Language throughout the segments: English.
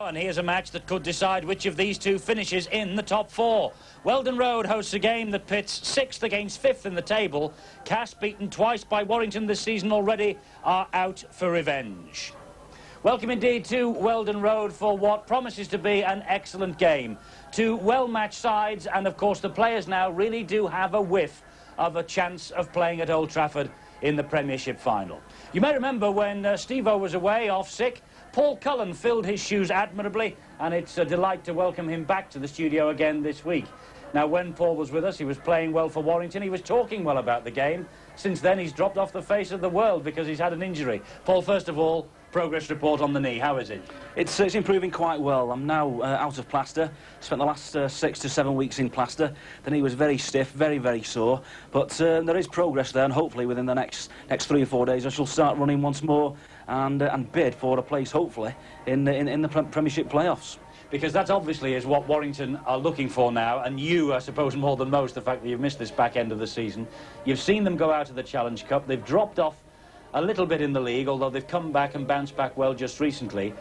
And here's a match that could decide which of these two finishes in the top four. Weldon Road hosts a game that pits 6th against 5th in the table. Cass, beaten twice by Warrington this season already, are out for revenge. Welcome indeed to Weldon Road for what promises to be an excellent game. Two well-matched sides, and of course the players now really do have a whiff of a chance of playing at Old Trafford in the Premiership final. You may remember when Steve-O was away off sick, Paul Cullen filled his shoes admirably, and it's a delight to welcome him back to the studio again this week. Now, when Paul was with us, he was playing well for Warrington. He was talking well about the game. Since then, he's dropped off the face of the world because he's had an injury. Paul, first of all, progress report on the knee. How is it? It's improving quite well. I'm now out of plaster. Spent the last 6 to 7 weeks in plaster. The knee was very stiff, very sore. But there is progress there, and hopefully within the next 3 or 4 days, I shall start running once more and bid for a place, hopefully, in the Premiership playoffs. Because that obviously is what Warrington are looking for now, and you, I suppose, more than most, the fact that you've missed this back end of the season. You've seen them go out of the Challenge Cup. They've dropped off a little bit in the league, although they've come back and bounced back well just recently.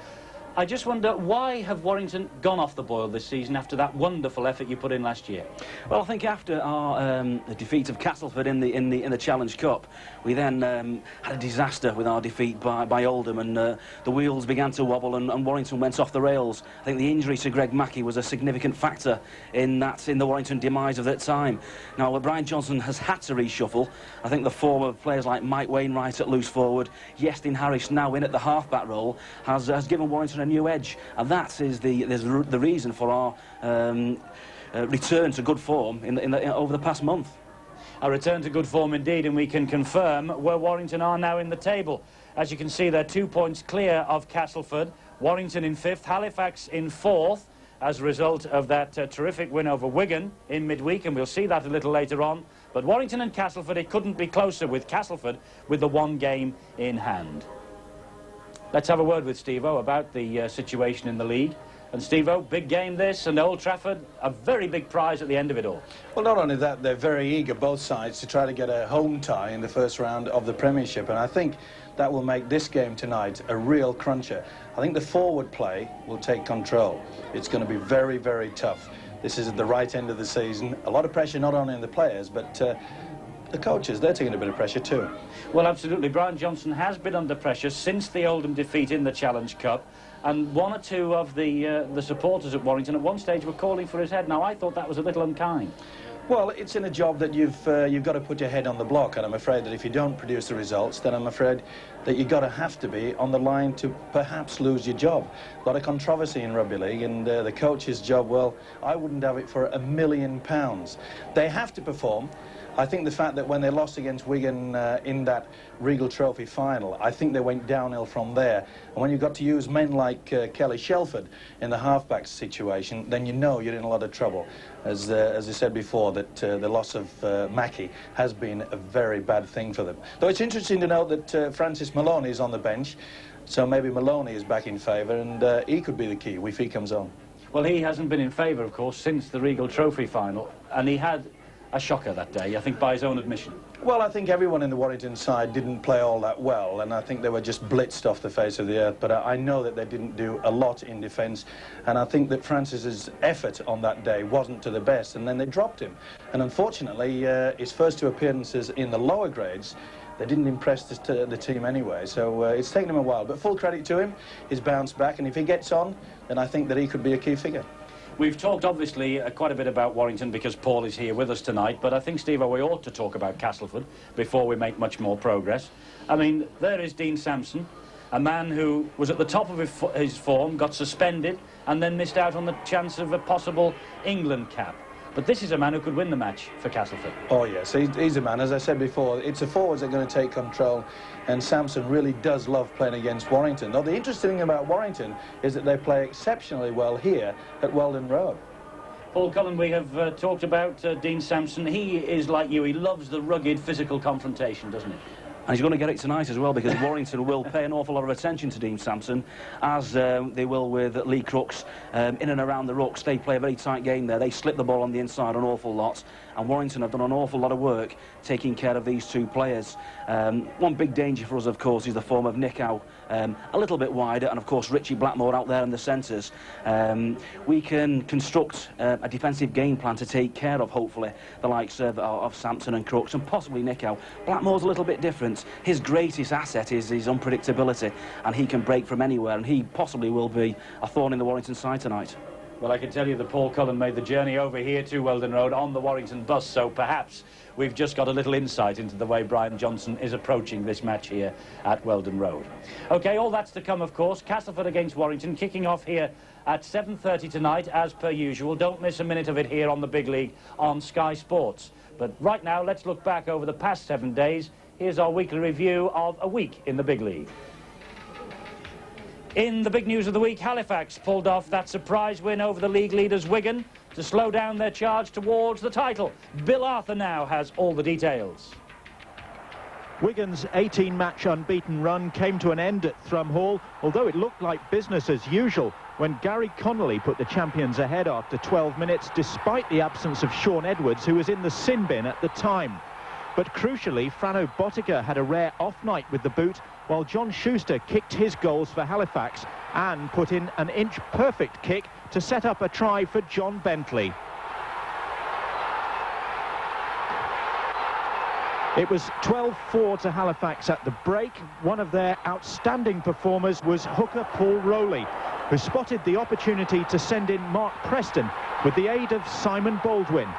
I just wonder, why have Warrington gone off the boil this season after that wonderful effort you put in last year? Well, I think after our defeat of Castleford in the Challenge Cup, we then had a disaster with our defeat by Oldham, and the wheels began to wobble, and Warrington went off the rails. I think the injury to Greg Mackey was a significant factor in the Warrington demise of that time. Now, Brian Johnson has had to reshuffle. I think the form of players like Mike Wainwright at loose forward, Iestyn Harris now in at the half-back role, has given Warrington a new edge, and that is the reason for our return to good form over the past month. A return to good form indeed, and we can confirm where Warrington are now in the table. As you can see, they're 2 points clear of Castleford. Warrington in 5th, Halifax in 4th, as a result of that terrific win over Wigan in midweek, and we'll see that a little later on. But Warrington and Castleford, it couldn't be closer with Castleford with the one game in hand. Let's have a word with Steve-O about the situation in the league. And Steve-O, big game this, and Old Trafford, a very big prize at the end of it all. Well, not only that, they're very eager, both sides, to try to get a home tie in the first round of the Premiership, and I think that will make this game tonight a real cruncher. I think the forward play will take control. It's going to be very tough. This is at the right end of the season. A lot of pressure not only on the players, but the coaches, they're taking a bit of pressure too. Well, absolutely. Brian Johnson has been under pressure since the Oldham defeat in the Challenge Cup, and one or two of the supporters at Warrington at one stage were calling for his head. Now, I thought that was a little unkind. Well, it's in a job that you've got to put your head on the block, and I'm afraid that if you don't produce the results, then I'm afraid that you've got to have to be on the line to perhaps lose your job. A lot of controversy in rugby league, and the coach's job, well, I wouldn't have it for £1 million. They have to perform. I think the fact that when they lost against Wigan in that Regal Trophy final, I think they went downhill from there. And when you've got to use men like Kelly Shelford in the halfback situation, then you know you're in a lot of trouble. As I said before, that the loss of Mackey has been a very bad thing for them. Though it's interesting to note that Francis Maloney is on the bench, so maybe Maloney is back in favour, and he could be the key if he comes on. Well, he hasn't been in favour, of course, since the Regal Trophy final, and he had a shocker that day, I think, by his own admission. Well, I think everyone in the Warrington side didn't play all that well, and I think they were just blitzed off the face of the earth, but I know that they didn't do a lot in defence, and I think that Francis's effort on that day wasn't to the best, and then they dropped him. And unfortunately, his first 2 appearances in the lower grades, they didn't impress the team anyway, so it's taken him a while. But full credit to him, he's bounced back, and if he gets on, then I think that he could be a key figure. We've talked, obviously, quite a bit about Warrington because Paul is here with us tonight, but I think, Steve-O, we ought to talk about Castleford before we make much more progress. I mean, there is Dean Sampson, a man who was at the top of his form, got suspended, and then missed out on the chance of a possible England cap. But this is a man who could win the match for Castleford. Oh, yes, he's a man. As I said before, it's the forwards that are going to take control, and Sampson really does love playing against Warrington. Though the interesting thing about Warrington is that they play exceptionally well here at Weldon Road. Paul Cullen, we have talked about Dean Sampson. He is like you. He loves the rugged physical confrontation, doesn't he? And he's going to get it tonight as well, because Warrington will pay an awful lot of attention to Dean Sampson, as they will with Lee Crooks in and around the rucks. They play a very tight game there. They slip the ball on the inside an awful lot, and Warrington have done an awful lot of work taking care of these 2 players. One big danger for us, of course, is the form of Nick Howe a little bit wider, and of course Richie Blackmore out there in the centres, we can construct a defensive game plan to take care of, hopefully, the likes of Sampson and Crooks and possibly Nico. Blackmore's a little bit different. His greatest asset is his unpredictability, and he can break from anywhere, and he possibly will be a thorn in the Warrington side tonight. Well, I can tell you that Paul Cullen made the journey over here to Weldon Road on the Warrington bus, so perhaps we've just got a little insight into the way Brian Johnson is approaching this match here at Weldon Road. OK, all that's to come, of course. Castleford against Warrington, kicking off here at 7:30 tonight, as per usual. Don't miss a minute of it here on the Big League on Sky Sports. But right now, let's look back over the past 7 days. Here's our weekly review of a week in the Big League. In the big news of the week, Halifax pulled off that surprise win over the league leaders Wigan to slow down their charge towards the title. Bill Arthur now has all the details. Wigan's 18-match unbeaten run came to an end at Thrum Hall, although it looked like business as usual when Gary Connolly put the champions ahead after 12 minutes, despite the absence of Sean Edwards, who was in the sin bin at the time. But crucially, Frano Botica had a rare off night with the boot, while John Schuster kicked his goals for Halifax and put in an inch-perfect kick to set up a try for John Bentley. It was 12-4 to Halifax at the break. One of their outstanding performers was hooker Paul Rowley, who spotted the opportunity to send in Mark Preston with the aid of Simon Baldwin.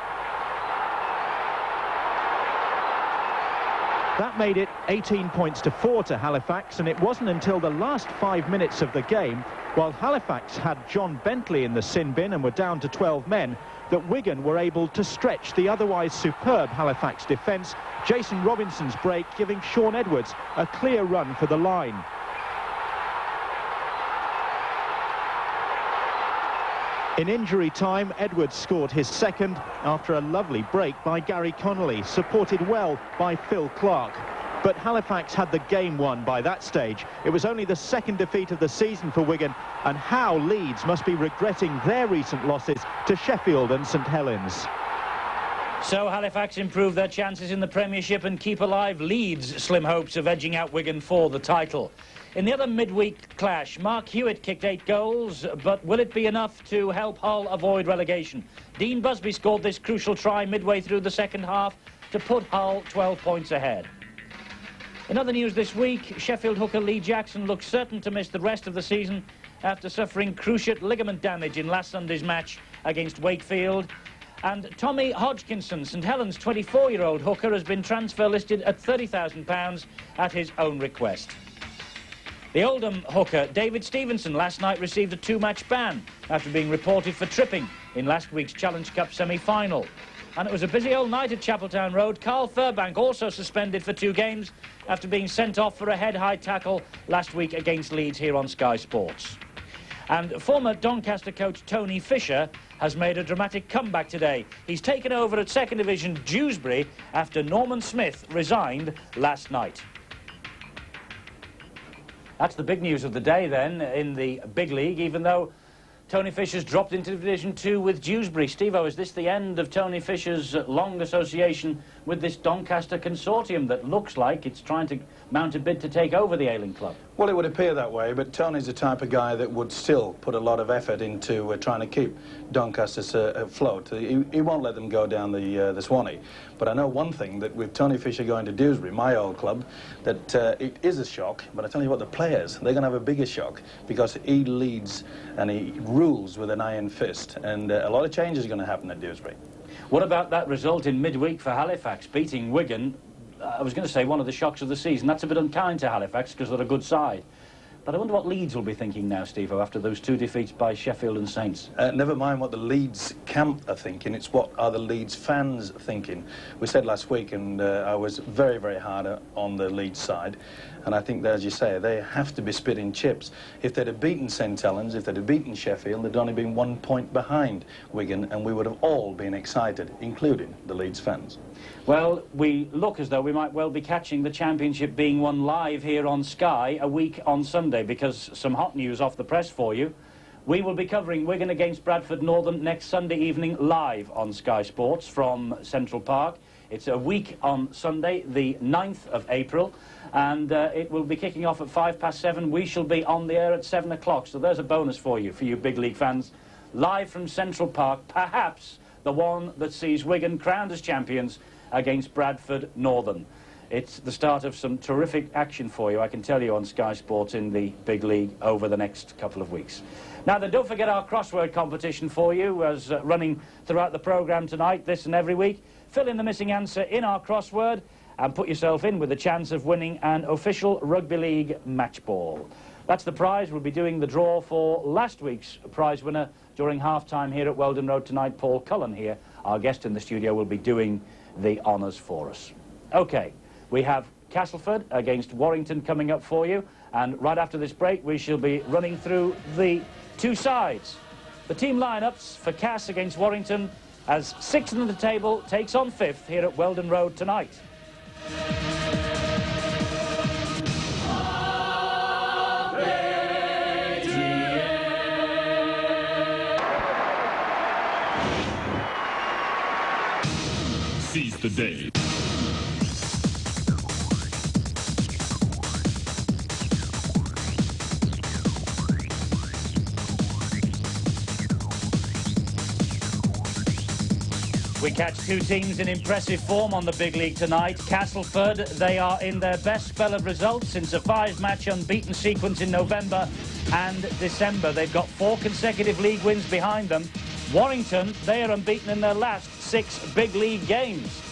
That made it 18 points to 4 to Halifax, and it wasn't until the last 5 minutes of the game, while Halifax had John Bentley in the sin bin and were down to 12 men, that Wigan were able to stretch the otherwise superb Halifax defence, Jason Robinson's break giving Sean Edwards a clear run for the line. In injury time, Edwards scored his second after a lovely break by Gary Connolly, supported well by Phil Clark. But Halifax had the game won by that stage. It was only the second defeat of the season for Wigan, and how Leeds must be regretting their recent losses to Sheffield and St Helens. So Halifax improve their chances in the Premiership and keep alive Leeds' slim hopes of edging out Wigan for the title. In the other midweek clash, Mark Hewitt kicked 8 goals, but will it be enough to help Hull avoid relegation? Dean Busby scored this crucial try midway through the second half to put Hull 12 points ahead. In other news this week, Sheffield hooker Lee Jackson looks certain to miss the rest of the season after suffering cruciate ligament damage in last Sunday's match against Wakefield. And Tommy Hodgkinson, St Helens' 24-year-old hooker, has been transfer listed at £30,000 at his own request. The Oldham hooker David Stevenson last night received a 2-match ban after being reported for tripping in last week's Challenge Cup semi-final. And it was a busy old night at Chapeltown Road. Carl Furbank also suspended for 2 games after being sent off for a head-high tackle last week against Leeds here on Sky Sports. And former Doncaster coach Tony Fisher has made a dramatic comeback today. He's taken over at 2nd Division Dewsbury after Norman Smith resigned last night. That's the big news of the day then in the big league, even though Tony Fisher's dropped into Division 2 with Dewsbury. Steve-O, is this the end of Tony Fisher's long association with this Doncaster consortium that looks like it's trying to mount a bid to take over the Ailing club? Well, it would appear that way, but Tony's the type of guy that would still put a lot of effort into trying to keep Doncaster afloat. He won't let them go down the Swanee. But I know one thing, that with Tony Fisher going to Dewsbury, my old club, that it is a shock, but I tell you what, the players, they're going to have a bigger shock because he leads and he rules with an iron fist, and a lot of change is going to happen at Dewsbury. What about that result in midweek for Halifax, beating Wigan? I was going to say one of the shocks of the season. That's a bit unkind to Halifax because they're a good side. But I wonder what Leeds will be thinking now, Steve-O, after those 2 defeats by Sheffield and Saints. Never mind what the Leeds camp are thinking, it's what are the Leeds fans thinking. We said last week, and I was very, very hard on the Leeds side, and I think that, as you say, they have to be spitting chips. If they'd have beaten St Helens, if they'd have beaten Sheffield, they'd only been 1 point behind Wigan, and we would have all been excited, including the Leeds fans. Well, we look as though we might well be catching the championship being won live here on Sky a week on Sunday, because some hot news off the press for you. We will be covering Wigan against Bradford Northern next Sunday evening live on Sky Sports from Central Park. It's a week on Sunday, the 9th of April, and it will be kicking off at 7:05. We shall be on the air at 7 o'clock, so there's a bonus for you big league fans. Live from Central Park, perhaps the one that sees Wigan crowned as champions against Bradford Northern. It's the start of some terrific action for you, I can tell you, on Sky Sports in the big league over the next couple of weeks. Now then, don't forget our crossword competition for you, as running throughout the programme tonight, this and every week. Fill in the missing answer in our crossword and put yourself in with a chance of winning an official rugby league match ball. That's the prize. We'll be doing the draw for last week's prize winner during half-time here at Weldon Road tonight. Paul Cullen here, our guest in the studio, will be doing the honours for us. OK. We have Castleford against Warrington coming up for you, and right after this break we shall be running through the two sides. The team lineups for Cass against Warrington as 6th in the table takes on 5th here at Weldon Road tonight. Seize the day. We catch two teams in impressive form on the big league tonight. Castleford, they are in their best spell of results since a 5-match unbeaten sequence in November and December. They've got 4 consecutive league wins behind them. Warrington, they are unbeaten in their last 6 big league games.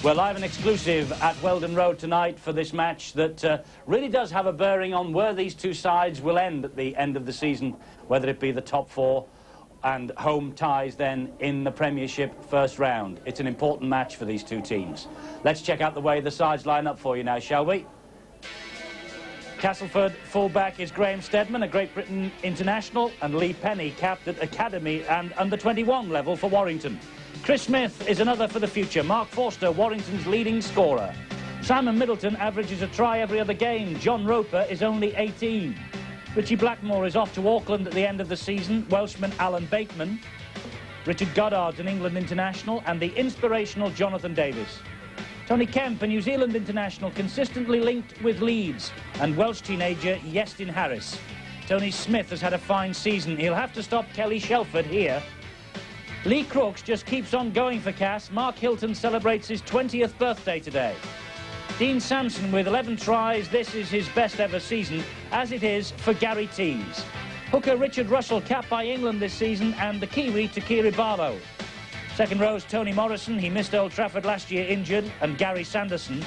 We're live and exclusive at Weldon Road tonight for this match that really does have a bearing on where these two sides will end at the end of the season, whether it be the top 4 and home ties then in the Premiership first round. It's an important match for these two teams. Let's check out the way the sides line up for you now, shall we? Castleford fullback is Graham Steadman, a Great Britain international, and Lee Penny capped at academy and under-21 level for Warrington. Chris Smith is another for the future. Mark Forster, Warrington's leading scorer. Simon Middleton averages a try every other game. John Roper is only 18. Richie Blackmore is off to Auckland at the end of the season. Welshman Alan Bateman. Richard Goddard's an England international, and the inspirational Jonathan Davis. Tony Kemp, a New Zealand international, consistently linked with Leeds, and Welsh teenager Iestyn Harris. Tony Smith has had a fine season. He'll have to stop Kelly Shelford here. Lee Crooks just keeps on going for Cass. Mark Hilton celebrates his 20th birthday today. Dean Sampson with 11 tries. This is his best ever season, as it is for Gary Tees. Hooker Richard Russell capped by England this season, and the Kiwi Takiri Barlow. Second row's Tony Morrison. He missed Old Trafford last year injured, and Gary Sanderson.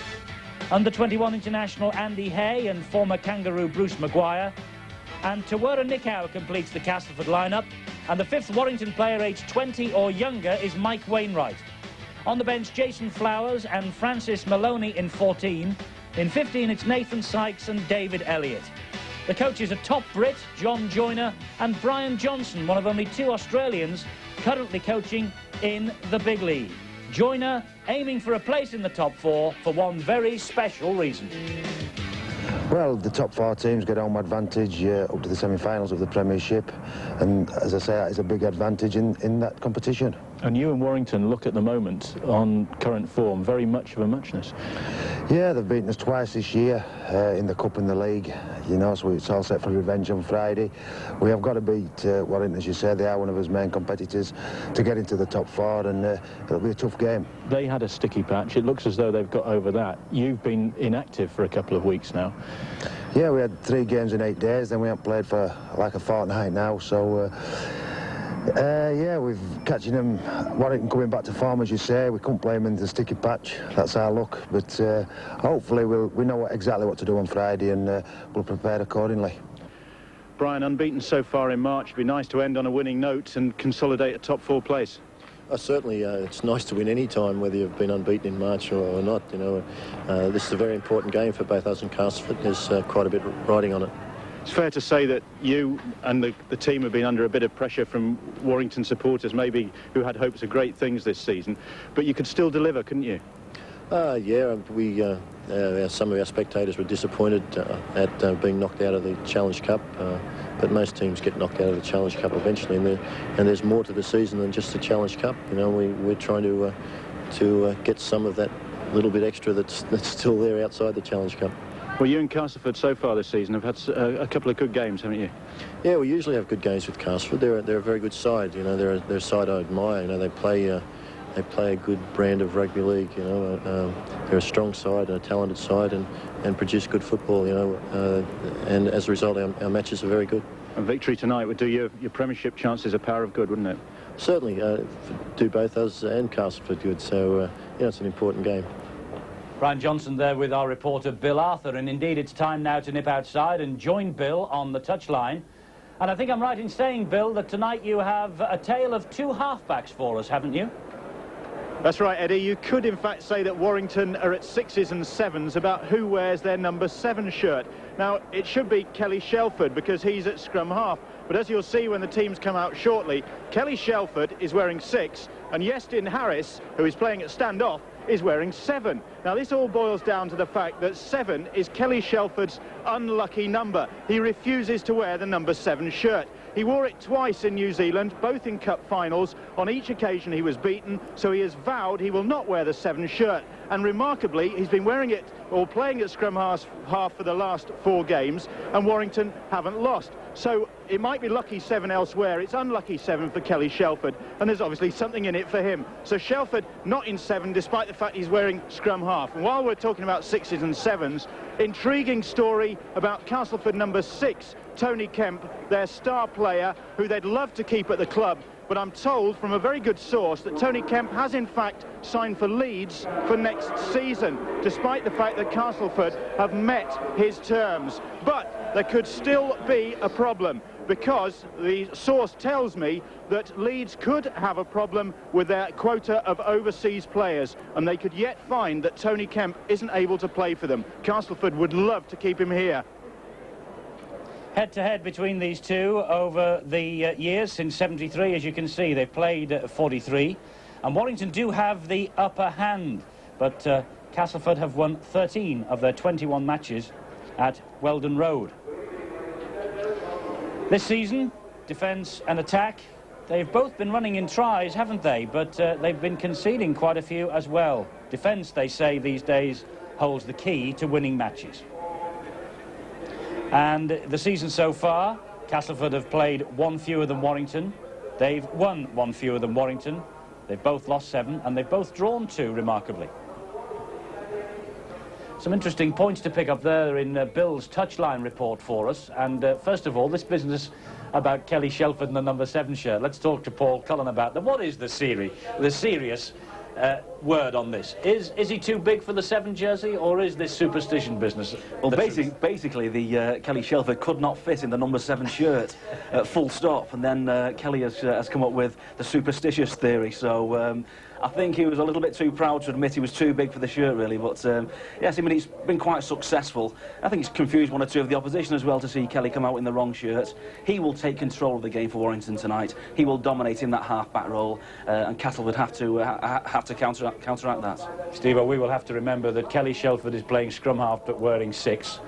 Under-21 international Andy Hay and former Kangaroo Bruce Maguire. And Tawera Nickau completes the Castleford lineup. And the 5th Warrington player aged 20 or younger is Mike Wainwright. On the bench, Jason Flowers and Francis Maloney in 14. In 15, it's Nathan Sykes and David Elliott. The coaches are top Brit, John Joyner, and Brian Johnson, one of only 2 Australians currently coaching in the big league. Joyner aiming for a place in the top 4 for one very special reason. Well, the top 4 teams get home advantage up to the semi-finals of the Premiership, and as I say, that is a big advantage in that competition. And you and Warrington look at the moment on current form very much of a muchness. Yeah, they've beaten us twice this year in the Cup and the League, you know, so it's all set for revenge on Friday. We have got to beat Warrington, as you say. They are one of his main competitors, to get into the top 4, and it'll be a tough game. They had a sticky patch. It looks as though they've got over that. You've been inactive for a couple of weeks now. Yeah, we had 3 games in 8 days, then we haven't played for like a fortnight now, so yeah, we've catching them. Warrington coming back to form, as you say. We couldn't play them in the sticky patch. That's our luck. But hopefully we know exactly what to do on Friday, and we'll prepare accordingly. Brian, unbeaten so far in March. It'd be nice to end on a winning note and consolidate a top 4 place. Certainly, it's nice to win any time, whether you've been unbeaten in March or not. You know, this is a very important game for both us and Castleford. There's quite a bit riding on it. It's fair to say that you and the team have been under a bit of pressure from Warrington supporters, maybe, who had hopes of great things this season, but you could still deliver, couldn't you? Yeah, some of our spectators were disappointed at being knocked out of the Challenge Cup, but most teams get knocked out of the Challenge Cup eventually, and there's more to the season than just the Challenge Cup. You know, we're trying to to get some of that little bit extra that's still there outside the Challenge Cup. Well, you and Castleford so far this season have had a couple of good games, haven't you? Yeah, we usually have good games with Castleford. They're a very good side. You know, they're a side I admire. You know, they play a good brand of rugby league. You know, they're a strong side and a talented side, and produce good football. You know, and as a result, our matches are very good. A victory tonight would do your premiership chances a power of good, wouldn't it? Certainly, do both us and Castleford good. So, yeah, it's an important game. Brian Johnson there with our reporter Bill Arthur, and indeed it's time now to nip outside and join Bill on the touchline. And I think I'm right in saying, Bill, that tonight you have a tale of two halfbacks for us, haven't you? That's right, Eddie. You could in fact say that Warrington are at 6s and 7s about who wears their number 7 shirt. Now, it should be Kelly Shelford because he's at scrum half, but as you'll see when the teams come out shortly, Kelly Shelford is wearing 6 and Yestin Harris, who is playing at standoff, is wearing 7. Now, this all boils down to the fact that 7 is Kelly Shelford's unlucky number. He refuses to wear the number 7 shirt. He wore it twice in New Zealand, both in cup finals. On each occasion he was beaten, so he has vowed he will not wear the 7 shirt. And remarkably, he's been wearing it or playing at scrum half for the last 4 games, and Warrington haven't lost. So it might be lucky 7 elsewhere. It's unlucky 7 for Kelly Shelford, and there's obviously something in it for him. So Shelford not in 7, despite the fact he's wearing scrum half. And while we're talking about 6s and 7s, intriguing story about Castleford number 6, Tony Kemp, their star player, who they'd love to keep at the club. But I'm told from a very good source that Tony Kemp has in fact signed for Leeds for next season, despite the fact that Castleford have met his terms. But there could still be a problem, because the source tells me that Leeds could have a problem with their quota of overseas players, and they could yet find that Tony Kemp isn't able to play for them. Castleford would love to keep him here. Head-to-head between these two over the years since 73, as you can see. They've played 43, and Warrington do have the upper hand, but Castleford have won 13 of their 21 matches at Weldon Road. This season, defence and attack, they've both been running in tries, haven't they? But they've been conceding quite a few as well. Defence, they say these days, holds the key to winning matches. And the season so far, Castleford have played 1 fewer than Warrington. They've won 1 fewer than Warrington. They've both lost 7, and they've both drawn 2, remarkably. Some interesting points to pick up there in Bill's touchline report for us. And first of all, this business about Kelly Shelford and the number 7 shirt. Let's talk to Paul Cullen about that. What is the serious word on this? Is he too big for the 7 jersey, or is this superstition business? Well, basically the Kelly Shelford could not fit in the number 7 shirt, full stop. And then Kelly has come up with the superstitious theory. So I think he was a little bit too proud to admit he was too big for the shirt, really. But yes, I mean, he's been quite successful. I think he's confused 1 or 2 of the opposition as well to see Kelly come out in the wrong shirt. He will take control of the game for Warrington tonight. He will dominate in that half-back role, and Castleford have to counteract that. Steve, we will have to remember that Kelly Shelford is playing scrum half but wearing 6.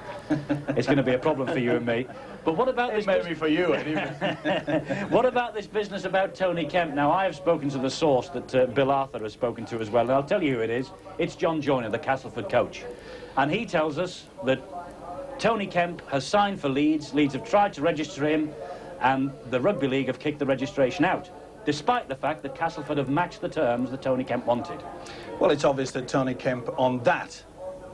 It's going to be a problem for you and me. But what about this? Maybe for you, Eddie. What about this business about Tony Kemp? Now, I have spoken to the source that Bill Arthur has spoken to as well, and I'll tell you who it is. It's John Joyner, the Castleford coach. And he tells us that Tony Kemp has signed for Leeds. Leeds have tried to register him, and the Rugby League have kicked the registration out, despite the fact that Castleford have matched the terms that Tony Kemp wanted. Well, it's obvious that Tony Kemp, on that,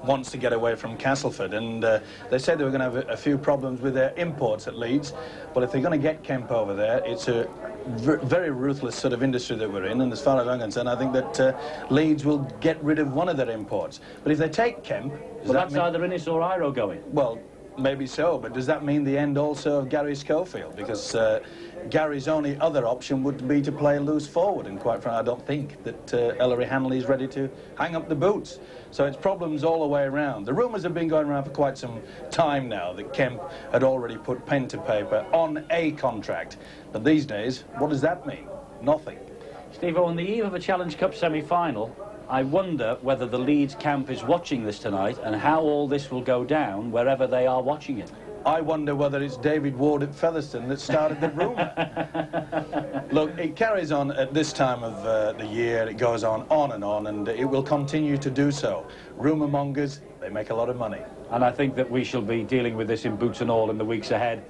wants to get away from Castleford, and they said they were going to have a few problems with their imports at Leeds. But if they're going to get Kemp over there, it's a very ruthless sort of industry that we're in, and as far as I'm concerned, I think that Leeds will get rid of one of their imports. But if they take Kemp... Well, that's either Innes or Iro going. Well, maybe so, but does that mean the end also of Gary Schofield? Because Gary's only other option would be to play loose forward, and quite frankly, I don't think that Ellery Hanley is ready to hang up the boots. So it's problems all the way around. The rumours have been going around for quite some time now that Kemp had already put pen to paper on a contract. But these days, what does that mean? Nothing. Steve, on the eve of a Challenge Cup semi-final, I wonder whether the Leeds camp is watching this tonight and how all this will go down wherever they are watching it. I wonder whether it's David Ward at Featherstone that started the rumour. Look, it carries on at this time of the year. It goes on and it will continue to do so. Rumour mongers, they make a lot of money. And I think that we shall be dealing with this in boots and all in the weeks ahead,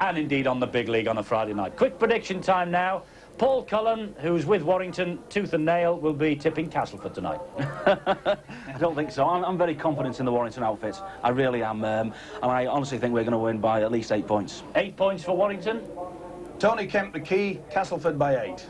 and indeed on the big league on a Friday night. Quick prediction time now. Paul Cullen, who's with Warrington, tooth and nail, will be tipping Castleford tonight. I don't think so. I'm very confident in the Warrington outfit. I really am. And I honestly think we're going to win by at least 8 points. 8 points for Warrington. Tony Kemp the key, Castleford by 8.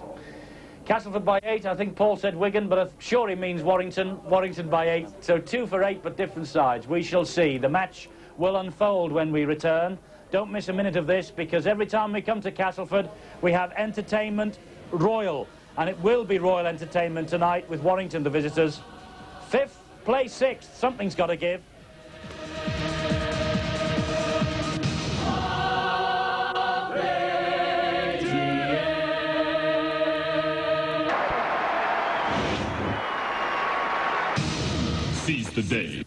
Castleford by 8. I think Paul said Wigan, but I'm sure he means Warrington. Warrington by 8. So 2 for 8, but different sides. We shall see. The match will unfold when we return. Don't miss a minute of this, because every time we come to Castleford, we have entertainment royal. And it will be royal entertainment tonight with Warrington, the visitors. 5th, play 6th. Something's got to give. Seize the day.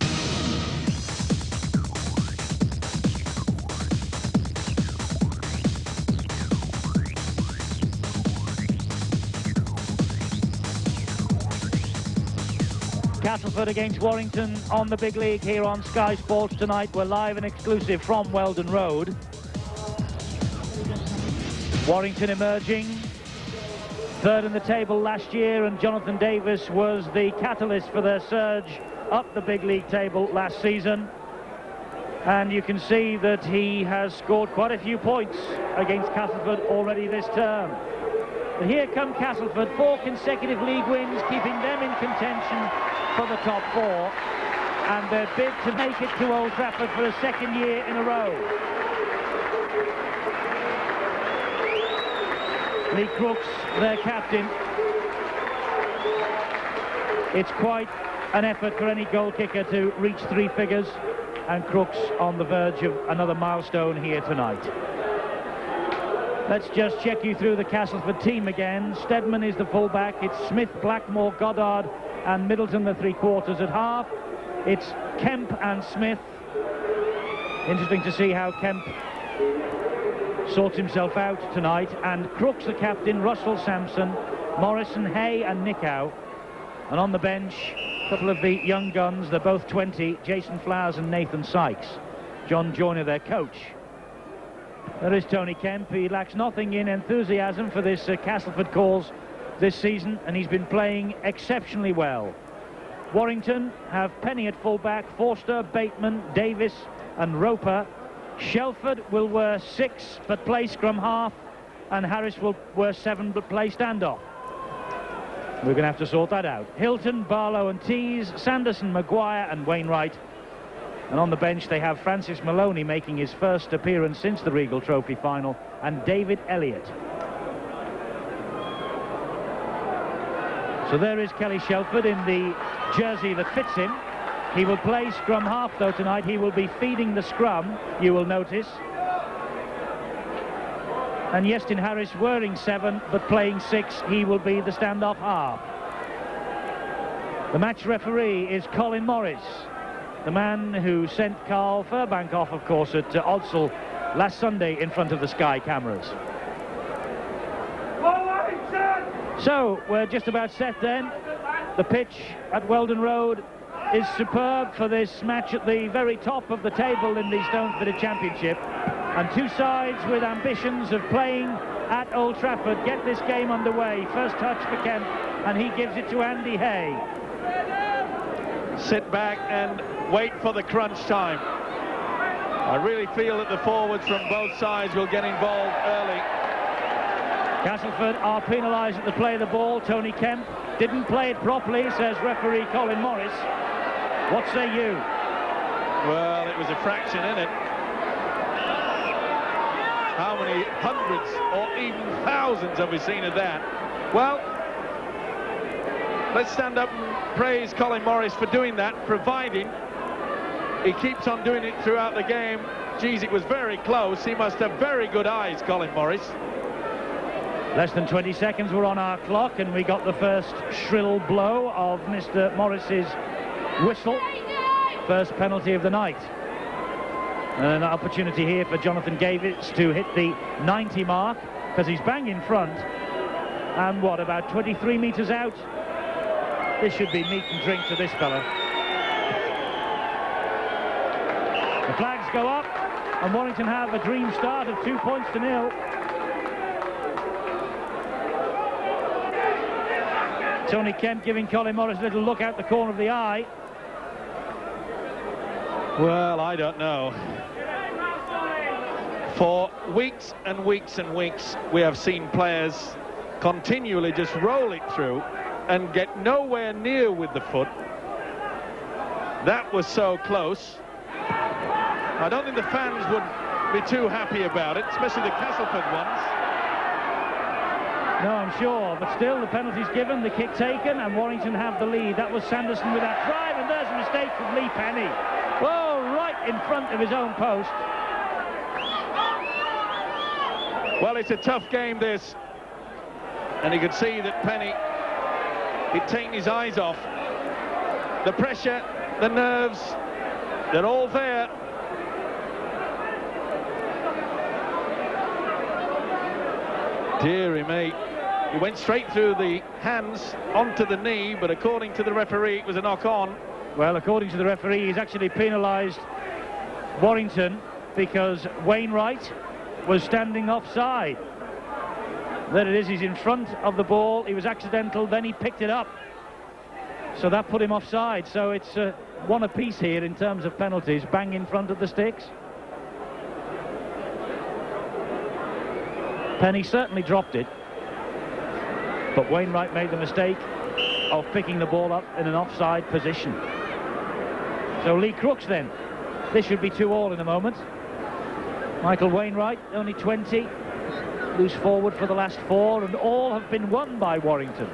Castleford against Warrington on the big league here on Sky Sports tonight. We're live and exclusive from Weldon Road. Warrington emerging third in the table last year, and Jonathan Davis was the catalyst for their surge up the big league table last season. And you can see that he has scored quite a few points against Castleford already this term. But here come Castleford, 4 consecutive league wins, keeping them in contention for the top 4, and their bid to make it to Old Trafford for a 2nd year in a row. Lee Crooks, their captain. It's quite an effort for any goal kicker to reach 3 figures, and Crooks on the verge of another milestone here tonight. Let's just check you through the Castleford team again. Steadman is the fullback. It's Smith, Blackmore, Goddard and Middleton, the 3/4 at half. It's Kemp and Smith. Interesting to see how Kemp sorts himself out tonight. And Crooks, the captain, Russell Sampson, Morrison, Hay and Nickow. And on the bench, a couple of the young guns. They're both 20, Jason Flowers and Nathan Sykes. John Joyner, their coach. There is Tony Kemp. He lacks nothing in enthusiasm for this Castleford cause this season, and he's been playing exceptionally well. Warrington have Penny at fullback, Forster, Bateman, Davis and Roper. Shelford will wear 6 but play scrum half, and Harris will wear 7 but play standoff. We're going to have to sort that out. Hilton, Barlow and Tees, Sanderson, Maguire and Wainwright. And on the bench they have Francis Maloney making his first appearance since the Regal Trophy final, and David Elliott. So there is Kelly Shelford in the jersey that fits him. He will play scrum half though tonight. He will be feeding the scrum, you will notice. And Yestin Harris wearing 7 but playing 6. He will be the standoff half. The match referee is Colin Morris, the man who sent Carl Furbank off, of course, at Odsal last Sunday in front of the Sky cameras. So, we're just about set then. The pitch at Weldon Road is superb for this match at the very top of the table in the Stone Fitted Championship. And 2 sides with ambitions of playing at Old Trafford get this game underway. First touch for Kemp, and he gives it to Andy Hay. Sit back and wait for the crunch time. I really feel that the forwards from both sides will get involved early. Castleford are penalised at the play of the ball. Tony Kemp didn't play it properly, says referee Colin Morris. What say you? Well, it was a fraction in it. How many hundreds or even thousands have we seen of that? Well, let's stand up and praise Colin Morris for doing that, providing he keeps on doing it throughout the game. Geez, it was very close. He must have very good eyes, Colin Morris. Less than 20 seconds were on our clock, and we got the first shrill blow of Mr. Morris's whistle. First penalty of the night. And an opportunity here for Jonathan Davis to hit the 90 mark, because he's bang in front. And what, about 23 metres out? This should be meat and drink to this fella. The flags go up, and Warrington have a dream start of 2-0. Tony Kemp giving Colin Morris a little look out the corner of the eye. Well, I don't know. For weeks and weeks and weeks, we have seen players continually just roll it through and get nowhere near with the foot. That was so close. I don't think the fans would be too happy about it, especially the Castleford ones. No, I'm sure, but still the penalty's given, the kick taken, and Warrington have the lead. That was Sanderson with that drive, and there's a mistake from Lee Penny. Oh, right in front of his own post. Well, it's a tough game, this. And you could see that Penny, he'd taken his eyes off. The pressure, the nerves, they're all there. Deary me. He went straight through the hands onto the knee, but according to the referee, it was a knock-on. Well, according to the referee, he's actually penalised Warrington because Wainwright was standing offside. There it is, he's in front of the ball. He was accidental, then he picked it up. So that put him offside. So it's one apiece here in terms of penalties. Bang in front of the sticks. Penny certainly dropped it. But Wainwright made the mistake of picking the ball up in an offside position. So Lee Crooks then. This should be 2-2 in a moment. Michael Wainwright, only 20, loose forward for the last 4, and all have been won by Warrington.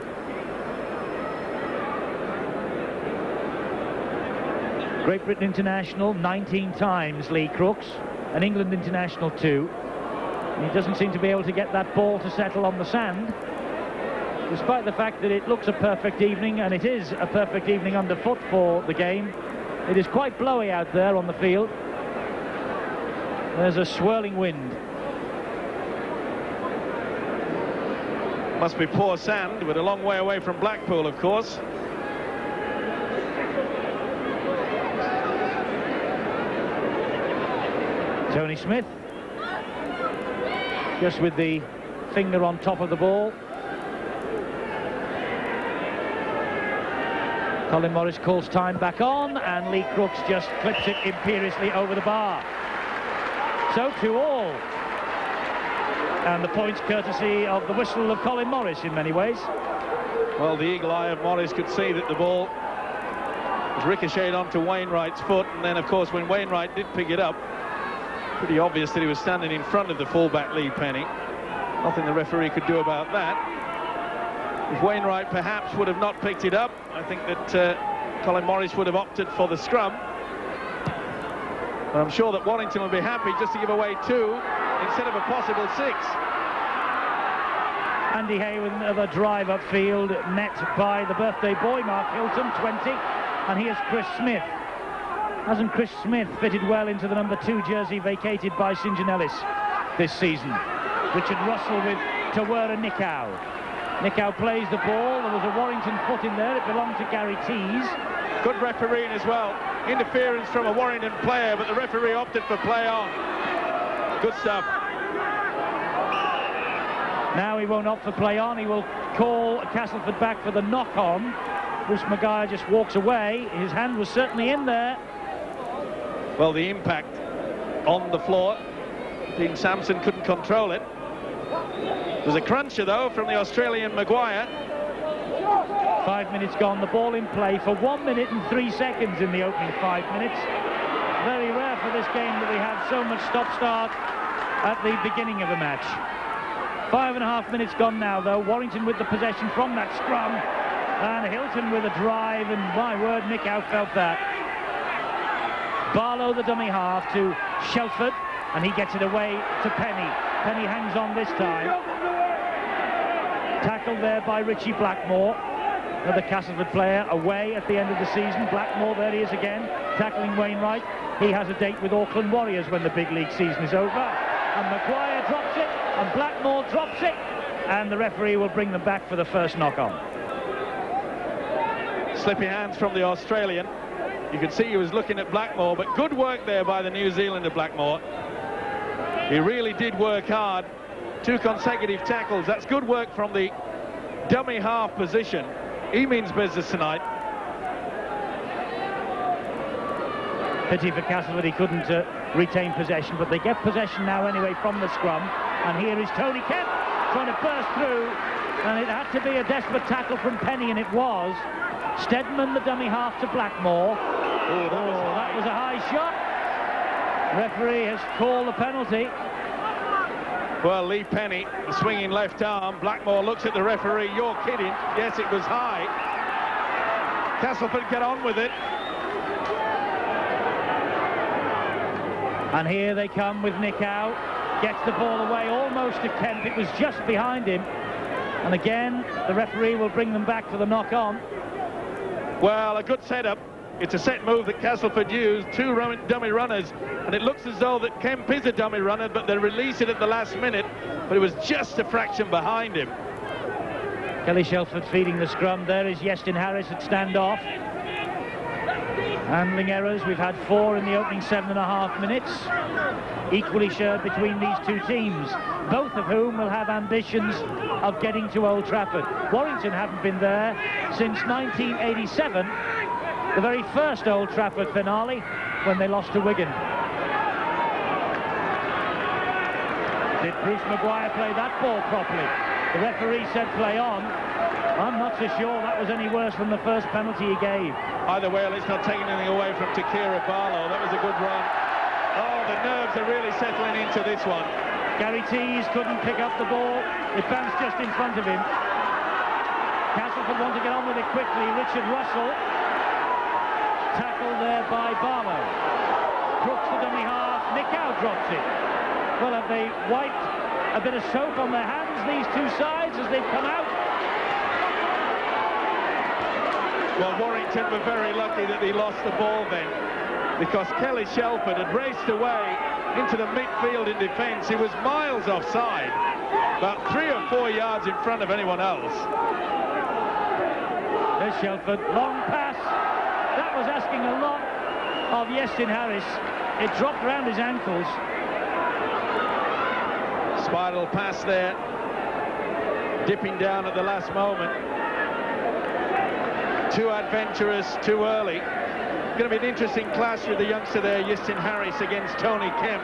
Great Britain international 19 times, Lee Crooks, and England international 2. And he doesn't seem to be able to get that ball to settle on the sand, despite the fact that it looks a perfect evening, and it is a perfect evening underfoot for the game. It is quite blowy out there on the field. There's a swirling wind. Must be poor sand, but a long way away from Blackpool, of course. Tony Smith, just with the finger on top of the ball. Colin Morris calls time back on, and Lee Crooks just clips it imperiously over the bar. So 2-2. And the points courtesy of the whistle of Colin Morris in many ways. Well, the eagle eye of Morris could see that the ball was ricocheted onto Wainwright's foot, and then of course when Wainwright did pick it up, pretty obvious that he was standing in front of the fullback Lee Penny. Nothing the referee could do about that. If Wainwright perhaps would have not picked it up, I think that Colin Morris would have opted for the scrum. But I'm sure that Warrington would be happy just to give away 2 instead of a possible 6. Andy Hay with another drive upfield, net by the birthday boy, Mark Hilton, 20. And here's Chris Smith. Hasn't Chris Smith fitted well into the number 2 jersey vacated by St John Ellis this season? Richard Russell with Tawera Nicow. Nicow plays the ball. There was a Warrington foot in there. It belonged to Gary Tees. Good refereeing as well. Interference from a Warrington player, but the referee opted for play on. Good stuff. Now he won't opt for play on. He will call Castleford back for the knock-on. Bruce Maguire just walks away. His hand was certainly in there. Well, the impact on the floor, Dean Sampson couldn't control it. There's a cruncher, though, from the Australian Maguire. 5 minutes gone, the ball in play for 1 minute and 3 seconds in the opening 5 minutes. Very rare for this game that we have so much stop-start at the beginning of a match. 5.5 minutes gone now, though. Warrington with the possession from that scrum, and Hilton with a drive, and my word, Nicow felt that. Barlow, the dummy half, to Shelford, and he gets it away to Penny. Penny hangs on this time. Tackled there by Richie Blackmore, another Castleford player, away at the end of the season. Blackmore, there he is again, tackling Wainwright. He has a date with Auckland Warriors when the big league season is over. And Maguire drops it, and Blackmore drops it, and the referee will bring them back for the first knock-on. Slippy hands from the Australian. You could see he was looking at Blackmore, but good work there by the New Zealander, Blackmore. He really did work hard. 2 consecutive tackles. That's good work from the dummy half position. He means business tonight. Pity for Castleford he couldn't retain possession, but they get possession now anyway from the scrum. And here is Tony Kemp trying to burst through, and it had to be a desperate tackle from Penny, and it was. Stedman, the dummy half to Blackmore. That was a high shot. Referee has called the penalty. Well, Lee Penny, the swinging left arm. Blackmore looks at the referee. You're kidding. Yes, it was high. Castleford get on with it. And here they come with Nick Howe. Gets the ball away almost to Kemp. It was just behind him. And again, the referee will bring them back for the knock-on. Well, a good setup. It's a set move that Castleford used. 2 dummy runners. And it looks as though that Kemp is a dummy runner, but they release it at the last minute. But it was just a fraction behind him. Kelly Shelford feeding the scrum. There is Iestyn Harris at standoff. Handling errors. We've had 4 in the opening 7.5 minutes. Equally shared between these 2 teams, both of whom will have ambitions of getting to Old Trafford. Warrington haven't been there since 1987, the very first Old Trafford finale, when they lost to Wigan. Did Bruce Maguire play that ball properly? The referee said play on. I'm not so sure that was any worse than the first penalty he gave. Either way, it's not taking anything away from Takira Barlow. That was a good run. Oh, the nerves are really settling into this one. Gary Tees couldn't pick up the ball. It bounced just in front of him. Castleford want to get on with it quickly. Richard Russell. Tackled there by Barlow. Crooks the dummy half. Nick Howe drops it. Well, have they wiped a bit of soap on their hands, these 2 sides, as they've come out? Well, Warrington were very lucky that he lost the ball then, because Kelly Shelford had raced away into the midfield in defence. He was miles offside, about 3 or 4 yards in front of anyone else. There's Shelford, long pass. That was asking a lot of Iestyn Harris. It dropped around his ankles. Spiral pass there, dipping down at the last moment. Too adventurous, too early. Going to be an interesting clash with the youngster there, Iestyn Harris, against Tony Kemp.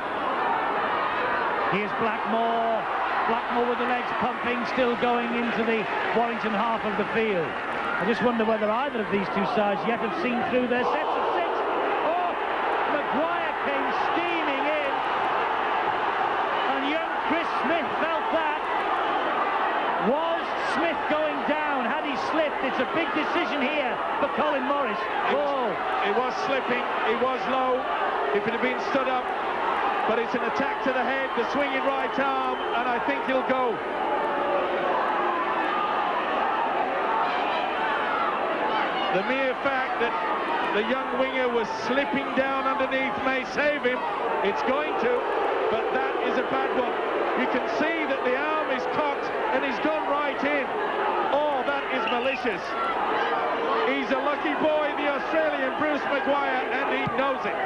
Here's Blackmore. Blackmore with the legs pumping, still going into the Warrington half of the field. I just wonder whether either of these 2 sides yet have seen through their sets of 6. Oh, Maguire came steaming in. And young Chris Smith felt that. Was Smith going down? Had he slipped? It's a big decision here for Colin Morris. He was slipping. He was low. If it had been stood up. But it's an attack to the head, the swinging right arm, and I think he'll go. The mere fact that the young winger was slipping down underneath may save him. It's going to, but that is a bad one. You can see that the arm is cocked and he's gone right in. Oh, that is malicious. He's a lucky boy, the Australian Bruce Maguire, and he knows it.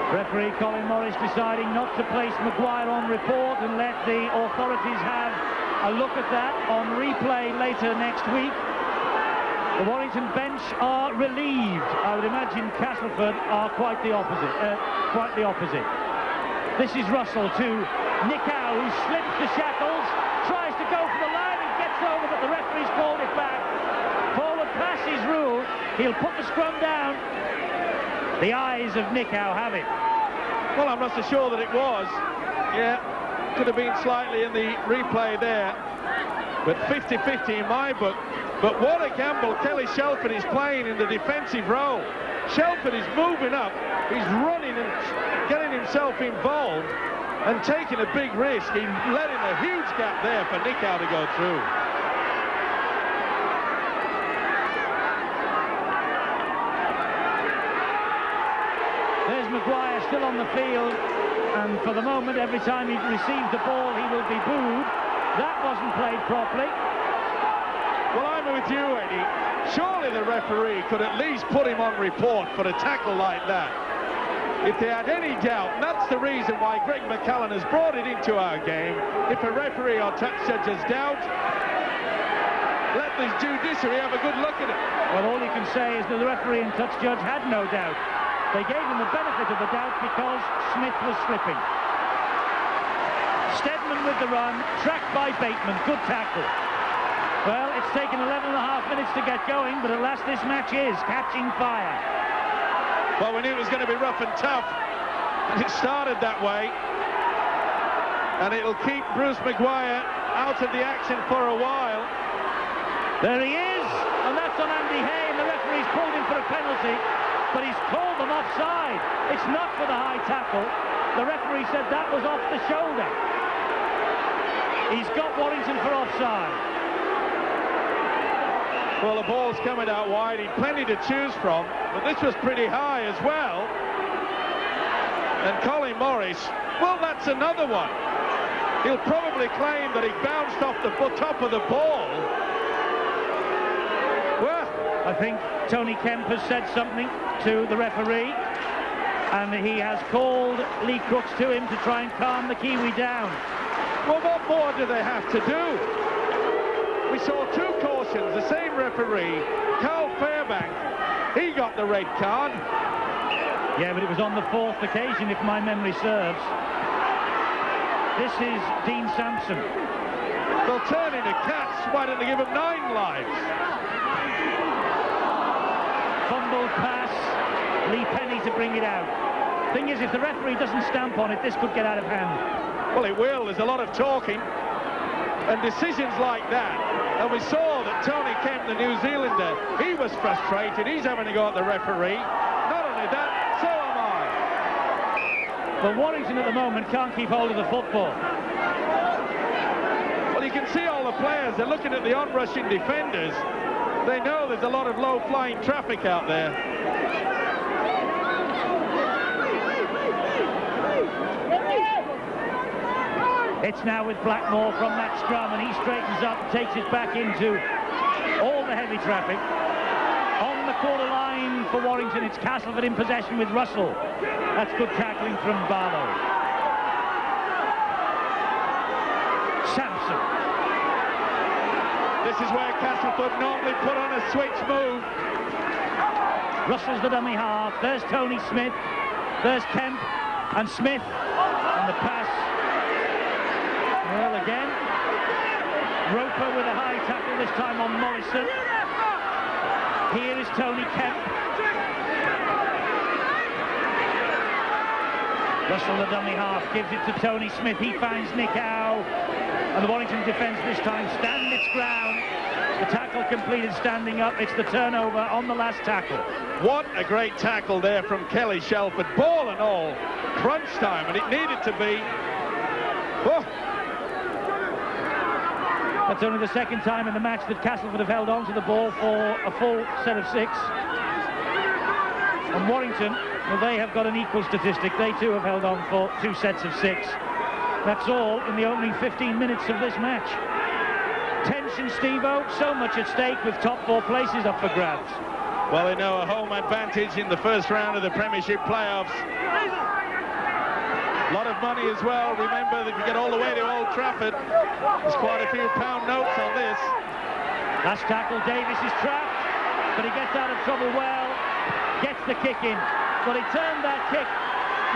Referee Colin Morris deciding not to place Maguire on report and let the authorities have a look at that on replay later next week. The Warrington bench are relieved. I would imagine Castleford are quite the opposite. This is Russell to Nick Howe, who slips the shackles, tries to go for the line and gets over, but the referee's called it back. Forward pass is ruled. He'll put the scrum down. The eyes of Nick Howe have it. Well, I'm not so sure that it was. Yeah, could have been slightly in the replay there. But 50-50 in my book. But what a gamble Kelly Shelford is playing in the defensive role. Shelford is moving up. He's running and getting himself involved and taking a big risk. He let in a huge gap there for Nick Howe to go through. There's Maguire still on the field. And for the moment, every time he receives the ball, he will be booed. That wasn't played properly. Well, I'm with you, Eddie. Surely the referee could at least put him on report for a tackle like that. If they had any doubt, and that's the reason why Greg McCallum has brought it into our game. If a referee or touch judge has doubt, let the judiciary have a good look at it. Well, all you can say is that the referee and touch judge had no doubt. They gave him the benefit of the doubt because Smith was slipping. Steadman with the run, tracked by Bateman. Good tackle. Well, it's taken 11.5 minutes to get going, but at last this match is catching fire. Well, we knew it was going to be rough and tough, and it started that way. And it'll keep Bruce Maguire out of the action for a while. There he is, and that's on Andy Hay, and the referee's pulled him for a penalty, but he's called them offside. It's not for the high tackle. The referee said that was off the shoulder. He's got Warrington for offside. Well, the ball's coming out wide. He'd plenty to choose from, but this was pretty high as well. And Colin Morris, well, that's another one. He'll probably claim that he bounced off the top of the ball. Well, I think Tony Kemp has said something to the referee, and he has called Lee Crooks to him to try and calm the Kiwi down. well, what more do they have to do? We saw 2 cautions, the same referee, Carl Fairbank, he got the red card. Yeah, but it was on the 4th occasion, if my memory serves. This is Dean Sampson. They'll turn into cats. Why don't they give him 9 lives? Fumbled pass, Lee Penny to bring it out. Thing is, if the referee doesn't stamp on it, this could get out of hand. Well, it will. There's a lot of talking and decisions like that. And we saw that Tony Kemp, the New Zealander, he was frustrated. He's having to go at the referee. Not only that, so am I. But Warrington at the moment can't keep hold of the football. Well, you can see all the players. They're looking at the on-rushing defenders. They know there's a lot of low-flying traffic out there. It's now with Blackmore from that scrum, and he straightens up, takes it back into all the heavy traffic. On the quarter line for Warrington, it's Castleford in possession with Russell. That's good tackling from Barlow. Sampson. This is where Castleford normally put on a switch move. Russell's the dummy half. There's Tony Smith. There's Kemp and Smith. And the pass. Well, again, Roper with a high tackle, this time on Morrison. Here is Tony Kemp. Russell, the dummy half, gives it to Tony Smith. He finds Nick Howe. And the Warrington defence this time stand its ground. The tackle completed standing up. It's the turnover on the last tackle. What a great tackle there from Kelly Shelford. Ball and all. Crunch time, and it needed to be. Oh. That's only the second time in the match that Castleford have held on to the ball for a full set of 6. And Warrington, well, they have got an equal statistic. They too have held on for 2 sets of 6. That's all in the opening 15 minutes of this match. Tension, Steve-O, so much at stake with top 4 places up for grabs. Well, they know a home advantage in the first round of the Premiership playoffs. A lot of money as well. Remember that if you get all the way to Old Trafford, there's quite a few pound notes on this. Last tackle, Davis is trapped, but he gets out of trouble well, gets the kick in. But he turned that kick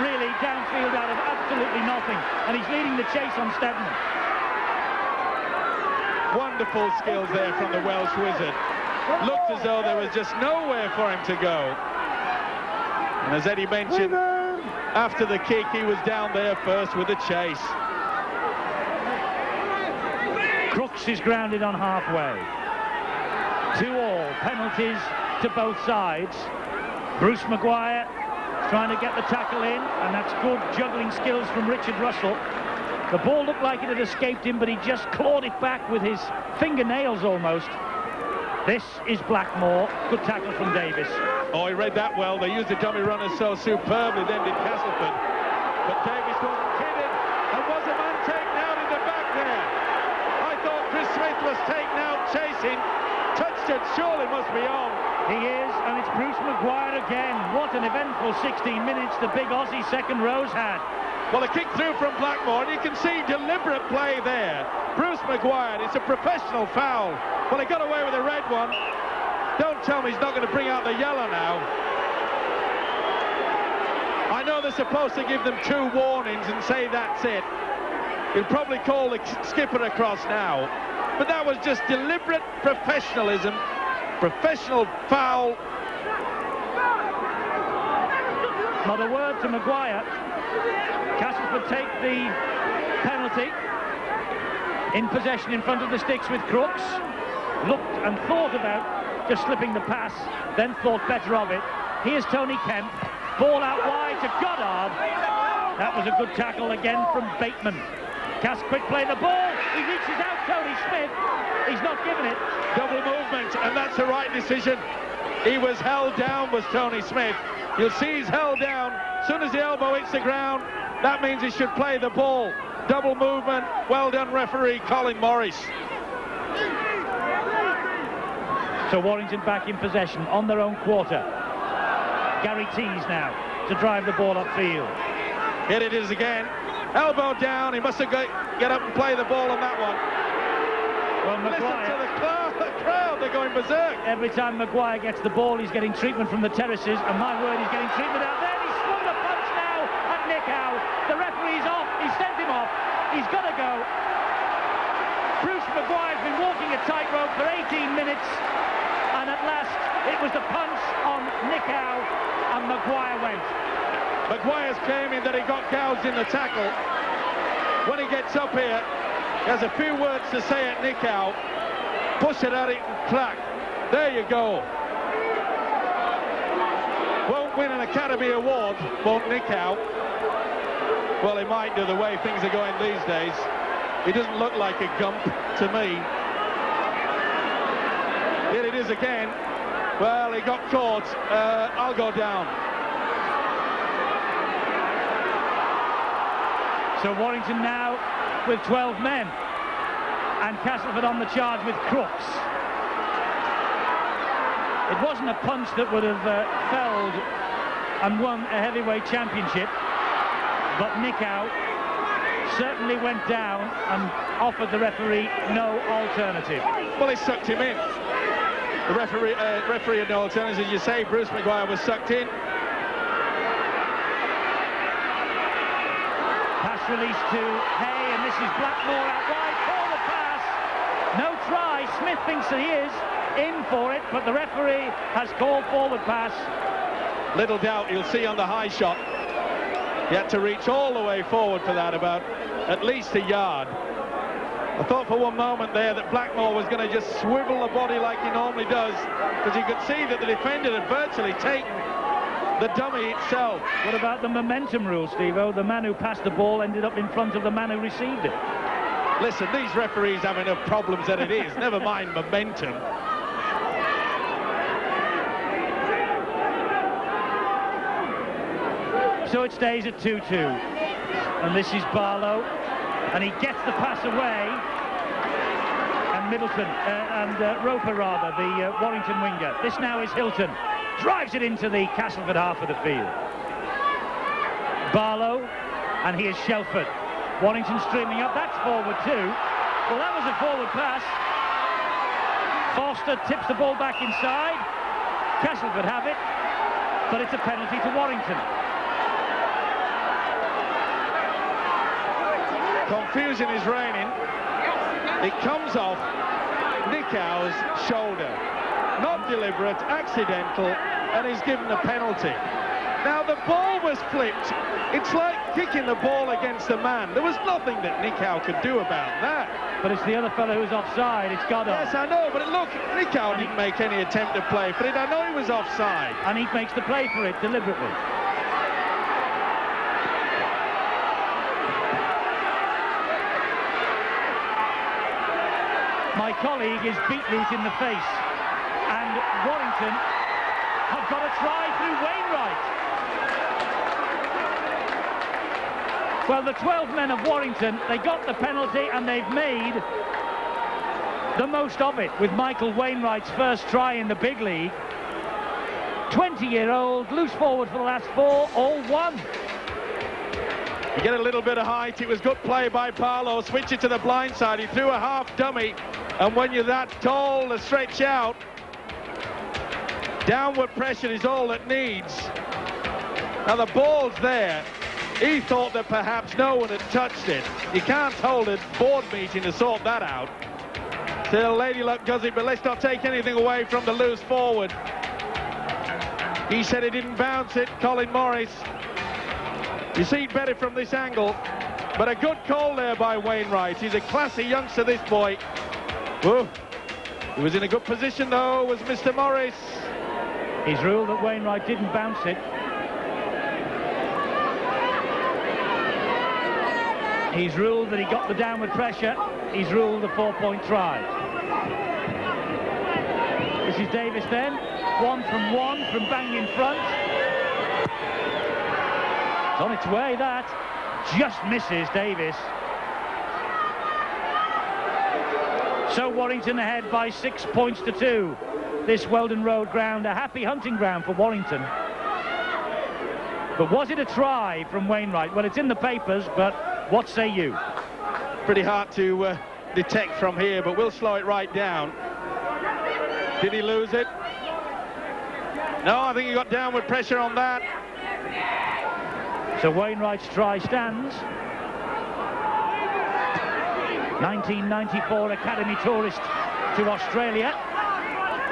really downfield out of absolutely nothing, and he's leading the chase on Steadman. Wonderful skills there from the Welsh wizard. Looked as though there was just nowhere for him to go. And as Eddie mentioned, after the kick, he was down there first with the chase. Crooks is grounded on halfway. 2-2, penalties to both sides. Bruce Maguire trying to get the tackle in, and that's good juggling skills from Richard Russell. The ball looked like it had escaped him, but he just clawed it back with his fingernails almost. This is Blackmore. Good tackle from Davis. Oh, he read that well. They used the dummy runners so superbly, then did Castleford. But Davis wasn't kidding. And was a man taken out in the back there? I thought Chris Smith was taken out chasing. Touched it, surely must be on. He is, and it's Bruce Maguire again. What an eventful 16 minutes the big Aussie second rows had. Well, a kick through from Blackmore, and you can see deliberate play there. Bruce Maguire, it's a professional foul. Well, he got away with a red one. Don't tell me he's not going to bring out the yellow now. I know they're supposed to give them 2 warnings and say that's it. He'll probably call the skipper across now. But that was just deliberate professionalism. Professional foul. Not a word to Maguire. Castleford take the penalty. In possession in front of the sticks with Crooks. Looked and thought about just slipping the pass, then thought better of it. Here's Tony Kemp. Ball out wide to Goddard. That was a good tackle again from Bateman. Cass quick play the ball. He reaches out, Tony Smith. He's not given it. Double movement, and that's the right decision. He was held down, was Tony Smith. You'll see he's held down. As soon as the elbow hits the ground, that means he should play the ball. Double movement. Well done, referee Colin Morris. So Warrington back in possession on their own quarter. Gary Tees now to drive the ball upfield. Here it is again. Elbow down. He must have get up and play the ball on that one. Well, Maguire, listen to the crowd. They're going berserk. every time Maguire gets the ball, he's getting treatment from the terraces, and my word, he's getting treatment out there. He's swung the punch now at Nick Howe. The referee's off. He sent him off. He's got to go. Bruce Maguire's been walking a tightrope for 18 minutes, and at last it was the punch on Nick Howe, and Maguire went. Maguire's claiming that he got gouged in the tackle. When he gets up here, he has a few words to say at Nick Howe. Push it at it and clack. There you go. Won't win an Academy Award, won't Nick Howe? Well, he might do the way things are going these days. He doesn't look like a gump to me. Here it is again. Well, he got caught. I'll go down. So Warrington now with 12 men, and Castleford on the charge with Crooks. It wasn't a punch that would have felled and won a heavyweight championship, but Nick Howe certainly went down and offered the referee no alternative. Well, he sucked him in. The referee had no alternative. As you say, Bruce Maguire was sucked in. Pass release to Hay, and this is Blackmore out wide for the pass. No try. Smith thinks that he is in for it, but the referee has called forward pass. Little doubt, you'll see on the high shot. He had to reach all the way forward for that, about at least a yard. I thought for one moment there that Blackmore was going to just swivel the body like he normally does, because you could see that the defender had virtually taken the dummy itself. What about the momentum rule, Steve-O? The man who passed the ball ended up in front of the man who received it. Listen, these referees have enough problems that it is. Never mind momentum. So it stays at 2-2. And this is Barlow. And he gets the pass away. And Middleton, Roper rather, the Warrington winger. This now is Hilton. Drives it into the Castleford half of the field. Barlow, and here's Shelford. Warrington streaming up. That's forward too. Well, that was a forward pass. Foster tips the ball back inside. Castleford have it, but it's a penalty to Warrington. Confusion is reigning. It comes off Nick Howe's shoulder. Not deliberate, accidental, and he's given a penalty. Now the ball was flipped. It's like kicking the ball against a man. There was nothing that Nick Howe could do about that. But it's the other fellow who's offside. It's Goddard. Yes, I know, but look, Nick Howe didn't make any attempt to play for it. I know he was offside. And he makes the play for it deliberately. My colleague is beetroot in the face, and Warrington have got a try through Wainwright. Well, the 12 men of Warrington, they got the penalty and they've made the most of it with Michael Wainwright's first try in the big league. 20-year-old, loose forward for the last 4, all one. You get a little bit of height. It was good play by Barlow. Switch it to the blind side. He threw a half dummy, and when you're that tall to stretch out, downward pressure is all it needs. Now the ball's there. He thought that perhaps no one had touched it. You can't hold a board meeting to sort that out. Still, Lady Luck does it, but let's not take anything away from the loose forward. He said he didn't bounce it, Colin Morris. You see it better from this angle, but a good call there by Wainwright. He's a classy youngster, this boy. Whoa. He was in a good position, though, was Mr. Morris. He's ruled that Wainwright didn't bounce it. He's ruled that he got the downward pressure. He's ruled a 4-point try. This is Davis then. 1 from bang in front. It's on its way, that. Just misses Davis. So Warrington ahead by 6 points to 2. This Weldon Road ground, a happy hunting ground for Warrington. But was it a try from Wainwright? Well, it's in the papers, but what say you? Pretty hard to detect from here, but we'll slow it right down. Did he lose it? No, I think he got downward pressure on that. So Wainwright's try stands. 1994 Academy tourist to Australia.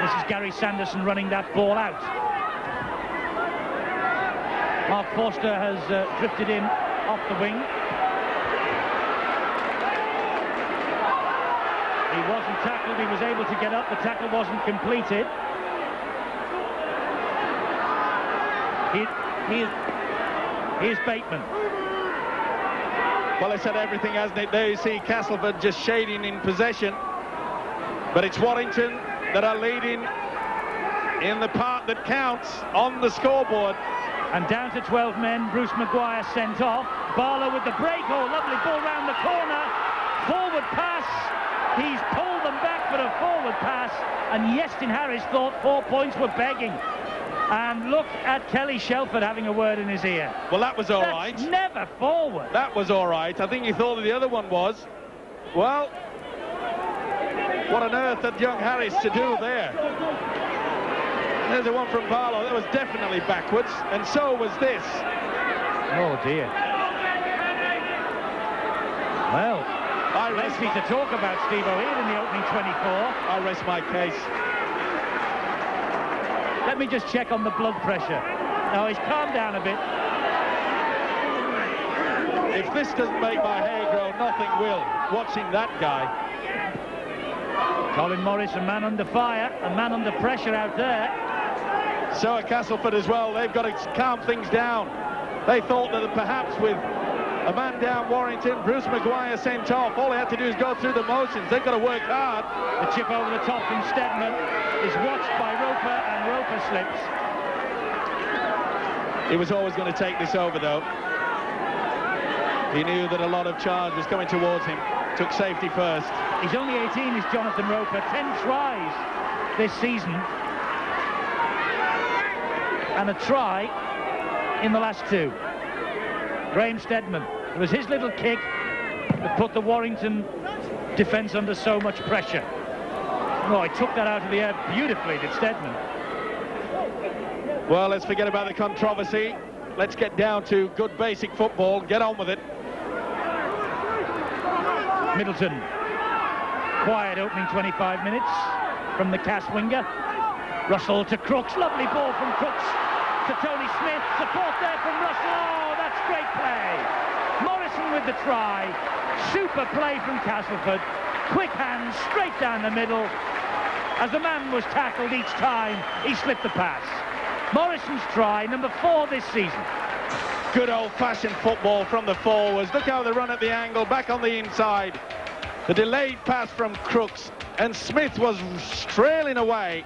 This is Gary Sanderson running that ball out. Mark Forster has drifted in off the wing. He wasn't tackled, he was able to get up, the tackle wasn't completed. Here's Bateman. Well, it's had everything, hasn't it? There you see Castleford just shading in possession. But it's Warrington that are leading in the part that counts on the scoreboard. And down to 12 men, Bruce Maguire sent off. Barlow with the break, oh, lovely ball round the corner. Forward pass. He's pulled them back for a forward pass. And Yestin Harris thought 4 points were begging. And look at Kelly Shelford having a word in his ear. Well, that was all right. Never forward. That was all right. I think he thought that the other one was. Well, what on earth had young Harris to do there? There's the one from Barlow. That was definitely backwards, and so was this. Oh, dear. Well, plenty to talk about, Steve O'Head, in the opening 24. I rest my case. Let me just check on the blood pressure. No, he's calmed down a bit. If this doesn't make my hair grow, nothing will. Watching that guy. Colin Morris, a man under fire, a man under pressure out there. So at Castleford as well, they've got to calm things down. They thought that perhaps with a man down Warrington, Bruce Maguire sent off, all they had to do is go through the motions. They've got to work hard. The chip over the top from Stedman is watched by Roper, and Roper slips. He was always going to take this over, though. He knew that a lot of charge was coming towards him. Took safety first. He's only 18, is Jonathan Roper. 10 tries this season. And a try in the last 2. Graham Stedman. It was his little kick that put the Warrington defence under so much pressure. Oh, he took that out of the air beautifully, did Stedman. Well, let's forget about the controversy. Let's get down to good basic football. Get on with it. Middleton. Quiet opening 25 minutes from the Cass winger. Russell to Crooks. Lovely ball from Crooks to Tony Smith. Support there from Russell. Oh, that's great play. Morrison with the try. Super play from Castleford. Quick hands straight down the middle. As the man was tackled each time, he slipped the pass. Morrison's try, number 4 this season. Good old-fashioned football from the forwards. Look how they run at the angle, back on the inside. The delayed pass from Crooks, and Smith was trailing away.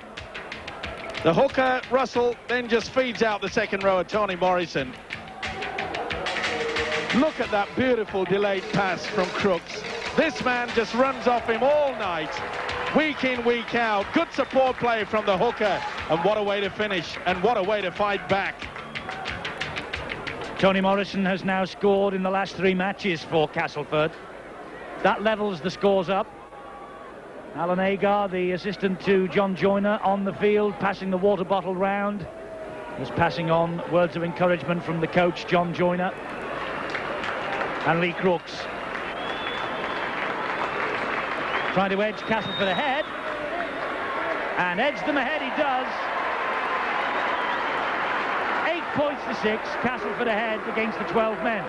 The hooker, Russell, then just feeds out the second row of Tony Morrison. Look at that beautiful delayed pass from Crooks. This man just runs off him all night, week in, week out. Good support play from the hooker, and what a way to finish, and what a way to fight back. Tony Morrison has now scored in the last 3 matches for Castleford. That levels the scores up. Alan Agar, the assistant to John Joyner, on the field, passing the water bottle round. He's passing on words of encouragement from the coach, John Joyner. And Lee Crooks trying to edge Castleford ahead, and edge them ahead he does. 8 points to 6, Castleford ahead against the 12 men.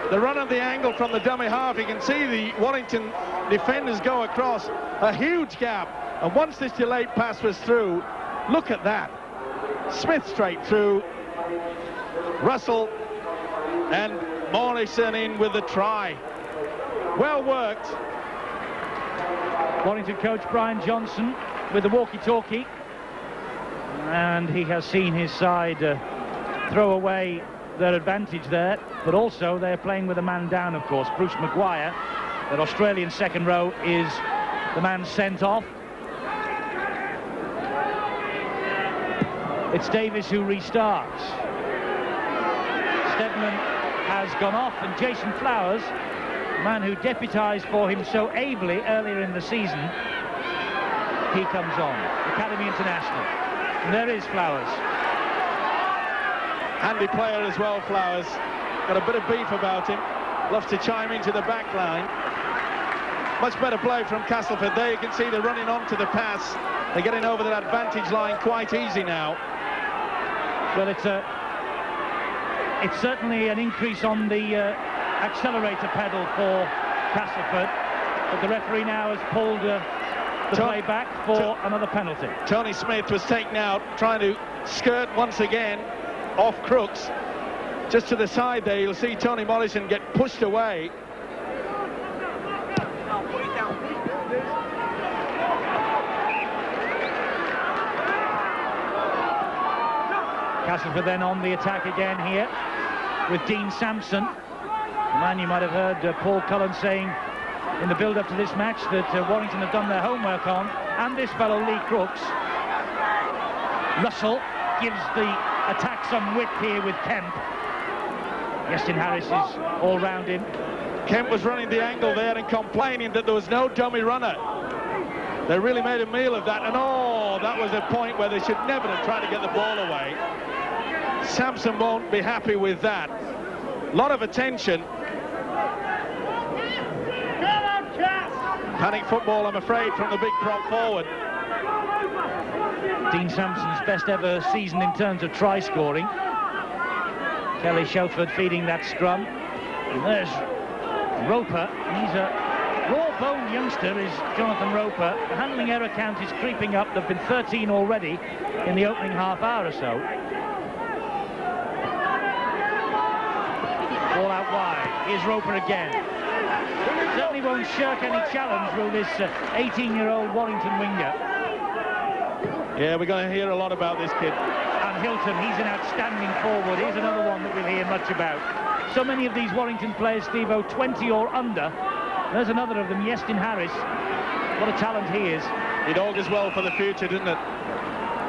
The run of the angle from the dummy half, you can see the Warrington defenders go across a huge gap, and once this delayed pass was through, look at that. Smith straight through, Russell and Morrison in with the try. Well worked. Warrington coach Brian Johnson with the walkie-talkie, and he has seen his side throw away their advantage there, but also they're playing with a man down, of course. Bruce Maguire, that Australian second row, is the man sent off. It's Davis who restarts. Stedman has gone off, and Jason Flowers, the man who deputised for him so ably earlier in the season, he comes on. Academy International. And there is Flowers. Handy player as well, Flowers. Got a bit of beef about him. Loves to chime into the back line. Much better play from Castleford. There you can see they're running on to the pass. They're getting over that advantage line quite easy now. Well, it's certainly an increase on the accelerator pedal for Castleford, but the referee now has pulled the play back for another penalty. Tony Smith was taken out, trying to skirt once again off Crooks. Just to the side there, you'll see Tony Morrison get pushed away. Castleford then on the attack again here with Dean Sampson, the man you might have heard Paul Cullen saying in the build-up to this match that Warrington have done their homework on, and this fellow Lee Crooks. Russell gives the attack some width here with Kemp. Yestin Harris is all round him. Kemp was running the angle there and complaining that there was no dummy runner. They really made a meal of that, and oh, that was a point where they should never have tried to get the ball away. Sampson won't be happy with that. A lot of attention. Panic football, I'm afraid, from the big prop forward. Dean Sampson's best ever season in terms of try scoring. Kelly Shelford feeding that scrum. And there's Roper. He's a raw-boned youngster, is Jonathan Roper. The handling error count is creeping up. There have been 13 already in the opening half hour or so. Ball out wide. Here's Roper again. Certainly won't shirk any challenge, will this 18-year-old Warrington winger. Yeah, we're going to hear a lot about this kid. And Hilton, he's an outstanding forward. Here's another one that we'll hear much about. So many of these Warrington players, Steve-O, 20 or under. There's another of them, Yestin Harris. What a talent he is. It augurs well for the future, didn't it?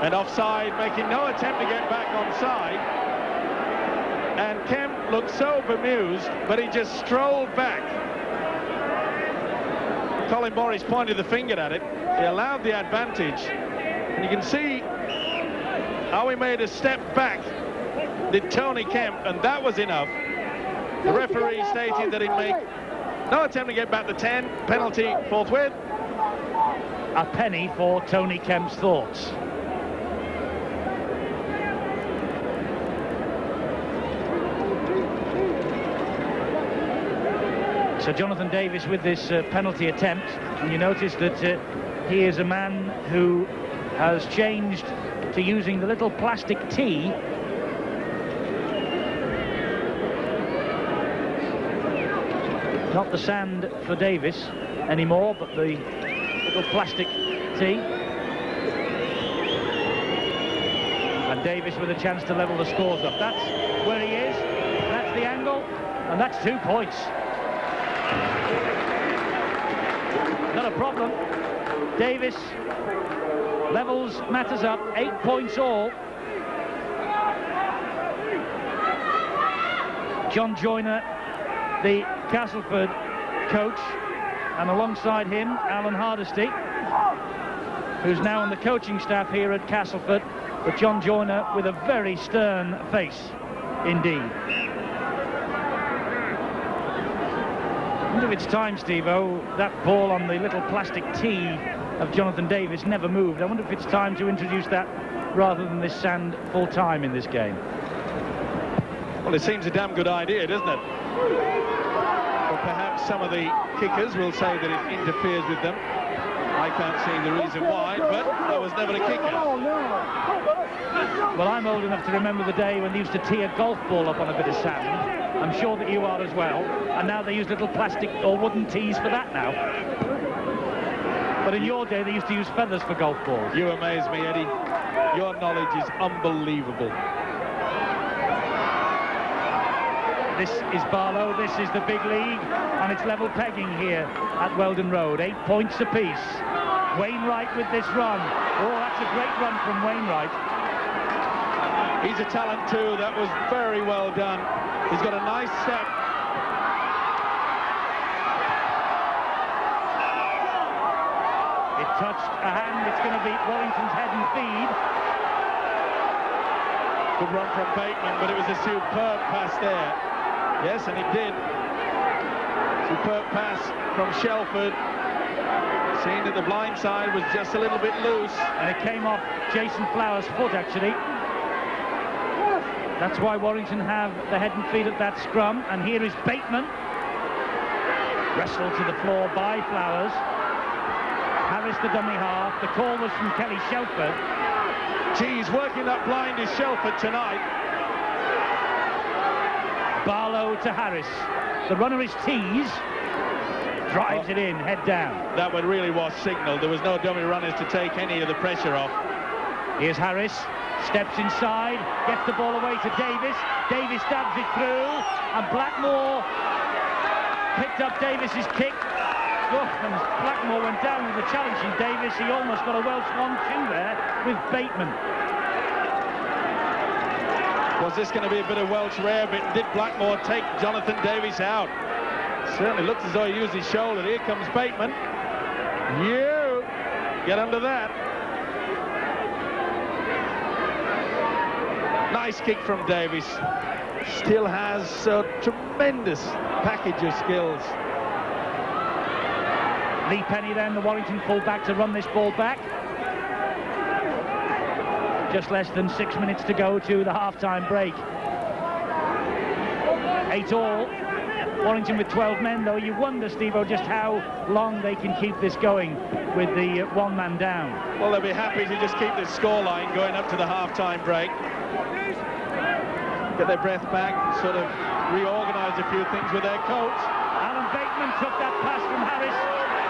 And offside, making no attempt to get back onside. And Kemp looked so bemused, but he just strolled back. Colin Morris pointed the finger at it. He allowed the advantage. And you can see how he made a step back, did Tony Kemp, and that was enough. The referee stated that he'd make no attempt to get back to 10, penalty forthwith. A penny for Tony Kemp's thoughts. So Jonathan Davis with this penalty attempt, and you notice that he is a man who has changed to using the little plastic tee. Not the sand for Davis anymore, but the little plastic tee. And Davis with a chance to level the scores up. That's where he is. That's the angle. angle, and that's 2 points. Not a problem. Davis levels matters up, 8 points all. John Joyner, the Castleford coach, and alongside him Alan Hardesty, who's now on the coaching staff here at Castleford, but John Joyner with a very stern face indeed. I wonder if it's time, Steve-O, that ball on the little plastic tee of Jonathan Davis never moved. I wonder if it's time to introduce that rather than this sand full time in this game. Well, it seems a damn good idea, doesn't it? Or perhaps some of the kickers will say that it interferes with them. I can't see the reason why, but there was never a kicker. Well, I'm old enough to remember the day when they used to tee a golf ball up on a bit of sand. I'm sure that you are as well. And now they use little plastic or wooden tees for that now. But in your day, they used to use feathers for golf balls. You amaze me, Eddie. Your knowledge is unbelievable. This is Barlow, this is the big league, and it's level pegging here at Weldon Road. 8 points apiece. Wainwright with this run. Oh, that's a great run from Wainwright. He's a talent too. That was very well done. He's got a nice step. It touched a hand. It's going to be Warrington's head and feed. Good run from Bateman, but it was a superb pass there. Yes, and it did. Superb pass from Shelford. Seeing that the blind side was just a little bit loose. And it came off Jason Flower's foot, actually. That's why Warrington have the head and feet at that scrum. And here is Bateman. Wrestled to the floor by Flowers. Harris the dummy half. The call was from Kelly Shelford. Geez, working that blind is Shelford tonight. Barlow to Harris. The runner is Tees. Drives it in, head down. That one really was signalled. There was no dummy runners to take any of the pressure off. Here's Harris. Steps inside. Gets the ball away to Davis. Davis stabs it through. And Blackmore picked up Davis's kick. Oh, and Blackmore went down with the challenging Davis. He almost got a Welsh 1-2 there with Bateman. Was this going to be a bit of Welsh rarebit? Did Blackmore take Jonathan Davis out? Certainly looks as though he used his shoulder. Here comes Bateman. You get under that. Nice kick from Davis. Still has a tremendous package of skills. Lee Penny then, the Warrington full-back, to run this ball back. Just less than 6 minutes to go to the half-time break. 8 all. Warrington with 12 men, though. You wonder, Steve-O, just how long they can keep this going with the one man down. Well, they'll be happy to just keep this scoreline going up to the half-time break. Get their breath back, sort of reorganise a few things with their coach. Alan Bateman took that pass from Harris,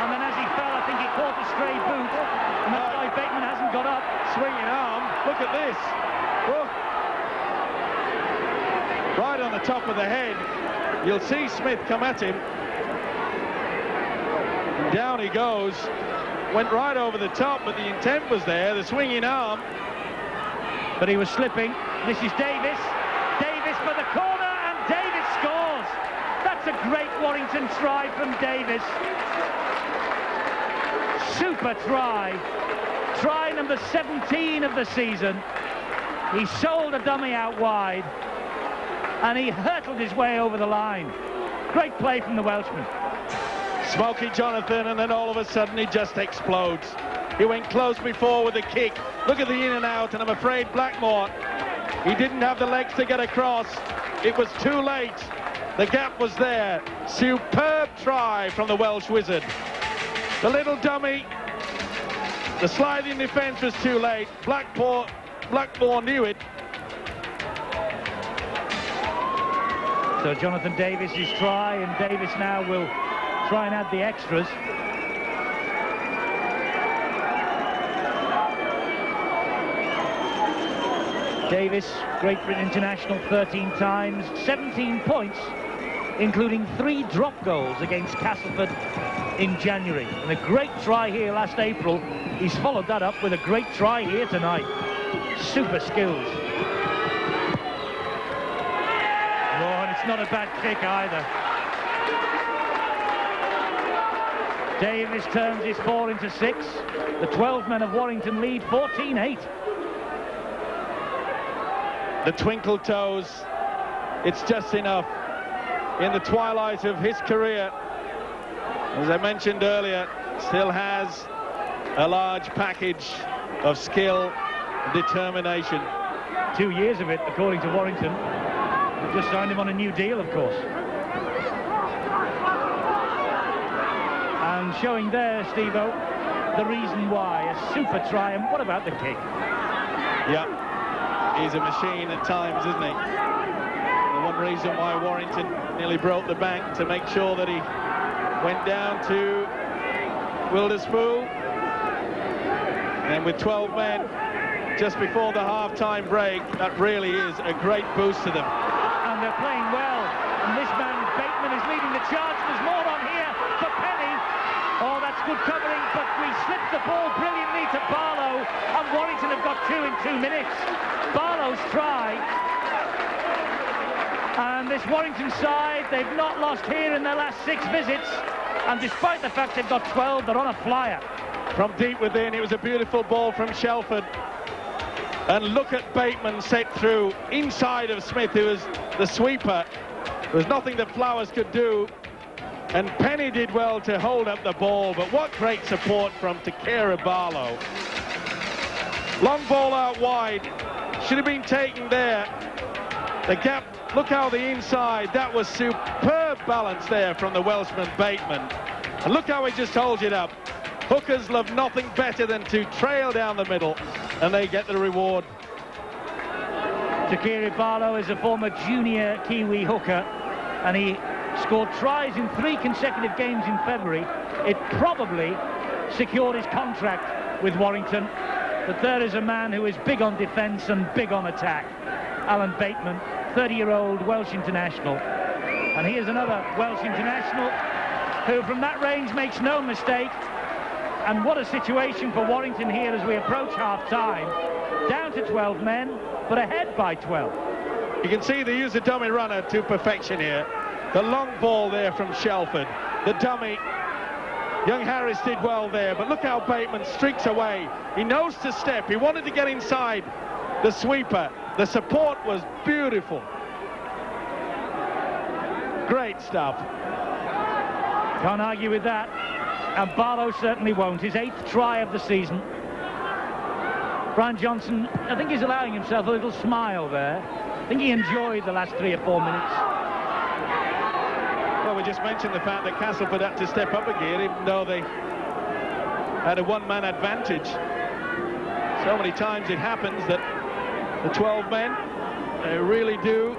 and then as he fell, I think he caught a stray boot, and that's why Bateman hasn't got up. Swinging arm, look at this. Oh. Right on the top of the head. You'll see Smith come at him. And down he goes. Went right over the top, but the intent was there, the swinging arm. But he was slipping. This is Davis. Davis for the corner, and Davis scores. That's a great Warrington try from Davis. Super try. Try number 17 of the season. He sold a dummy out wide, and he hurtled his way over the line. Great play from the Welshman. Smoky Jonathan, and then all of a sudden he just explodes. He went close before with the kick. Look at the in and out, and I'm afraid Blackmore, he didn't have the legs to get across. It was too late. The gap was there. Superb try from the Welsh wizard. The little dummy, the sliding defence was too late. Blackmore knew it. So Jonathan Davis's try, and Davis now will try and add the extras. Davis, Great Britain international 13 times, 17 points, including 3 drop goals against Castleford in January. And a great try here last April. He's followed that up with a great try here tonight. Super skills. Oh, and it's not a bad kick either. Davis turns his 4 into 6. The 12 men of Warrington lead 14-8. The twinkle toes, it's just enough. In the twilight of his career, as I mentioned earlier, still has a large package of skill and determination. 2 years of it, according to Warrington. They've just signed him on a new deal, of course. And showing there, Steve-O, the reason why. A super try, and what about the kick? Yeah, he's a machine at times, isn't he? The one reason why Warrington nearly broke the bank, to make sure that he went down to Wilderspool. And with 12 men just before the half-time break, that really is a great boost to them. And they're playing well. And this man, Bateman, is leading the charge. There's more on here for Penny. Oh, that's good covering, but we slipped the ball brilliantly to Barlow, and Warrington have got 2 in 2 minutes. Barlow's try. And this Warrington side, they've not lost here in their last 6 visits. And despite the fact they've got 12, they're on a flyer. From deep within, it was a beautiful ball from Shelford. And look at Bateman set through inside of Smith, who was the sweeper. There was nothing that Flowers could do. And Penny did well to hold up the ball, but what great support from Takira Barlow. Long ball out wide, should have been taken there. The gap, look how the inside, that was superb balance there from the Welshman Bateman. And look how he just holds it up. Hookers love nothing better than to trail down the middle, and they get the reward. Takiri Barlow is a former junior Kiwi hooker, and he scored tries in 3 consecutive games in February. It probably secured his contract with Warrington. But there is a man who is big on defence and big on attack. Alan Bateman, 30-year-old Welsh international. And he is another Welsh international who from that range makes no mistake. And what a situation for Warrington here as we approach half-time. Down to 12 men, but ahead by 12. You can see the use of dummy runner to perfection here. The long ball there from Shelford. The dummy. Young Harris did well there, but look how Bateman streaks away. He knows to step. He wanted to get inside the sweeper. The support was beautiful. Great stuff. Can't argue with that. And Barlow certainly won't. His 8th try of the season. Brian Johnson, I think he's allowing himself a little smile there. I think he enjoyed the last 3 or 4 minutes. Well, we just mentioned the fact that Castleford had to step up a gear, even though they had a one-man advantage. So many times it happens that the 12 men, they really do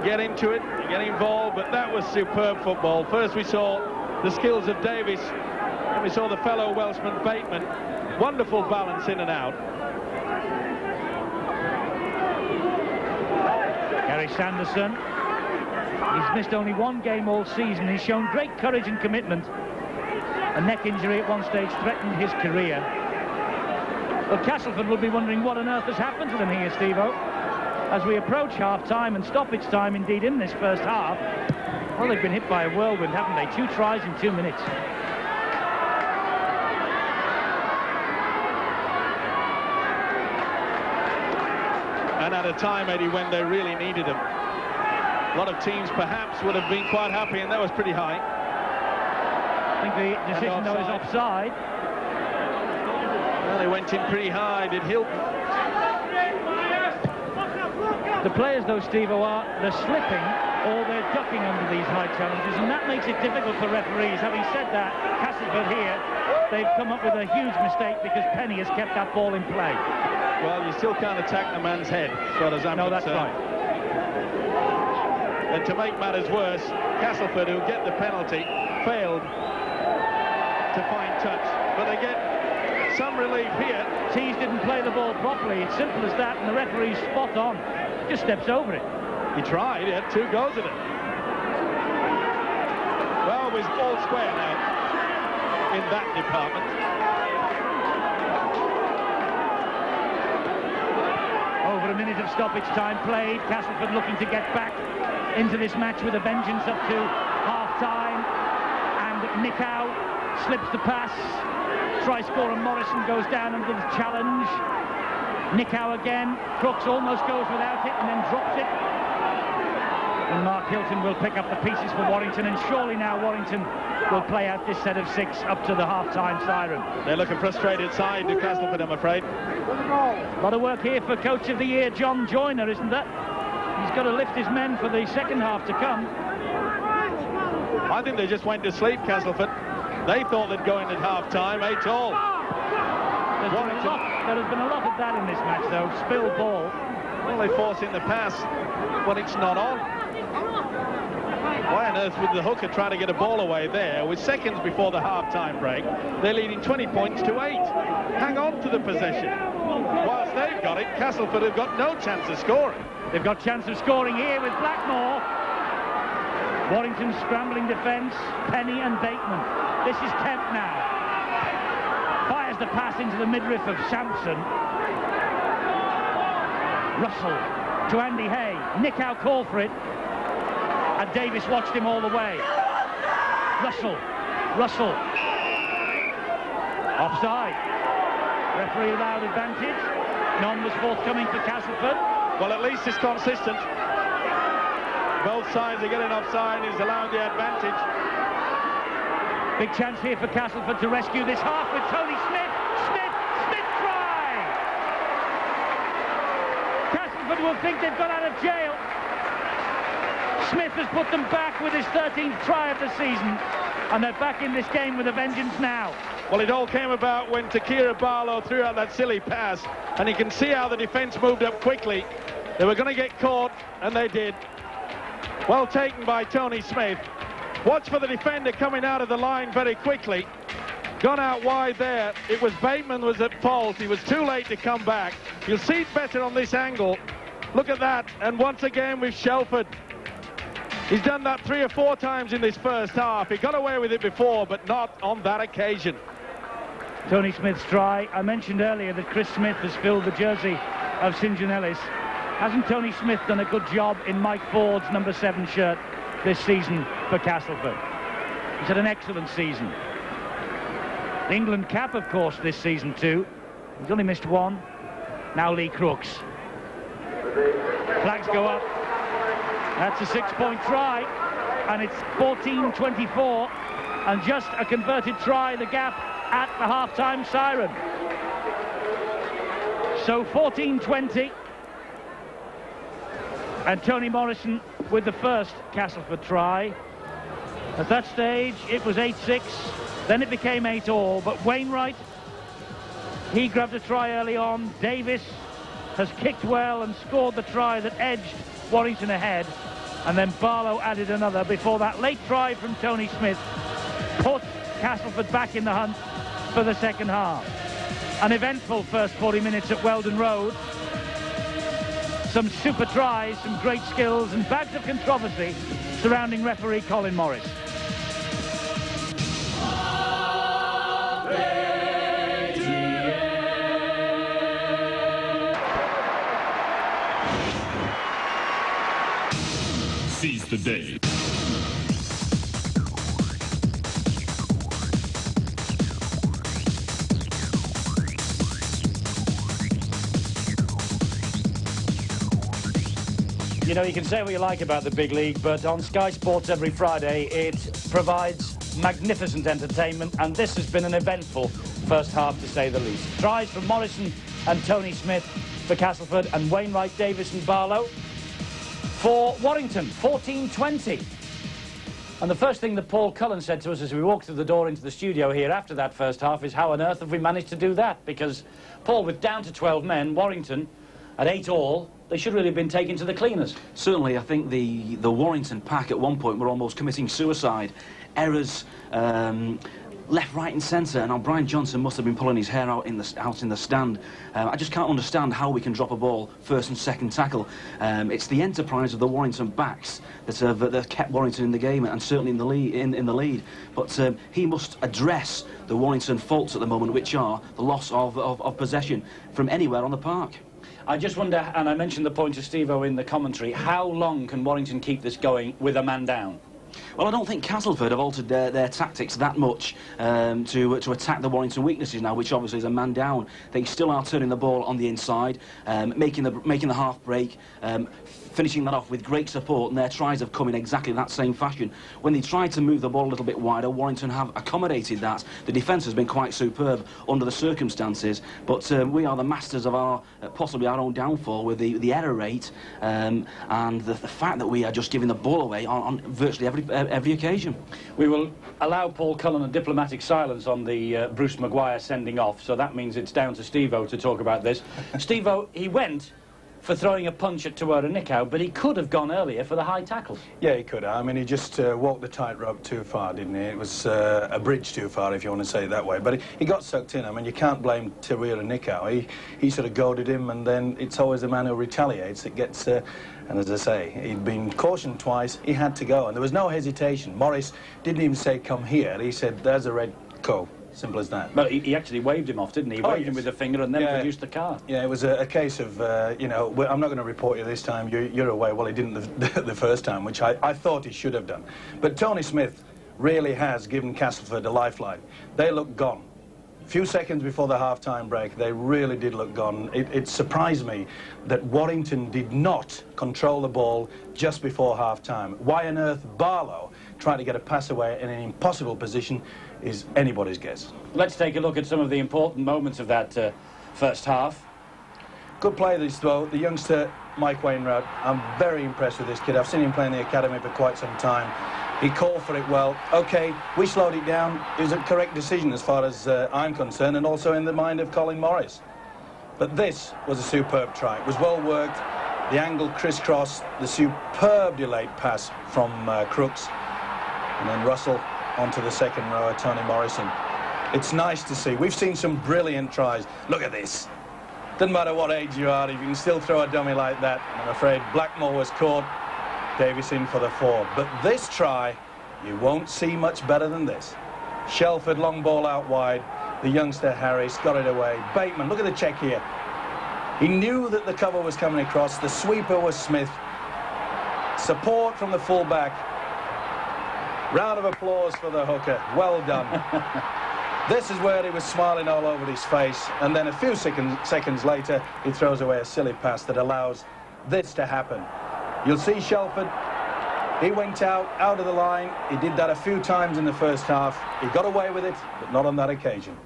get into it, get involved, but that was superb football. First we saw the skills of Davis, and we saw the fellow Welshman Bateman. Wonderful balance in and out. Gary Sanderson. He's missed only 1 game all season. He's shown great courage and commitment. A neck injury at one stage threatened his career. Well, Castleford will be wondering what on earth has happened to them here, Steve-O. As we approach half-time and stoppage time, indeed, in this first half. Well, they've been hit by a whirlwind, haven't they? 2 tries in 2 minutes. And at a time, Eddie, when they really needed him. A lot of teams perhaps would have been quite happy, and that was pretty high. I think the decision, though, is offside. Well, they went in pretty high, did Hilton. The players, though, Steve-O, they're slipping or they're ducking under these high challenges, and that makes it difficult for referees. Having said that, Castleford here, they've come up with a huge mistake because Penny has kept that ball in play. Well, you still can't attack the man's head, as far as I'm concerned. No, that's right. And to make matters worse, Castleford, who get the penalty, failed to find touch. But they get some relief here. Tees didn't play the ball properly. It's simple as that, and the referee's spot on. Just steps over it. He tried. He had 2 goes at it. Well, we're all square now in that department. Over a minute of stoppage time played. Castleford looking to get back into this match with a vengeance up to half-time. And Nickow slips the pass. Try-scorer Morrison goes down under the challenge. Nickow again. Crooks almost goes without it and then drops it. And Mark Hilton will pick up the pieces for Warrington, and surely now Warrington will play out this set of 6 up to the half-time siren. They're looking frustrated side to Castleford, I'm afraid. A lot of work here for Coach of the Year, John Joyner, isn't there? He's got to lift his men for the second half to come. I think they just went to sleep, Castleford. They thought they'd go in at half-time, 8-all. There has been a lot of that in this match, though. Spill ball. Well, they force in the pass when it's not on. Why on earth would the hooker try to get a ball away there with seconds before the half-time break? They're leading 20 points to 8. Hang on to the possession. Whilst they've got it, Castleford have got no chance of scoring. They've got chance of scoring here with Blackmore. Warrington's scrambling defence, Penny and Bateman. This is Kemp now. Fires the pass into the midriff of Sampson. Russell to Andy Hay. Nickow called for it. And Davis watched him all the way. Russell. Offside. Referee allowed advantage. None was forthcoming for Castleford. Well, at least it's consistent. Both sides are getting offside. He's allowed the advantage. Big chance here for Castleford to rescue this half with Tony Smith. Smith try! Castleford will think they've got out of jail. Smith has put them back with his 13th try of the season, and they're back in this game with a vengeance now. Well, it all came about when Takira Barlow threw out that silly pass, and you can see how the defence moved up quickly. They were going to get caught, and they did. Well taken by Tony Smith. Watch for the defender coming out of the line very quickly. Gone out wide there. It was Bateman was at fault. He was too late to come back. You'll see it better on this angle. Look at that. And once again with Shelford. He's done that 3 or 4 times in this first half. He got away with it before, but not on that occasion. Tony Smith's try. I mentioned earlier that Chris Smith has filled the jersey of St. John Ellis. Hasn't Tony Smith done a good job in Mike Ford's number 7 shirt this season for Castleford? He's had an excellent season. The England cap, of course, this season too. He's only missed 1. Now Lee Crooks. Flags go up. That's a 6-point try, and it's 14-24, and just a converted try, the gap at the half-time siren. So 14-20, and Tony Morrison with the first Castleford try. At that stage, it was 8-6, then it became 8-all, but Wainwright, he grabbed a try early on. Davis has kicked well and scored the try that edged Warrington ahead, and then Barlow added another before that late try from Tony Smith put Castleford back in the hunt for the second half. An eventful first 40 minutes at Weldon Road. Some super tries, some great skills, and bags of controversy surrounding referee Colin Morris. Seize the day. You know, you can say what you like about the big league, but on Sky Sports every Friday, it provides magnificent entertainment, and this has been an eventful first half, to say the least. Tries from Morrison and Tony Smith for Castleford, and Wainwright, Davis and Barlow for Warrington, 14-20. And the first thing that Paul Cullen said to us as we walked through the door into the studio here after that first half is, how on earth have we managed to do that? Because, Paul, with down to 12 men, Warrington at 8-all, they should really have been taken to the cleaners. Certainly, I think the Warrington pack at one point were almost committing suicide. Errors, left, right and centre, and Brian Johnson must have been pulling his hair out in the stand. I just can't understand how we can drop a ball first and second tackle. It's the enterprise of the Warrington backs that have kept Warrington in the game, and certainly in the lead. But he must address the Warrington faults at the moment, which are the loss of possession from anywhere on the park. I just wonder, and I mentioned the point of Steve-O in the commentary, how long can Warrington keep this going with a man down? Well, I don't think Castleford have altered their tactics that much to attack the Warrington weaknesses now, which obviously is a man down. They still are turning the ball on the inside, making the half break, finishing that off with great support, and their tries have come in exactly that same fashion. When they tried to move the ball a little bit wider, Warrington have accommodated that. The defence has been quite superb under the circumstances, but we are the masters of possibly our own downfall with the error rate and the fact that we are just giving the ball away on virtually every occasion. We will allow Paul Cullen a diplomatic silence on the Bruce Maguire sending off, so that means it's down to Steve-O to talk about this. Steve-O, he went for throwing a punch at Tuwara Nikau, but he could have gone earlier for the high tackles. Yeah, he could. I mean, he just walked the tightrope too far, didn't he? It was a bridge too far, if you want to say it that way. But he got sucked in. I mean, you can't blame Tuwara Nikau. He sort of goaded him, and then it's always the man who retaliates that gets... and as I say, he'd been cautioned twice. He had to go, and there was no hesitation. Morris didn't even say, come here. He said, there's a red coat. Simple as that. But he actually waved him off, didn't he? He waved him with a finger and then produced the card. Yeah, it was a case of, you know, I'm not going to report you this time, you're away. Well, he didn't the first time, which I thought he should have done. But Tony Smith really has given Castleford a lifeline. They looked gone. A few seconds before the half-time break, they really did look gone. It surprised me that Warrington did not control the ball just before half-time. Why on earth Barlow tried to get a pass away in an impossible position is anybody's guess. Let's take a look at some of the important moments of that first half. Good play this, though. The youngster, Mike Wainwright, I'm very impressed with this kid. I've seen him play in the academy for quite some time. He called for it well. OK, we slowed it down. It was a correct decision as far as I'm concerned, and also in the mind of Colin Morris. But this was a superb try. It was well worked. The angle crisscross, the superb delayed pass from Crooks, and then Russell onto the second rower, Tony Morrison. It's nice to see. We've seen some brilliant tries. Look at this. Doesn't matter what age you are, if you can still throw a dummy like that. And I'm afraid Blackmore was caught, Davis in for the 4. But this try, you won't see much better than this. Shelford, long ball out wide. The youngster Harris got it away. Bateman, look at the check here. He knew that the cover was coming across. The sweeper was Smith. Support from the fullback. Round of applause for the hooker. Well done. This is where he was smiling all over his face, and then a few seconds later he throws away a silly pass that allows this to happen. You'll see Shelford, he went out of the line. He did that a few times in the first half. He got away with it, but not on that occasion.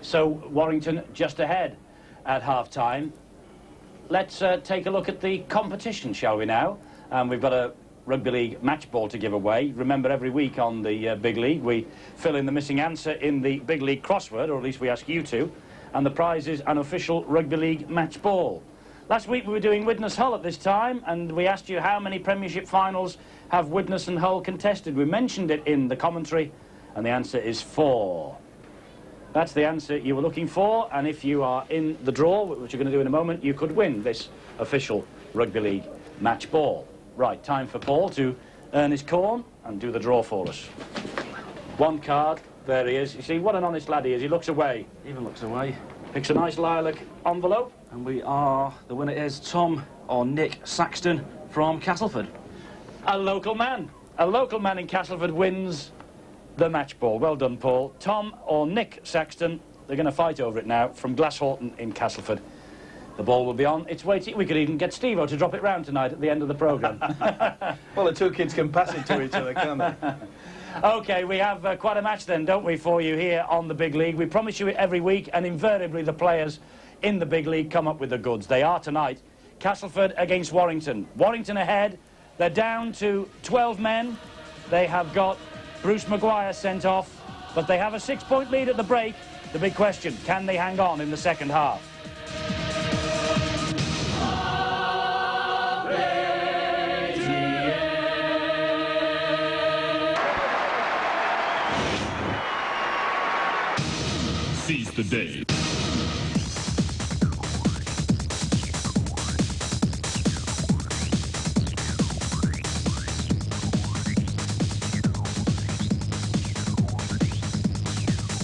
So Warrington just ahead at half-time. Let's take a look at the competition, shall we now? We've got a Rugby League match ball to give away. Remember, every week on the Big League we fill in the missing answer in the Big League crossword, or at least we ask you to, and the prize is an official Rugby League match ball. Last week we were doing Widnes Hull at this time, and we asked you how many Premiership finals have Widnes and Hull contested. We mentioned it in the commentary, and the answer is 4. That's the answer you were looking for, and if you are in the draw, which you're going to do in a moment, you could win this official Rugby League match ball. Right, time for Paul to earn his corn and do the draw for us. One card, there he is. You see, what an honest lad he is. He looks away. Even looks away. Picks a nice lilac envelope. And the winner is Tom or Nick Saxton from Castleford. A local man. A local man in Castleford wins the match ball. Well done, Paul. Tom or Nick Saxton, they're going to fight over it now from Glasshorton in Castleford. The ball will be on its way to... We could even get Steve-O to drop it round tonight at the end of the programme. Well, the two kids can pass it to each other, can't they? OK, we have quite a match then, don't we, for you here on the Big League. We promise you it every week, and invariably the players in the Big League come up with the goods. They are tonight. Castleford against Warrington. Warrington ahead. They're down to 12 men. They have got Bruce Maguire sent off, but they have a 6-point lead at the break. The big question, can they hang on in the second half? the day.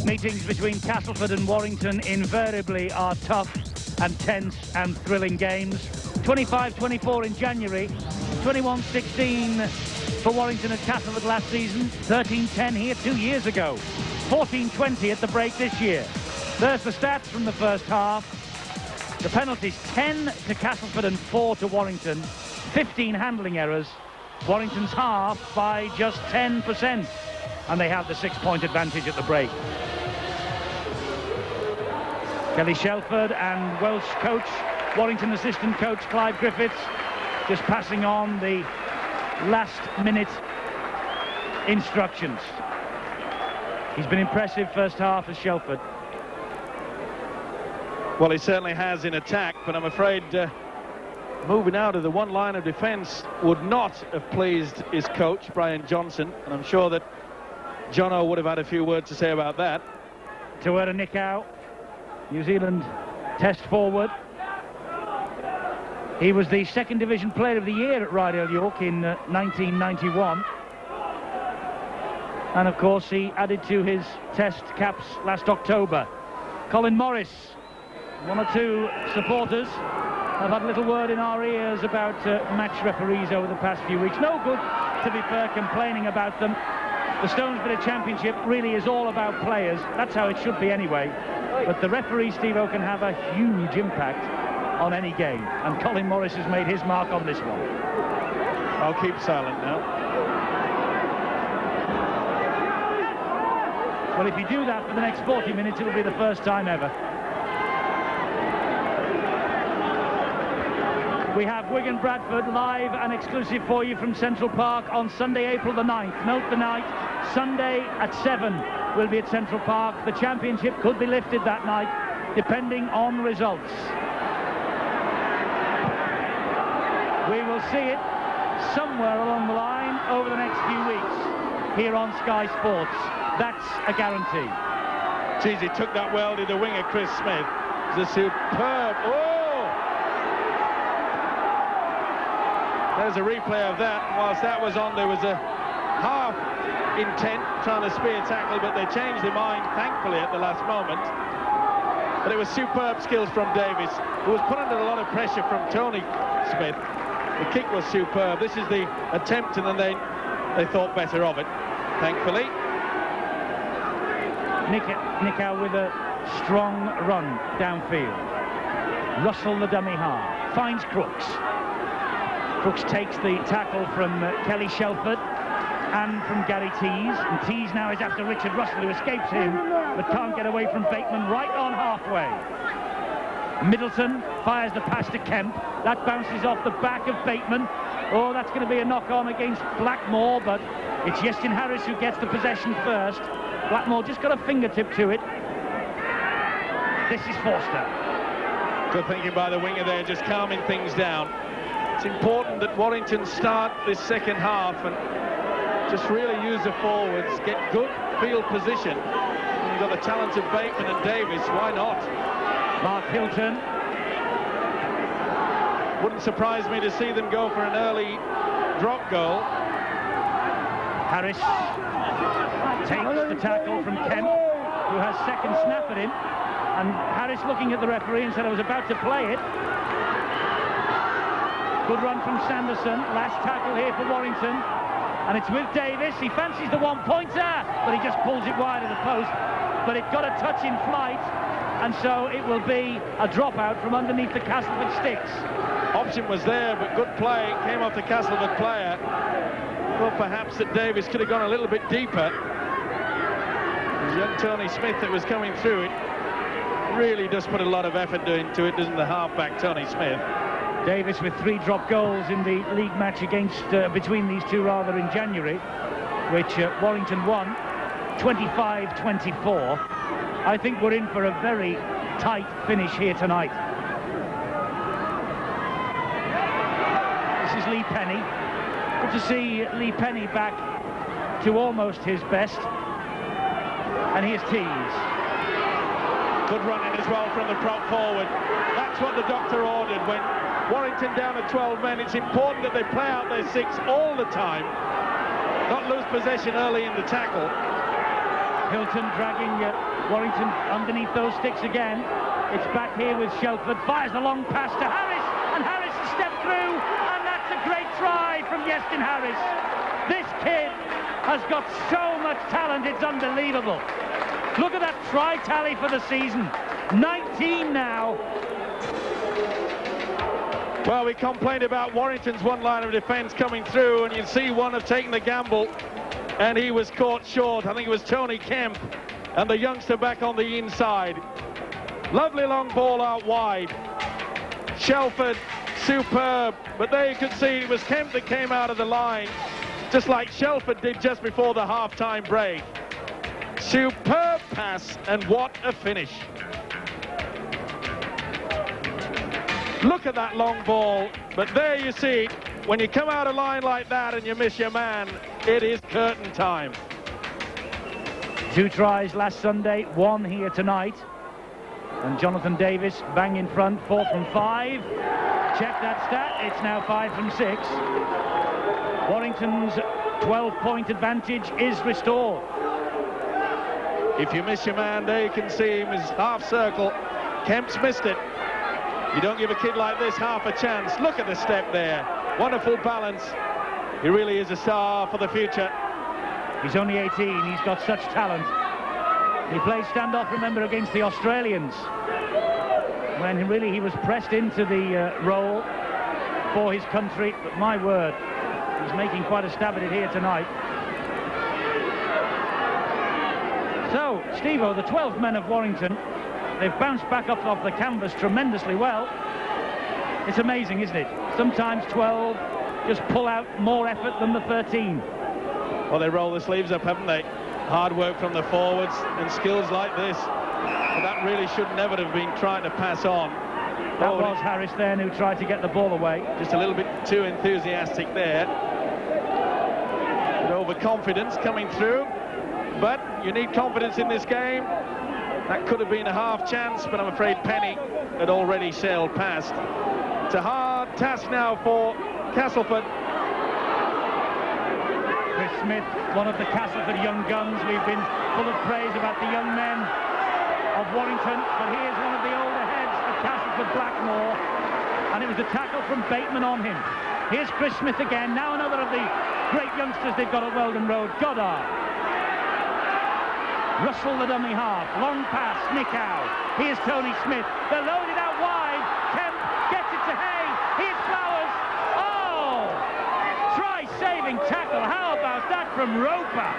Meetings between Castleford and Warrington invariably are tough and tense and thrilling games. 25-24 in January, 21-16 for Warrington at Castleford last season, 13-10 here 2 years ago, 14-20 at the break this year. There's the stats from the first half. The penalties, 10 to Castleford and 4 to Warrington, 15 handling errors. Warrington's half by just 10%, and they have the 6-point advantage at the break. Kelly Shelford and Welsh coach, Warrington assistant coach Clive Griffiths, just passing on the last-minute instructions. He's been impressive first half as Shelford. Well, he certainly has in attack, but I'm afraid moving out of the one line of defence would not have pleased his coach, Brian Johnson, and I'm sure that Jono would have had a few words to say about that. Tuera Nikau, New Zealand test forward. He was the second division player of the year at Rydal York in 1991. And of course he added to his test caps last October. Colin Morris, one or two supporters have had a little word in our ears about match referees over the past few weeks. No good, to be fair, complaining about them. The Stonesborough Championship really is all about players. That's how it should be anyway. But the referee, Steve-O, can have a huge impact on any game. And Colin Morris has made his mark on this one. I'll keep silent now. Well, if you do that for the next 40 minutes, it'll be the first time ever. We have Wigan Bradford live and exclusive for you from Central Park on Sunday, April the 9th. Note the night, Sunday at 7 will be at Central Park. The championship could be lifted that night, depending on results. We will see it somewhere along the line over the next few weeks here on Sky Sports. That's a guarantee. Geez, he took that well, did the winger Chris Smith. It's a superb... Oh! There's a replay of that. Whilst that was on, there was a half intent trying to spear tackle, but they changed their mind, thankfully, at the last moment. But it was superb skills from Davis, who was put under a lot of pressure from Tony Smith. The kick was superb. This is the attempt, and then they thought better of it, thankfully. Nikau with a strong run downfield. Russell, the dummy half, finds Crooks. Crooks takes the tackle from Kelly Shelford and from Gary Tees. And Tees now is after Richard Russell, who escapes him, but can't get away from Bateman right on halfway. Middleton fires the pass to Kemp. That bounces off the back of Bateman. Oh, that's going to be a knock-on against Blackmore, but it's Yestin Harris who gets the possession first. Blackmore just got a fingertip to it. This is Forster. Good thinking by the winger there, just calming things down. It's important that Warrington start this second half and just really use the forwards, get good field position. And you've got the talents of Bateman and Davis, why not? Mark Hilton. Wouldn't surprise me to see them go for an early drop goal. Harris takes the tackle from Kemp, who has second snap at him. And Harris looking at the referee and said, I was about to play it. Good run from Sanderson. Last tackle here for Warrington. And it's with Davis. He fancies the one-pointer, but he just pulls it wide of the post. But it got a touch in flight, and so it will be a dropout from underneath the Castleford sticks. Option was there, but good play. Came off the Castleford player. Thought perhaps that Davis could have gone a little bit deeper. It was young Tony Smith that was coming through it. Really does put a lot of effort into it, doesn't the halfback Tony Smith? Davis with 3 drop goals in the league match against between these two rather in January, which Warrington won 25-24. I think we're in for a very tight finish here tonight. This is Lee Penny. Good to see Lee Penny back to almost his best. And here's Tees. Good running as well from the prop forward. That's what the doctor ordered. When Warrington down to 12 men, it's important that they play out their 6 all the time, not lose possession early in the tackle. Hilton dragging Warrington underneath those sticks again. It's back here with Shelford, fires a long pass to Harris, and Harris has stepped through, and that's a great try from Yestin Harris. This kid has got so much talent, it's unbelievable. Look at that try tally for the season. 19 now. Well, we complained about Warrington's one line of defence coming through, and you see one have taken the gamble, and he was caught short. I think it was Tony Kemp, and the youngster back on the inside. Lovely long ball out wide. Shelford, superb, but there you could see it was Kemp that came out of the line, just like Shelford did just before the half-time break. Superb pass, and what a finish. Look at that long ball, but there you see, when you come out of line like that and you miss your man, it is curtain time. 2 tries last Sunday, 1 here tonight. And Jonathan Davis bang in front, 4 from 5. Check that stat, it's now 5 from 6. Warrington's 12-point advantage is restored. If you miss your man, there you can see him, his half circle. Kemp's missed it. You don't give a kid like this half a chance. Look at the step there. Wonderful balance. He really is a star for the future. He's only 18, he's got such talent. He played standoff, remember, against the Australians, when he was pressed into the role for his country. But my word, he's making quite a stab at it here tonight. So, Steve-O, the 12 men of Warrington, they've bounced back up off the canvas tremendously well. It's amazing, isn't it? Sometimes 12 just pull out more effort than the 13. Well, they roll the sleeves up, haven't they? Hard work from the forwards and skills like this. But that really should never have been trying to pass on. That was Harris then who tried to get the ball away. Just a little bit too enthusiastic there. With overconfidence coming through. But you need confidence in this game. That could have been a half chance, but I'm afraid Penny had already sailed past. It's a hard task now for Castleford. Chris Smith, one of the Castleford young guns. We've been full of praise about the young men of Warrington, but here's one of the older heads of Castleford Blackmore, and it was a tackle from Bateman on him. Here's Chris Smith again, now another of the great youngsters they've got at Weldon Road, Goddard. Russell the dummy half, long pass, Nickow. Here's Tony Smith, they're loaded out wide, Kemp gets it to Hay, here's Flowers, oh! Try-saving tackle, how about that from Roper?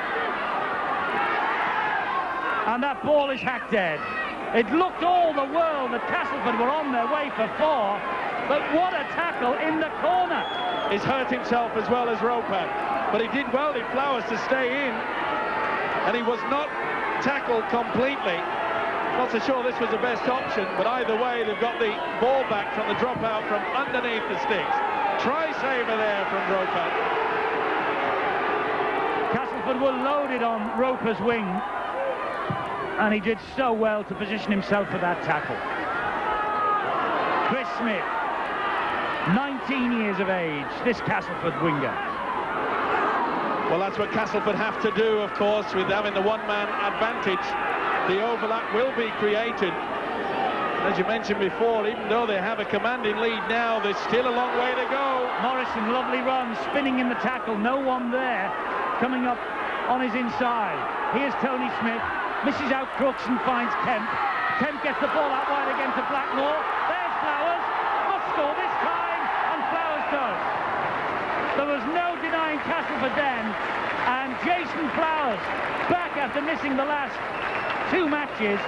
And that ball is hacked dead. It looked all the world that Castleford were on their way for 4, but what a tackle in the corner. He's hurt himself as well as Roper, but he did well, did Flowers, to stay in, and he was not tackled completely. Not so sure this was the best option, but either way they've got the ball back from the dropout from underneath the sticks. Try saver there from Roper. Castleford were loaded on Roper's wing, and he did so well to position himself for that tackle. Chris Smith, 19 years of age, this Castleford winger. Well, that's what Castleford have to do, of course, with having the one-man advantage. The overlap will be created. As you mentioned before, even though they have a commanding lead now, there's still a long way to go. Morrison, lovely run, spinning in the tackle, no one there, coming up on his inside. Here's Tony Smith, misses out Crooks and finds Kemp. Kemp gets the ball out wide again to Blackmore. There's Flowers, must score this time, and Flowers does. There was no denying Castleford then, and Jason Flowers, back after missing the last 2 matches.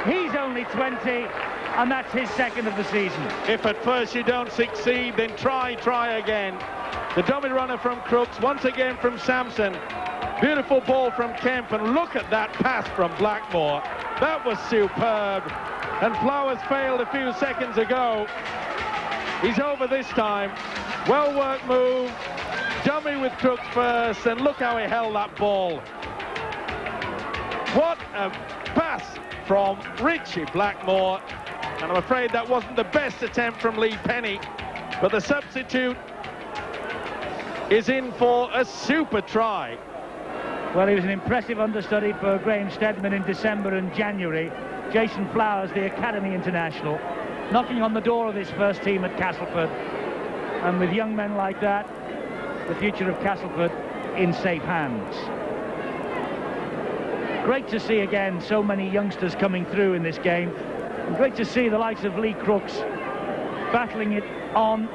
He's only 20, and that's his second of the season. If at first you don't succeed, then try again. The dummy runner from Crooks, once again from Sampson. Beautiful ball from Kemp, and look at that pass from Blackmore. That was superb, and Flowers failed a few seconds ago. He's over this time. Well worked move, dummy with Crooks first, and look how he held that ball. What a pass from Richie Blackmore. And I'm afraid that wasn't the best attempt from Lee Penny, but the substitute is in for a super try. Well, he was an impressive understudy for Graham Steadman in December and January. Jason Flowers, the Academy International, knocking on the door of his first team at Castleford. And with young men like that, the future of Castleford in safe hands. Great to see again so many youngsters coming through in this game. And great to see the likes of Lee Crooks battling it on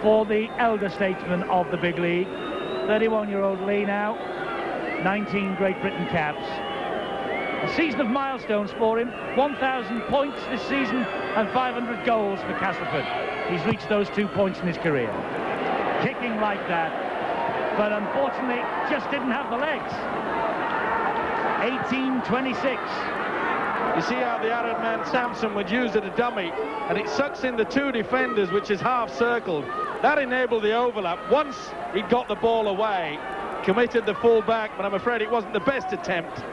for the elder statesman of the big league. 31-year-old Lee now, 19 Great Britain caps. A season of milestones for him, 1,000 points this season and 500 goals for Castleford. He's reached those 2 points in his career. Kicking like that, but unfortunately just didn't have the legs. 18-26. You see how the Arab man Sampson would use it a dummy, and it sucks in the two defenders, which is half circled. That enabled the overlap. Once he got the ball away, committed the full back, but I'm afraid it wasn't the best attempt.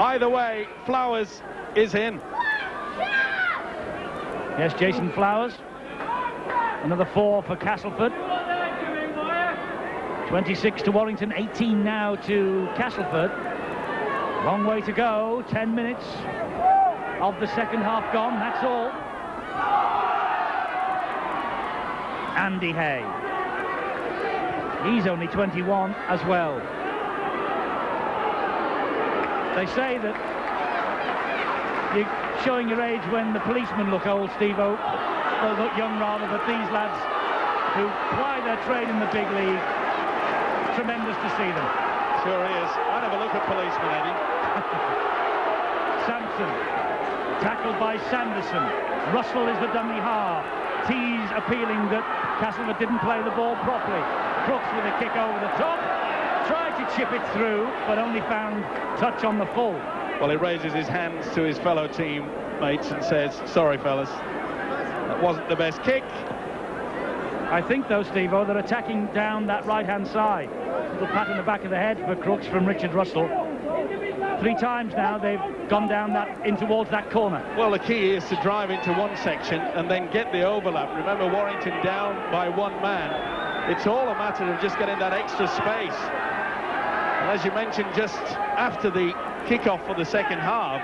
Either way, Flowers is in. Yes, Jason Flowers. Another 4 for Castleford. 26 to Warrington, 18 now to Castleford. Long way to go, 10 minutes of the second half gone, that's all. Andy Hay. He's only 21 as well. They say that you're showing your age when the policemen look old, Steve-O. They look young rather, but these lads who ply their trade in the big league, tremendous to see them. Sure is. I'd have a look at policemen, Eddie. Sampson, tackled by Sanderson. Russell is the dummy half. Tees appealing that Castleford didn't play the ball properly. Crooks with a kick over the top. Tried to chip it through, but only found touch on the full. Well, he raises his hands to his fellow teammates and says, sorry, fellas, that wasn't the best kick. I think, though, Steve-O, they're attacking down that right-hand side. A little pat on the back of the head for Crooks from Richard Russell. 3 times now they've gone down that in towards that corner. Well, the key is to drive into one section and then get the overlap. Remember, Warrington down by 1 man. It's all a matter of just getting that extra space. And as you mentioned, just after the kickoff for the second half,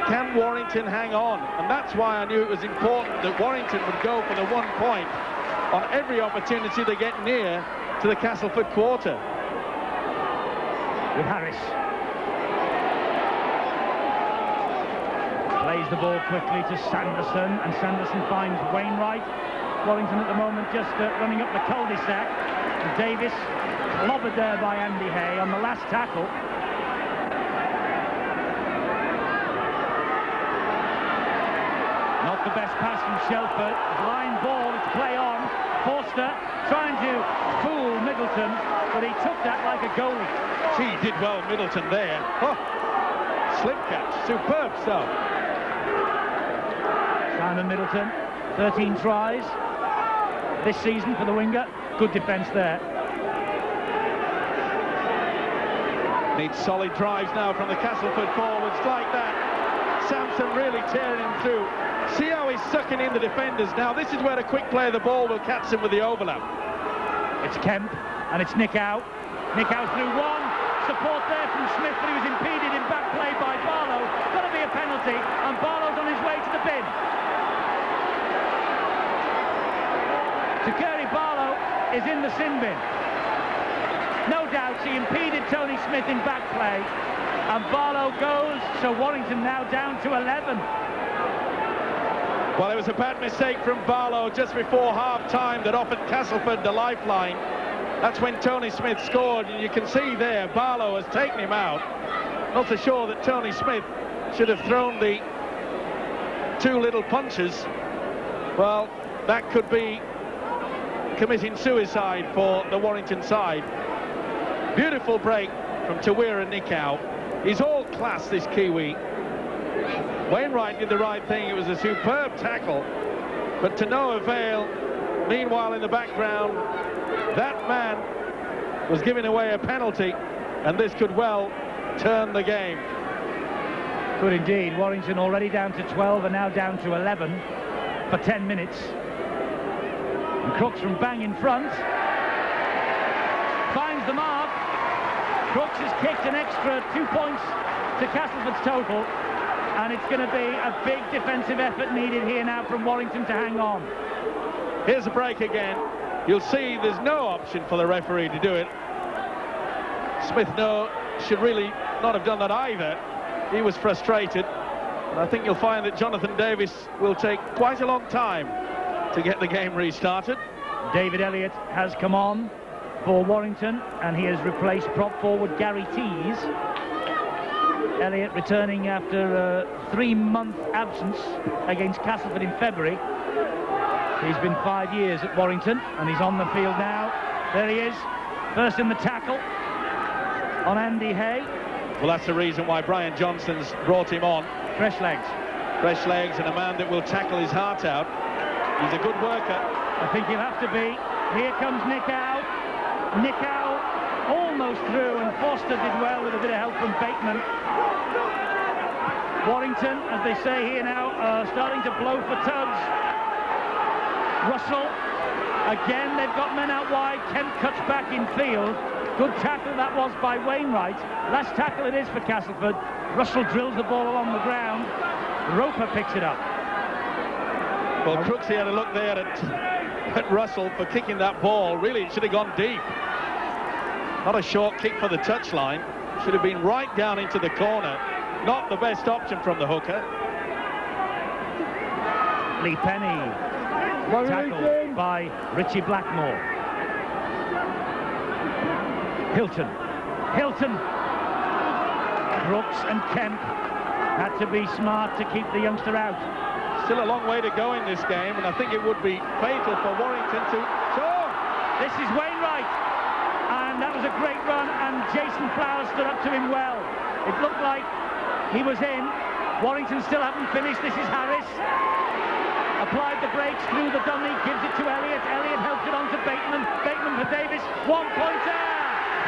can Warrington hang on? And that's why I knew it was important that Warrington would go for the 1 point on every opportunity to get near to the Castleford quarter. With Harris. Plays the ball quickly to Sanderson, and Sanderson finds Wainwright. Warrington at the moment just running up the cul-de-sac. Davis clobbered there by Andy Hay on the last tackle. Not the best pass from Shelford. Line ball, it's play on. Forster trying to fool Middleton, but he took that like a goalie. Gee, he did well, Middleton there. Oh, slip catch, superb stuff. Simon Middleton, 13 tries this season for the winger. Good defence there. Needs solid drives now from the Castleford forwards like that. Sampson really tearing him through. See how he's sucking in the defenders. Now this is where a quick play of the ball will catch him with the overlap. It's Kemp and it's Nick Howe. Nick Howe through one. Support there from Smith, but he was impeded in back play by Barlow. Got to be a penalty, and Barlow's on his way to the bin. Takeri Barlow is in the sin bin. No doubt he impeded Tony Smith in back play, and Barlow goes, so Warrington now down to 11. Well, it was a bad mistake from Barlow just before half-time that offered Castleford the lifeline. That's when Tony Smith scored, and you can see there Barlow has taken him out. Not so sure that Tony Smith should have thrown the 2 little punches. Well, that could be committing suicide for the Warrington side. Beautiful break from Tawira Nikau. He's all class, this Kiwi. Wainwright did the right thing. It was a superb tackle, but to no avail. Meanwhile, in the background, that man was giving away a penalty, and this could well turn the game. Good indeed. Warrington already down to 12 and now down to 11 for 10 minutes. And Crooks from bang in front finds the mark. Crooks has kicked an extra 2 points to Castleford's total, and it's going to be a big defensive effort needed here now from Warrington to hang on. Here's a break again. You'll see there's no option for the referee to do it. Smith should really not have done that either. He was frustrated, and I think you'll find that Jonathan Davis will take quite a long time to get the game restarted. David Elliott has come on for Warrington, and he has replaced prop forward Gary Tees. Elliott returning after a 3-month absence against Castleford in February. He's been 5 years at Warrington, and he's on the field now. There he is, first in the tackle on Andy Hay. Well, that's the reason why Brian Johnson's brought him on. Fresh legs. Fresh legs and a man that will tackle his heart out. He's a good worker. I think he'll have to be. Here comes Nick Howe. Nick Howe almost through, and Foster did well with a bit of help from Bateman. Warrington, as they say here now, are starting to blow for tubs. Russell, again, they've got men out wide. Kemp cuts back in field. Good tackle that was by Wainwright. Last tackle it is for Castleford. Russell drills the ball along the ground. Roper picks it up. Well, Crooksy had a look there at Russell for kicking that ball. Really, it should have gone deep. Not a short kick for the touchline. Should have been right down into the corner. Not the best option from the hooker. Lee Penny, tackled by Richie Blackmore. Hilton. Brooks and Kemp had to be smart to keep the youngster out. Still a long way to go in this game, and I think it would be fatal for Warrington to score. This is Wainwright, and that was a great run, and Jason Flowers stood up to him well. It looked like he was in. Warrington still haven't finished. This is Harris. Applied the brakes through the dummy, gives it to Elliott. Elliott helps it on to Bateman. Bateman for Davis. One-pointer!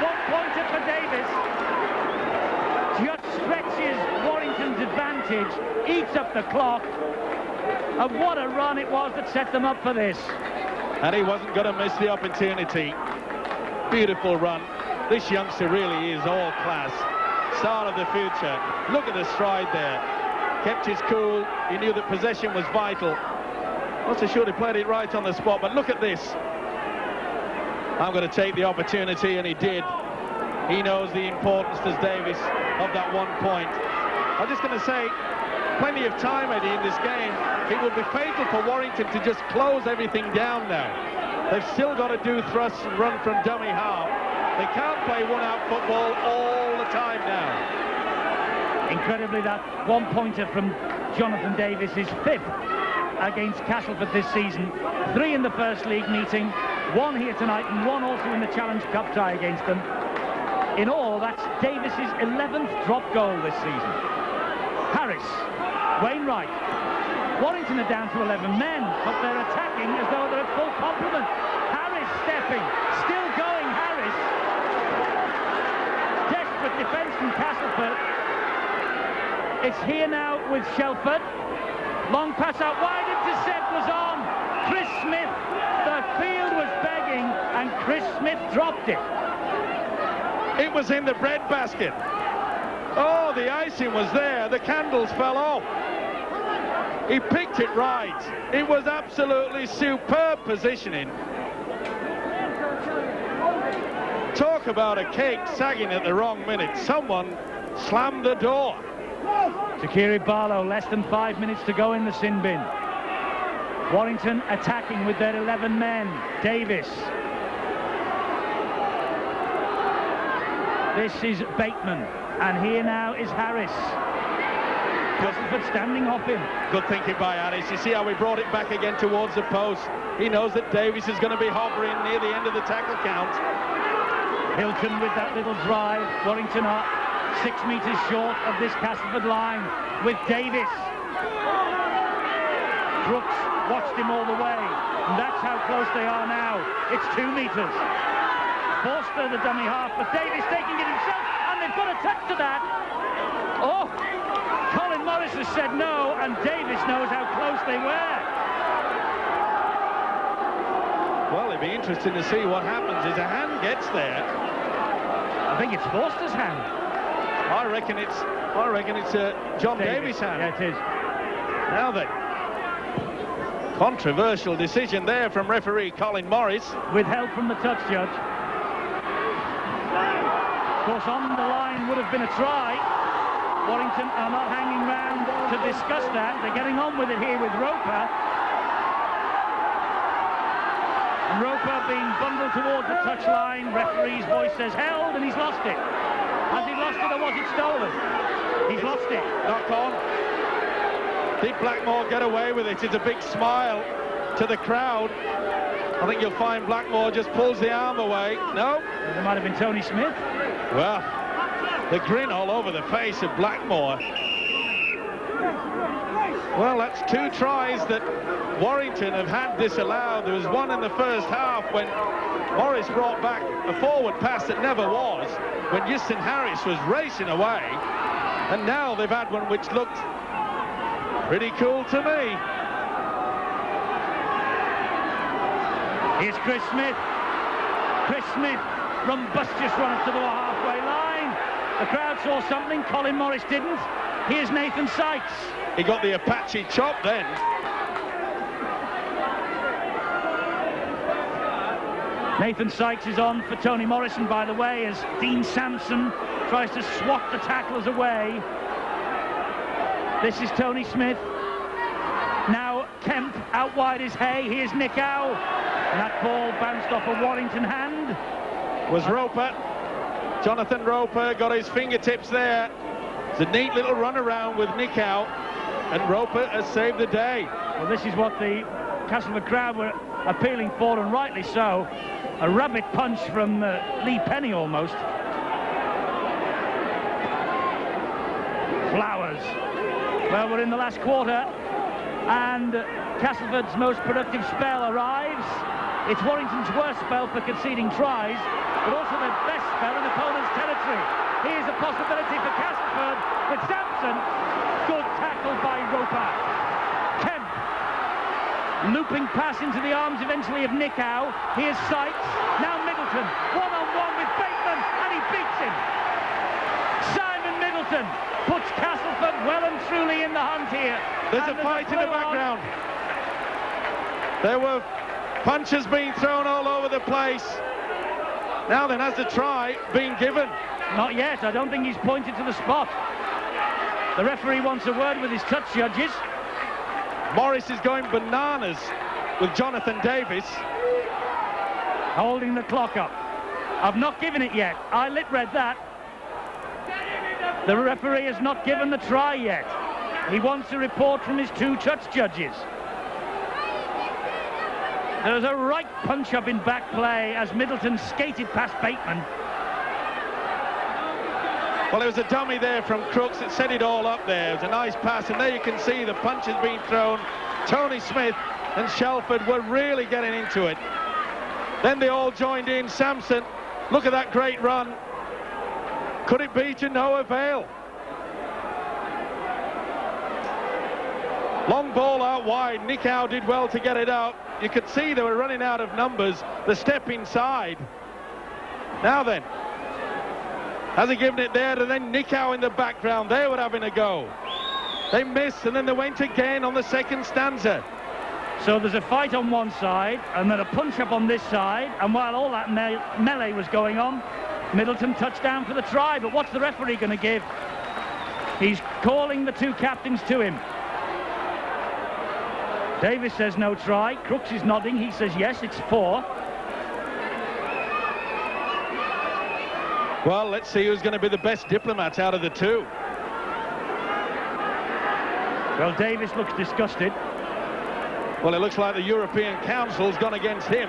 One-pointer for Davis. Just stretches Warrington's advantage, eats up the clock. And what a run it was that set them up for this. And he wasn't going to miss the opportunity. Beautiful run. This youngster really is all class. Star of the future. Look at the stride there. Kept his cool. He knew that possession was vital. Not so sure he played it right on the spot, but look at this. I'm going to take the opportunity, and he did. He knows the importance, does Davis, of that 1 point. I'm just going to say, plenty of time, Eddie, in this game. It will be fatal for Warrington to just close everything down now. They've still got to do thrusts and run from dummy half. They can't play one-out football all the time now. Incredibly, that one-pointer from Jonathan Davis is 5th against Castleford this season. 3 in the first league meeting, 1 here tonight, and 1 also in the Challenge Cup tie against them. In all, that's Davis's 11th drop goal this season. Harris, Wainwright. Warrington are down to 11 men, but they're attacking as though they're at full complement. Harris stepping, still going, Harris. Desperate defence from Castleford. It's here now with Shelford. Long pass out wide, intercept was on. Chris Smith, the field was begging, and Chris Smith dropped it. It was in the breadbasket. Oh, the icing was there. The candles fell off. He picked it right. It was absolutely superb positioning. Talk about a cake sagging at the wrong minute. Someone slammed the door. Takiri Barlow, less than 5 minutes to go in the sin bin. Warrington attacking with their 11 men. Davis. This is Bateman, and here now is Harris. Castleford standing off him. Good thinking by Harris. You see how he brought it back again towards the post. He knows that Davis is going to be hovering near the end of the tackle count. Hilton with that little drive. Warrington are 6 meters short of this Castleford line with Davis. Brooks watched him all the way, and that's how close they are now. It's 2 meters. Forster, the dummy half, but Davis taking it himself, and they've got a touch to that. Oh, Colin Morris has said no, and Davis knows how close they were. Well, it'd be interesting to see what happens as a hand gets there. I think it's Forster's hand. I reckon it's John Davis' hand. Yeah, it is. Now then, controversial decision there from referee Colin Morris. With help from the touch judge. Of course, on the line would have been a try. Warrington are not hanging round to discuss that. They're getting on with it here with Roper. And Roper being bundled towards the touchline. Referee's voice says held, and he's lost it. Has he lost it, or was it stolen? He's lost it. Knock on. Did Blackmore get away with it? It's a big smile to the crowd. I think you'll find Blackmore just pulls the arm away. No? It might have been Tony Smith. Well, the grin all over the face of Blackmore. Well, that's 2 tries that Warrington have had disallowed. There was one in the first half when Morris brought back a forward pass that never was, when Euston Harris was racing away. And now they've had one which looked pretty cool to me. Here's Chris Smith. Chris Smith, rumbustious run up to the halfway line. The crowd saw something, Colin Morris didn't. Here's Nathan Sykes. He got the Apache chop then. Nathan Sykes is on for Tony Morrison, by the way, as Dean Sampson tries to swat the tacklers away. This is Tony Smith. Now Kemp out wide is Hay. Here's Nick Howe. And that ball bounced off a Warrington hand. Was Roper. Jonathan Roper got his fingertips there. It's a neat little run around with Nick Howe. And Roper has saved the day. Well, this is what the Castleford crowd were appealing for, and rightly so. A rabbit punch from Lee Penny almost. Flowers. Well, we're in the last quarter, and Castleford's most productive spell arrives. It's Warrington's worst spell for conceding tries, but also their best spell in opponent's territory. Here's a possibility for Castleford with Sampson. Good tackle by Roper. Kemp. Looping pass into the arms eventually of Nick Howe. Here's Sykes. Now Middleton. One-on-one with Bateman, and he beats him. Simon Middleton puts Castleford well and truly in the hunt here. There's a fight in the background. There were punches being thrown all over the place. Now then, has the try been given? Not yet. I don't think he's pointed to the spot. The referee wants a word with his touch judges. Morris is going bananas with Jonathan Davis. Holding the clock up. I've not given it yet. I read that. The referee has not given the try yet. He wants a report from his 2 touch judges. There was a right punch-up in back play as Middleton skated past Bateman. Well, there was a dummy there from Crooks that set it all up there. It was a nice pass, and there you can see the punches being thrown. Tony Smith and Shelford were really getting into it. Then they all joined in. Sampson, look at that great run. Could it be to no avail? Long ball out wide. Nick Howe did well to get it out. You could see they were running out of numbers. The step inside. Now then, has he given it there? And then Nick Howe in the background. They were having a go. They missed, and then they went again on the second stanza. So there's a fight on one side, and then a punch-up on this side, and while all that melee was going on, Middleton touchdown for the try. But what's the referee going to give? He's calling the 2 captains to him. Davis says no try. Crooks is nodding. He says yes, it's 4. Well, let's see who's going to be the best diplomat out of the 2. Well, Davis looks disgusted. Well, it looks like the European Council's gone against him.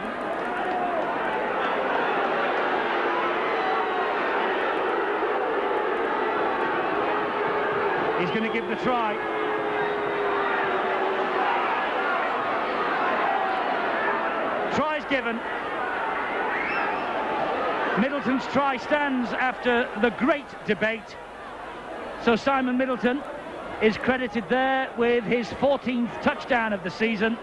He's going to give the try. Try's given. Middleton's try stands after the great debate. So Simon Middleton is credited there with his 14th touchdown of the season.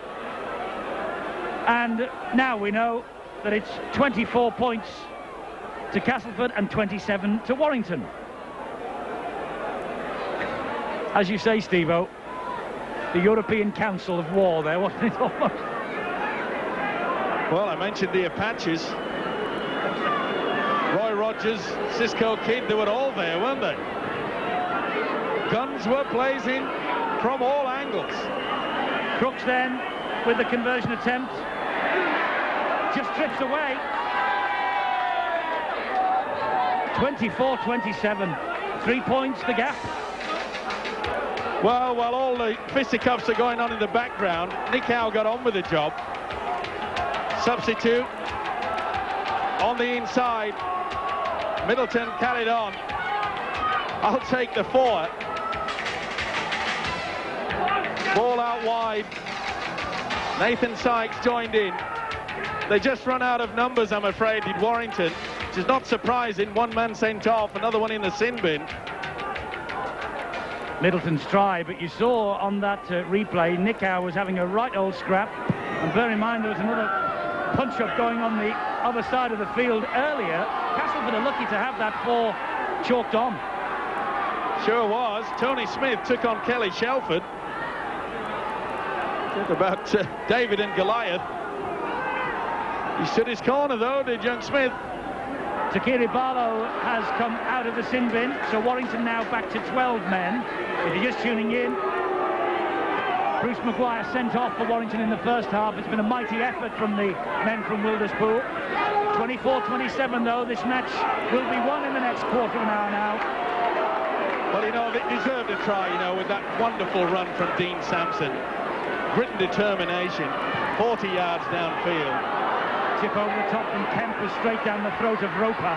And now we know that it's 24 points to Castleford and 27 to Warrington. As you say, Steve-O, the European Council of War there, wasn't it, almost? Well, I mentioned the Apaches. Roy Rogers, Cisco Kid, they were all there, weren't they? Guns were blazing from all angles. Crooks then, with the conversion attempt, just trips away. 24-27. 3 points, the gap. Well, while all the fisticuffs are going on in the background, Nick Howe got on with the job. Substitute on the inside. Middleton carried on. I'll take the 4. Ball out wide. Nathan Sykes joined in. They just run out of numbers, I'm afraid, did Warrington, which is not surprising. One man sent off, another one in the sin bin. Middleton's try, but you saw on that replay, Nick Howe was having a right old scrap. And bear in mind, there was another punch-up going on the other side of the field earlier. Castleford are lucky to have that 4 chalked on. Sure was. Tony Smith took on Kelly Shelford. Talk about David and Goliath. He stood his corner, though, did young Smith. Takiri Barlow has come out of the sin bin, so Warrington now back to 12 men. If you're just tuning in, Bruce Maguire sent off for Warrington in the first half. It's been a mighty effort from the men from Wilderspool. 24-27, though. This match will be won in the next quarter of an hour now. Well, you know, they deserved a try, you know, with that wonderful run from Dean Sampson. Grit and determination, 40 yards downfield. Chip over the top from Kemp was straight down the throat of Roper.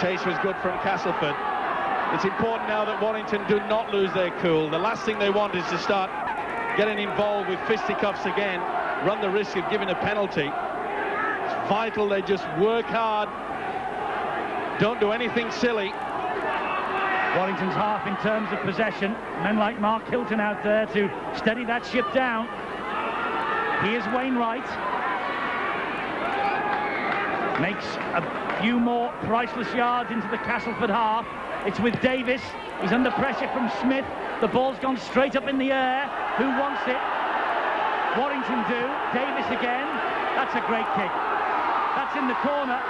Chase was good from Castleford. It's important now that Warrington do not lose their cool. The last thing they want is to start getting involved with fisticuffs again, run the risk of giving a penalty. It's vital they just work hard, don't do anything silly. Warrington's half in terms of possession. Men like Mark Hilton out there to steady that ship down. Here's Wainwright. Makes a few more priceless yards into the Castleford half. It's with Davis. He's under pressure from Smith. The ball's gone straight up in the air. Who wants it? Warrington do. Davis again. That's a great kick. That's in the corner.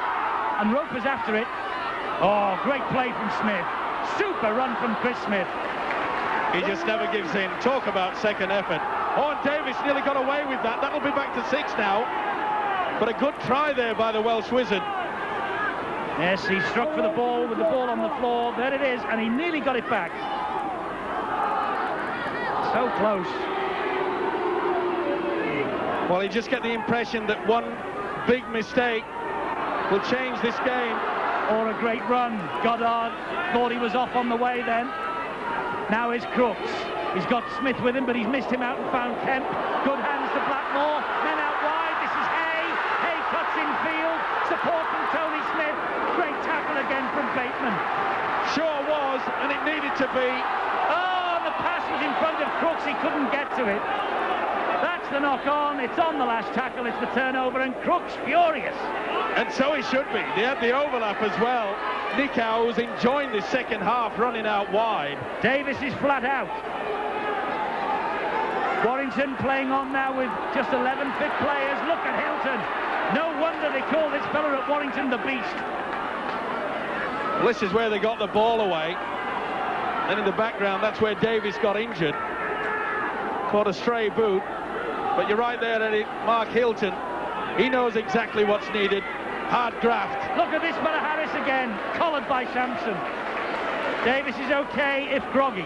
And Roper's after it. Oh, great play from Smith. Super run from Chris Smith. He just never gives in. Talk about second effort. Oh, and Davis nearly got away with that. That'll be back to 6 now. But a good try there by the Welsh wizard. Yes, he struck for the ball with the ball on the floor. There it is, and he nearly got it back. So close. Well, you just get the impression that one big mistake will change this game. Or a great run. Goddard thought he was off on the way then. Now is Crooks. He's got Smith with him, but he's missed him out and found Kemp. Good hands to Blackmore. Men out wide. This is Hay. Hay cuts in field. Support from Tony Smith. Great tackle again from Bateman. Sure was, and it needed to be. Oh, the pass was in front of Crooks. He couldn't get to it. That's the knock on. It's on the last tackle. It's the turnover, and Crooks furious. And so he should be. They had the overlap as well. Nick Howe was enjoying the second half, running out wide. Davis is flat out. Warrington playing on now with just 11 fit players. Look at Hilton. No wonder they call this fella at Warrington the Beast. Well, this is where they got the ball away. Then in the background, that's where Davis got injured. Caught a stray boot. But you're right there, Eddie. Mark Hilton, he knows exactly what's needed. Hard graft. Look at this fella Harris again, collared by Sampson. Davis is okay if groggy.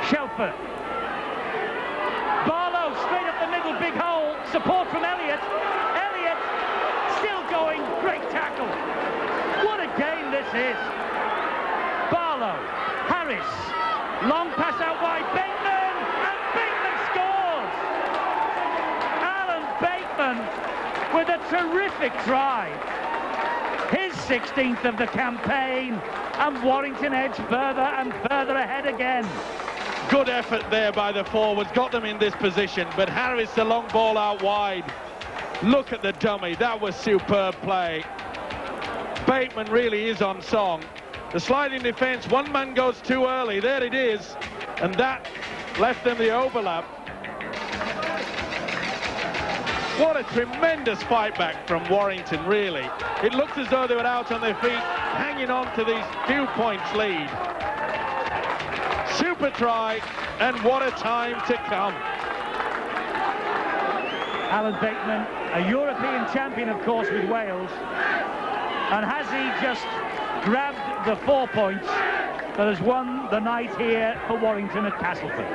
Shelford. Barlow straight up the middle, big hole. Support from Elliott. Elliott still going. Great tackle. What a game this is. Barlow. Harris. Long pass out wide. Bateman. And Bateman scores. Alan Bateman with a terrific try. His 16th of the campaign, and Warrington edge further and further ahead again. Good effort there by the forwards, got them in this position, but Harris, the long ball out wide. Look at the dummy, that was superb play. Bateman really is on song. The sliding defence, one man goes too early, there it is, and that left them the overlap. What a tremendous fight back from Warrington, really. It looked as though they were out on their feet, hanging on to these few points lead. Super try, and what a time to come. Alan Bateman, a European champion, of course, with Wales. And has he just grabbed the 4 points that has won the night here for Warrington at Castleford?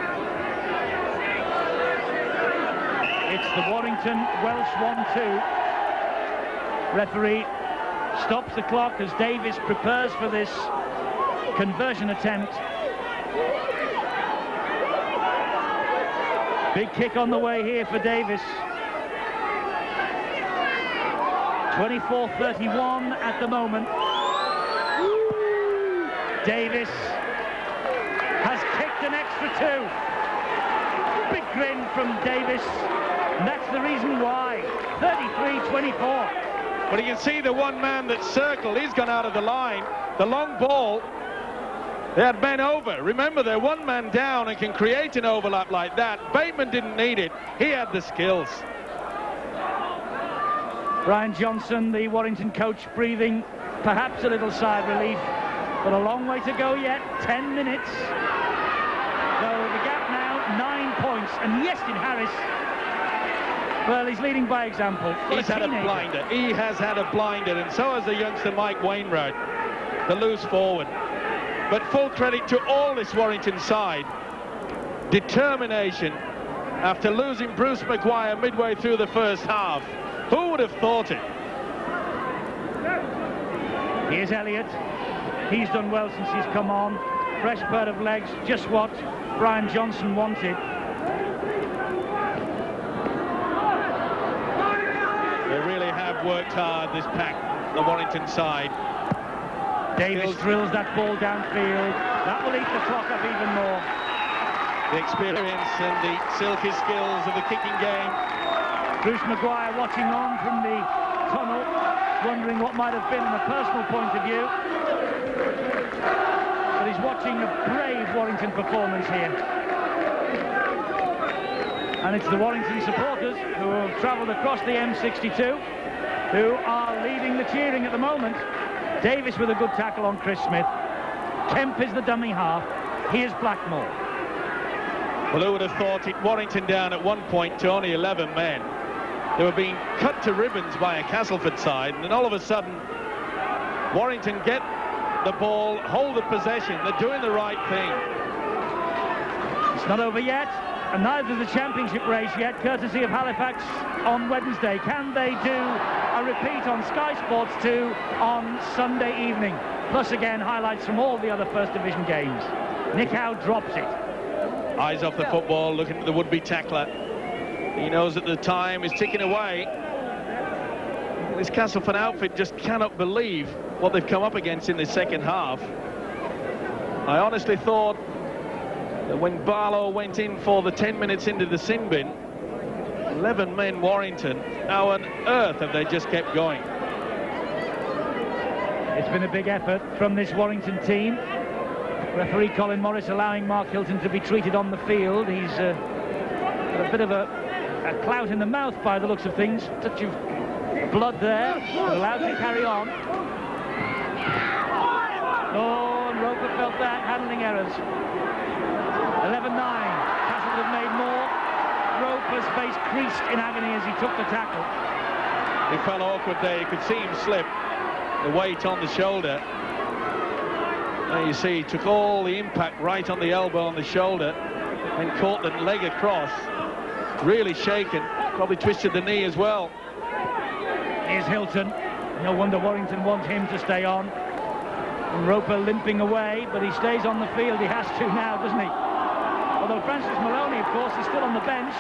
It's the Warrington Welsh 1-2. Referee stops the clock as Davis prepares for this conversion attempt. Big kick on the way here for Davis. 24-31 at the moment. Davis has kicked an extra 2. Big grin from Davis, and that's the reason why. 33-24. But you can see the one man that circled, he's gone out of the line. The long ball, they had men over. Remember, they're one man down and can create an overlap like that. Bateman didn't need it. He had the skills. Brian Johnson, the Warrington coach, breathing perhaps a little sigh of relief, but a long way to go yet. 10 minutes. So the gap now 9 points, and Yestin Harris, well, he's leading by example. He's had a blinder. He has had a blinder, and so has the youngster Mike Wainwright, the loose forward. But full credit to all this Warrington side. Determination after losing Bruce Maguire midway through the first half. Who would have thought it? Here's Elliott. He's done well since he's come on. Fresh pair of legs, just what Brian Johnson wanted. They really have worked hard, this pack, the Warrington side. Davis drills that ball downfield. That will eat the clock up even more. The experience and the silky skills of the kicking game. Bruce Maguire watching on from the tunnel, wondering what might have been in a personal point of view. But he's watching a brave Warrington performance here. And it's the Warrington supporters who have travelled across the M62 who are leading the cheering at the moment. Davis with a good tackle on Chris Smith. Kemp is the dummy half. Here's Blackmore. Well, who would have thought it? Warrington down at one point to only 11 men. They were being cut to ribbons by a Castleford side, and then all of a sudden Warrington get the ball, hold the possession. They're doing the right thing. It's not over yet, and neither is the championship race yet, courtesy of Halifax on Wednesday. Can they do a repeat on Sky Sports 2 on Sunday evening? Plus again highlights from all the other First Division games. Nick Howe drops it. Eyes off the football, looking at the would-be tackler. He knows that the time is ticking away. This Castleford outfit just cannot believe what they've come up against in the second half. I honestly thought that when Barlow went in for the 10 minutes into the sin bin, 11 men Warrington, how on earth have they just kept going? It's been a big effort from this Warrington team. Referee Colin Morris allowing Mark Hilton to be treated on the field. He's got a bit of a clout in the mouth by the looks of things. Touch of blood there, but allowed to carry on. Oh, and Roper felt that, handling errors. 11-9. Castleford have made more. Roper's face creased in agony as he took the tackle. He fell awkward there. You could see him slip. The weight on the shoulder. There you see, he took all the impact right on the elbow, on the shoulder, and caught the leg across. Really shaken. Probably twisted the knee as well. Here's Hilton. No wonder Warrington want him to stay on. And Roper limping away, but he stays on the field. He has to now, doesn't he? Although Francis Maloney, of course, is still on the bench.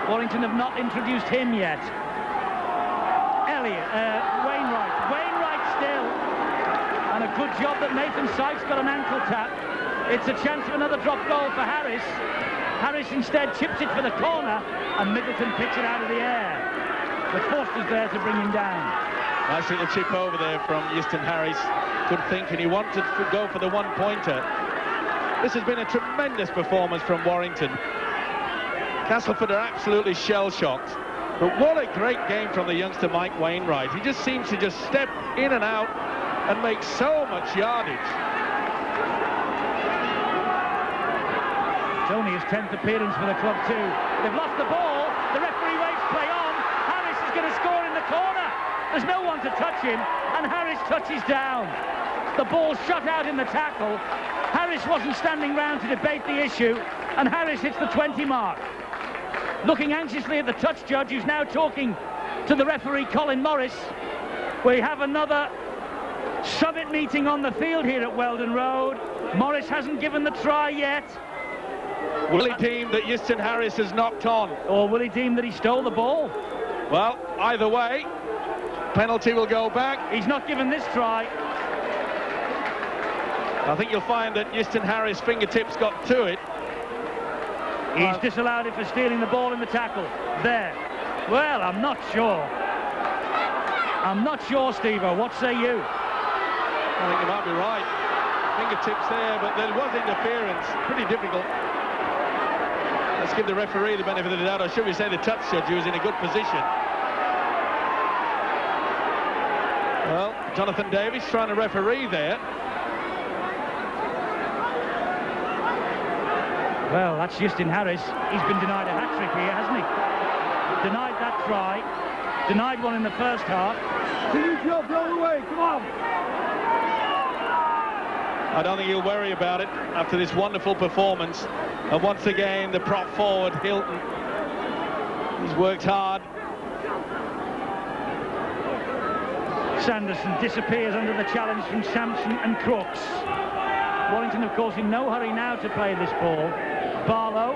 Warrington have not introduced him yet. Wainwright still. And a good job that Nathan Sykes got an ankle tap. It's a chance of another drop goal for Harris. Harris instead chips it for the corner, and Middleton picks it out of the air. But Forster's there to bring him down. Nice little chip over there from Euston Harris. Good think, and he wanted to go for the one-pointer. This has been a tremendous performance from Warrington. Castleford are absolutely shell-shocked. But what a great game from the youngster Mike Wainwright. He just seems to just step in and out and make so much yardage. It's only his 10th appearance for the club too. They've lost the ball. The referee waves play on. Harris is going to score in the corner. There's no one to touch him, and Harris touches down. The ball shot out in the tackle. Harris wasn't standing round to debate the issue, and Harris hits the 20 mark. Looking anxiously at the touch judge, who's now talking to the referee, Colin Morris. We have another summit meeting on the field here at Weldon Road. Morris hasn't given the try yet. Will he deem that Euston Harris has knocked on? Or will he deem that he stole the ball? Well, either way, penalty will go back. He's not given this try. I think you'll find that Euston Harris' fingertips got to it. He's disallowed it for stealing the ball in the tackle. There. Well, I'm not sure. I'm not sure, Steve-O. What say you? I think you might be right. Fingertips there, but there was interference. Pretty difficult. Let's give the referee the benefit of the doubt, or should we say the touch judge, who was in a good position. Well, Jonathan Davis trying to referee there. Well, that's Euston Harris. He's been denied a hat-trick here, hasn't he? Denied that try. Denied one in the first half. Come on. I don't think he'll worry about it after this wonderful performance. And once again, the prop forward, Hilton. He's worked hard. Sanderson disappears under the challenge from Sampson and Crooks. Warrington, of course, in no hurry now to play this ball. Barlow.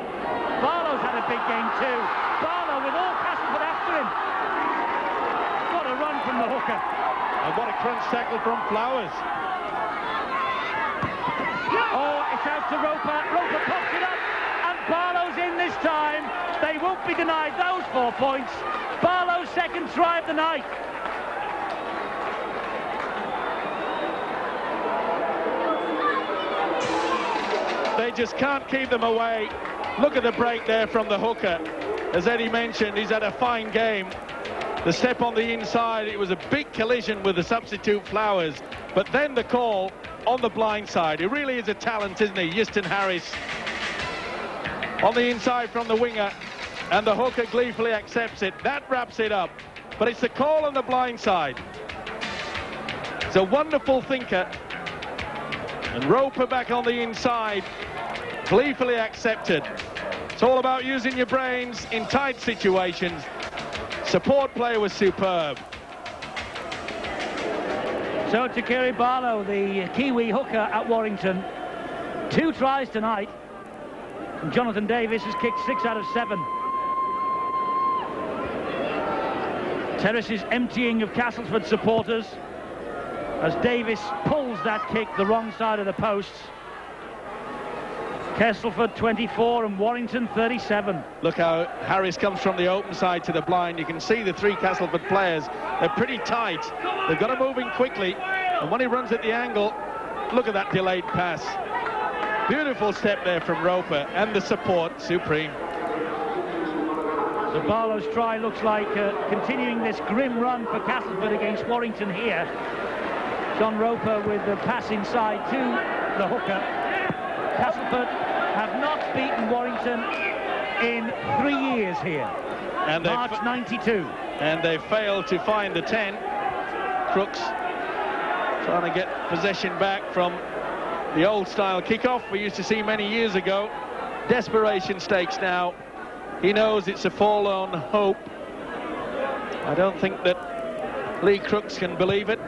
Barlow's had a big game too. Barlow with all Castleford after him. What a run from the hooker. And what a crunch tackle from Flowers. Oh, it's out to Roper. Roper pops it up, and Barlow's in this time. They won't be denied those 4 points. Barlow's second try of the night. They just can't keep them away. Look at the break there from the hooker. As Eddie mentioned, he's had a fine game. The step on the inside, it was a big collision with the substitute Flowers. But then the call on the blind side. He really is a talent, isn't he? Euston Harris on the inside from the winger, and the hooker gleefully accepts it. That wraps it up. But it's the call on the blind side. It's a wonderful thinker. And Roper back on the inside, gleefully accepted. It's all about using your brains in tight situations. Support play was superb. So to Kerry Barlow, the Kiwi hooker at Warrington. 2 tries tonight. And Jonathan Davis has kicked 6 out of 7. Terrace is emptying of Castleford supporters as Davis pulls that kick the wrong side of the posts. Castleford 24 and Warrington 37. Look how Harris comes from the open side to the blind. You can see the 3 Castleford players. They're pretty tight. They've got to move in quickly. And when he runs at the angle, look at that delayed pass. Beautiful step there from Roper, and the support, supreme. So Barlow's try looks like continuing this grim run for Castleford against Warrington here. John Roper with the pass inside to the hooker. Castleford have not beaten Warrington in 3 years here. And March 92. And they failed to find the 10. Crooks trying to get possession back from the old-style kickoff we used to see many years ago. Desperation stakes now. He knows it's a forlorn hope. I don't think that Lee Crooks can believe it.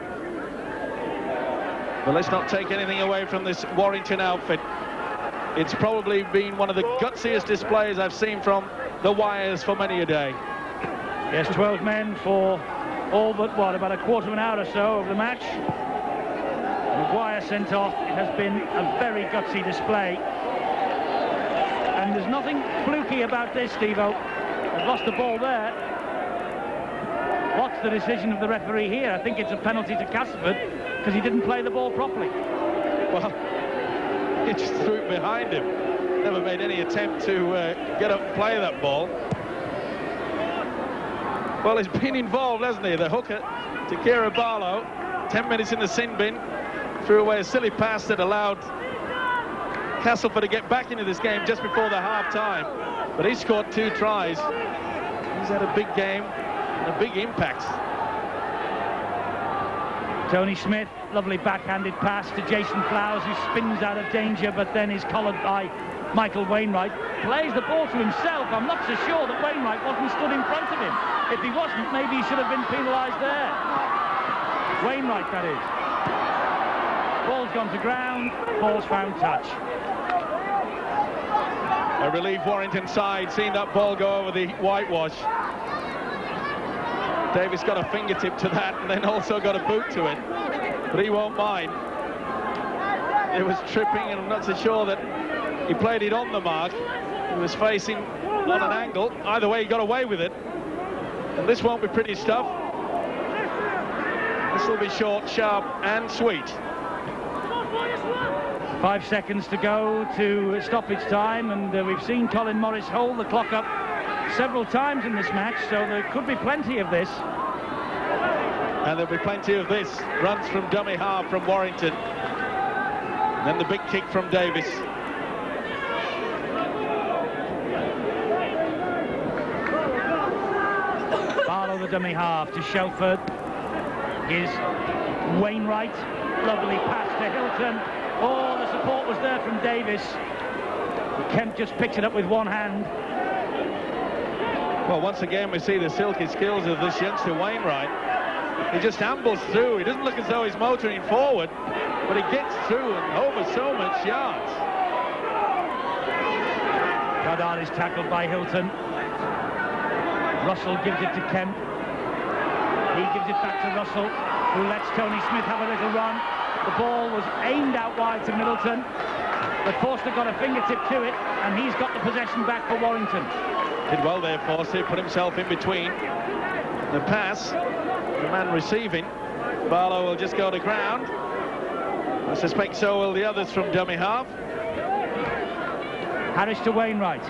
But let's not take anything away from this Warrington outfit. It's probably been one of the gutsiest displays I've seen from the Wires for many a day. Yes, 12 men for all but, what, about a quarter of an hour or so of the match. And Maguire sent off. It has been a very gutsy display. And there's nothing fluky about this, Steve-O. They've lost the ball there. What's the decision of the referee here? I think it's a penalty to Castleford because he didn't play the ball properly. Well, he just threw it behind him. Never made any attempt to get up and play that ball. Well, he's been involved, hasn't he? The hooker, Takira Barlow, 10 minutes in the sin bin, threw away a silly pass that allowed Castleford to get back into this game just before the half-time. But he scored 2 tries. He's had a big game and a big impact. Tony Smith, lovely backhanded pass to Jason Flowers, who spins out of danger, but then is collared by Michael Wainwright. Plays the ball to himself. I'm not so sure that Wainwright wasn't stood in front of him. If he wasn't, maybe he should have been penalised there. Wainwright, that is. Ball's gone to ground. Ball's found touch. A relief Warrington side, seen that ball go over the whitewash. Davis got a fingertip to that and then also got a boot to it, but he won't mind. It was tripping, and I'm not so sure that he played it on the mark. He was facing on an angle. Either way, he got away with it. And this won't be pretty stuff. This will be short, sharp and sweet. 5 seconds to go to stoppage time, and we've seen Colin Morris hold the clock up several times in this match, so there could be plenty of this. And there'll be plenty of this. Runs from dummy half from Warrington. And then the big kick from Davis. Barlow the dummy half to Shelford. Here's Wainwright. Lovely pass to Hilton. Oh, the support was there from Davis. Kemp just picked it up with one hand. Well, once again, we see the silky skills of this youngster, Wainwright. He just ambles through. He doesn't look as though he's motoring forward, but he gets through and over so much yards. Goddard is tackled by Hilton. Russell gives it to Kemp. He gives it back to Russell, who lets Tony Smith have a little run. The ball was aimed out wide to Middleton, but Forster got a fingertip to it, and he's got the possession back for Warrington. Did well there, Forster. Put himself in between the pass, the man receiving. Barlow will just go to ground. I suspect so will the others from dummy half. Harris to Wainwright.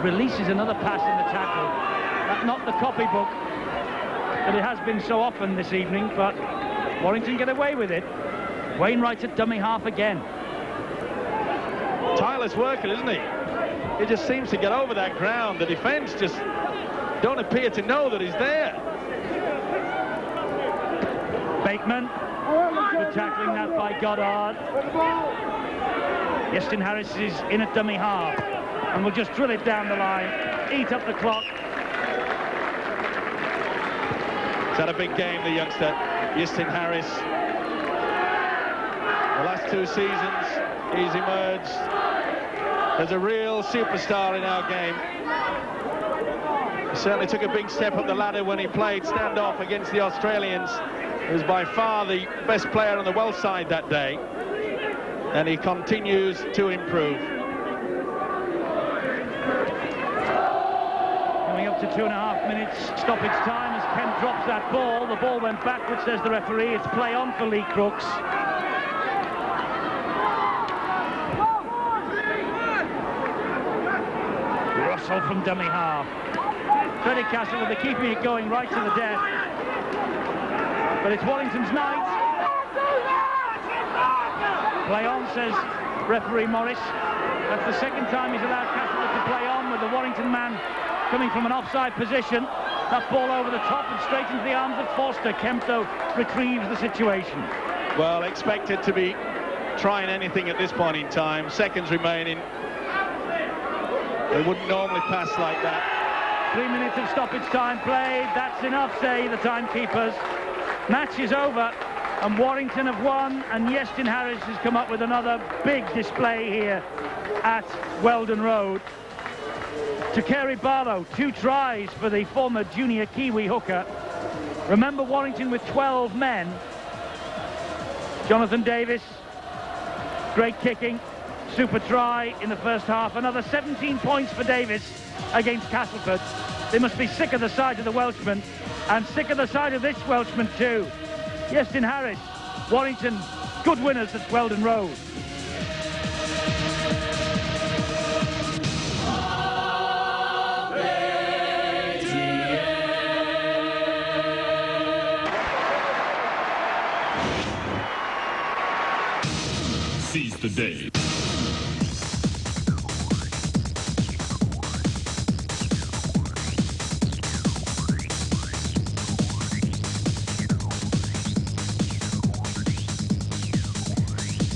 Releases another pass in the tackle. That's not the copybook that it has been so often this evening, but Warrington get away with it. Wainwright at dummy half again. Tireless worker, isn't he? He just seems to get over that ground. The defence just don't appear to know that he's there. Bateman. Good tackling that by Goddard. Yestin Harris is in at dummy half and will just drill it down the line, eat up the clock. He's had a big game, the youngster, Yestin Harris. The last 2 seasons, he's emerged as a real superstar in our game. He certainly took a big step up the ladder when he played standoff against the Australians. He was by far the best player on the Welsh side that day, and he continues to improve. Coming up to 2.5 minutes stoppage time as Kemp drops that ball. The ball went backwards, says the referee. It's play on for Lee Crooks. Russell from dummy half. Freddie Castleford, they're keeping it going right to the death. But it's Warrington's night. Play on, says referee Morris. That's the second time he's allowed Castleford to play on, with the Warrington man coming from an offside position. That ball over the top and straight into the arms of Forster. Kemp, though, retrieves the situation. Well, expected to be trying anything at this point in time. Seconds remaining. They wouldn't normally pass like that. 3 minutes of stoppage time played. That's enough, say the timekeepers. Match is over, and Warrington have won, and Yestin Harris has come up with another big display here at Weldon Road. To Kerry Barlow, 2 tries for the former junior Kiwi hooker. Remember, Warrington with 12 men. Jonathan Davis, great kicking, super try in the first half. Another 17 points for Davis against Castleford. They must be sick of the side of the Welshman, and sick of the side of this Welshman too. Iestyn Harris, Warrington, good winners at Weldon Road. Seize the day.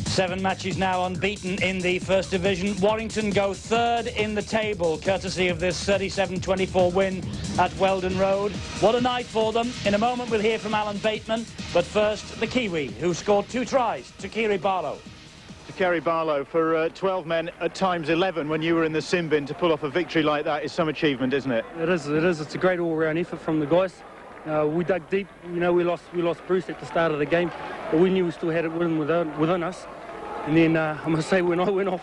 Seven matches now unbeaten in the First Division. Warrington go third in the table, courtesy of this 37-24 win at Weldon Road. What a night for them. In a moment we'll hear from Alan Bateman, but first the Kiwi, who scored 2 tries, Kerry Barlow. Kerry Barlow, for 12 men, at times 11, when you were in the sin bin, to pull off a victory like that is some achievement, isn't it? It is. It's a great all-round effort from the guys. We dug deep. You know, we lost Bruce at the start of the game, but we knew we still had it within us. And then I must say, when I went off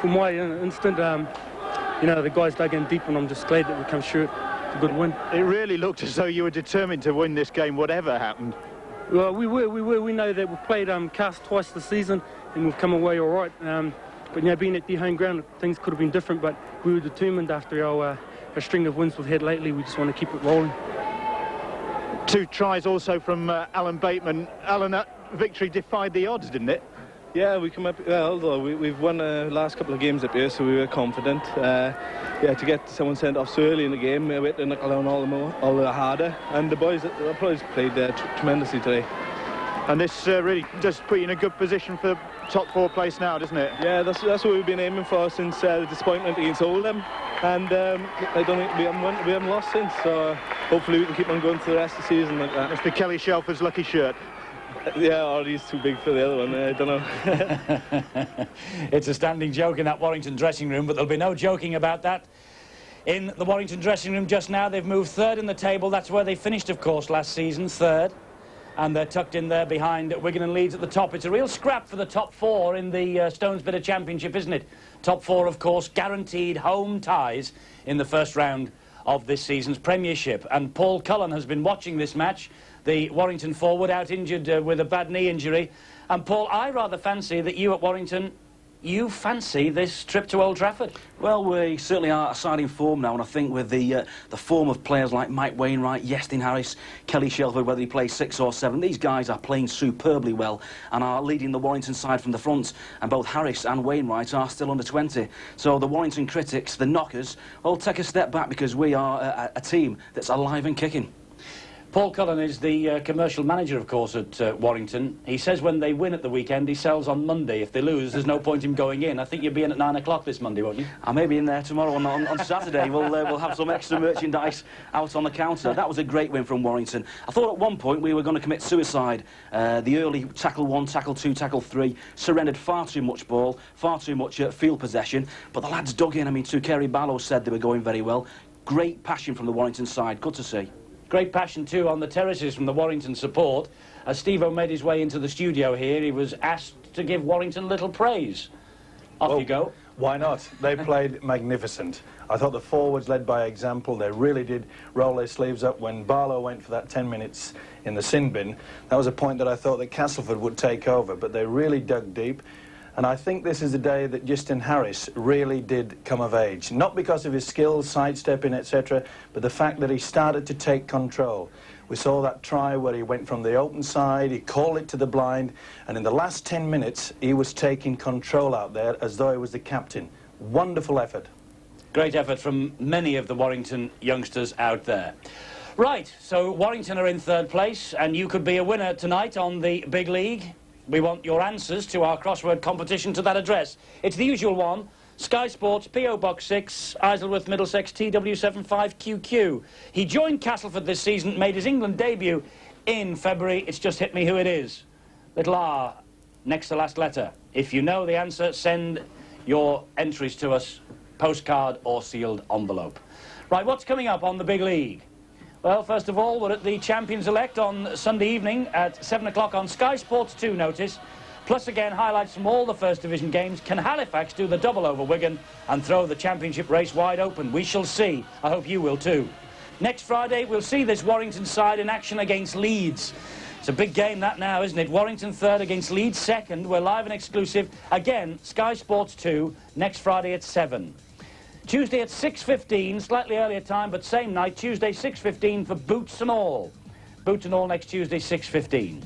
for my instant, you know, the guys dug in deep, and I'm just glad that we come short. It's a good win. It really looked as though you were determined to win this game, whatever happened. Well, we were. We know that we've played Cast twice this season, and we've come away all right. But, you know, being at their home ground, things could have been different, but we were determined after our string of wins we've had lately. We just want to keep it rolling. 2 tries also from Alan Bateman. Alan, that victory defied the odds, didn't it? Yeah, we come up well. Although we've won the last couple of games up here, so we were confident. Yeah, to get someone sent off so early in the game, we had to knuckle down all the harder. And the boys played tremendously today. And this really does put you in a good position for top 4 place now, doesn't it? Yeah, that's what we've been aiming for since the disappointment against Oldham. And I don't think we haven't lost since. So hopefully we can keep on going for the rest of the season like that. It's the Kelly Shelford's lucky shirt. Yeah, or he's too big for the other one, I don't know. It's a standing joke in that Warrington dressing room, but there'll be no joking about that. In the Warrington dressing room just now, they've moved third in the table. That's where they finished, of course, last season, third. And they're tucked in there behind Wigan and Leeds at the top. It's a real scrap for the top 4 in the Stones Bitter Championship, isn't it? Top 4, of course, guaranteed home ties in the first round of this season's Premiership. And Paul Cullen has been watching this match. The Warrington forward out injured with a bad knee injury. And Paul, I rather fancy that you at Warrington, you fancy this trip to Old Trafford. Well, we certainly are a side in form now, and I think with the form of players like Mike Wainwright, Iestyn Harris, Kelly Shelford, whether he plays 6 or 7, these guys are playing superbly well and are leading the Warrington side from the front, and both Harris and Wainwright are still under 20. So the Warrington critics, the knockers, will take a step back because we are a team that's alive and kicking. Paul Cullen is the commercial manager, of course, at Warrington. He says when they win at the weekend, he sells on Monday. If they lose, there's no point in going in. I think you'll be in at 9 o'clock this Monday, won't you? I may be in there tomorrow on Saturday. We'll have some extra merchandise out on the counter. That was a great win from Warrington. I thought at one point we were going to commit suicide. The early tackle 1, tackle 2, tackle 3 surrendered far too much ball, far too much field possession. But the lads dug in. I mean, Kerry Barlow said they were going very well. Great passion from the Warrington side. Good to see. Great passion, too, on the terraces from the Warrington support. As Steve-O made his way into the studio here, he was asked to give Warrington a little praise. Off you go. Why not? They played magnificent. I thought the forwards led by example. They really did roll their sleeves up. When Barlow went for that 10 minutes in the sin bin, that was a point that I thought that Castleford would take over, but they really dug deep. And I think this is the day that Iestyn Harris really did come of age. Not because of his skills, sidestepping, etc., but the fact that he started to take control. We saw that try where he went from the open side, he called it to the blind, and in the last 10 minutes, he was taking control out there as though he was the captain. Wonderful effort. Great effort from many of the Warrington youngsters out there. Right, so Warrington are in third place, and you could be a winner tonight on the Big League. We want your answers to our crossword competition to that address. It's the usual one, Sky Sports, P.O. Box 6, Isleworth, Middlesex, TW75QQ. He joined Castleford this season, made his England debut in February. It's just hit me who it is. Little R, next to last letter. If you know the answer, send your entries to us, postcard or sealed envelope. Right, what's coming up on the Big League? Well, first of all, we're at the Champions-elect on Sunday evening at 7 o'clock on Sky Sports 2 notice. Plus, again, highlights from all the First Division games. Can Halifax do the double over Wigan and throw the championship race wide open? We shall see. I hope you will too. Next Friday, we'll see this Warrington side in action against Leeds. It's a big game that now, isn't it? Warrington third against Leeds second. We're live and exclusive. Again, Sky Sports 2, next Friday at 7. Tuesday at 6:15, slightly earlier time, but same night, Tuesday 6:15 for Boots and All. Boots and All next Tuesday, 6:15.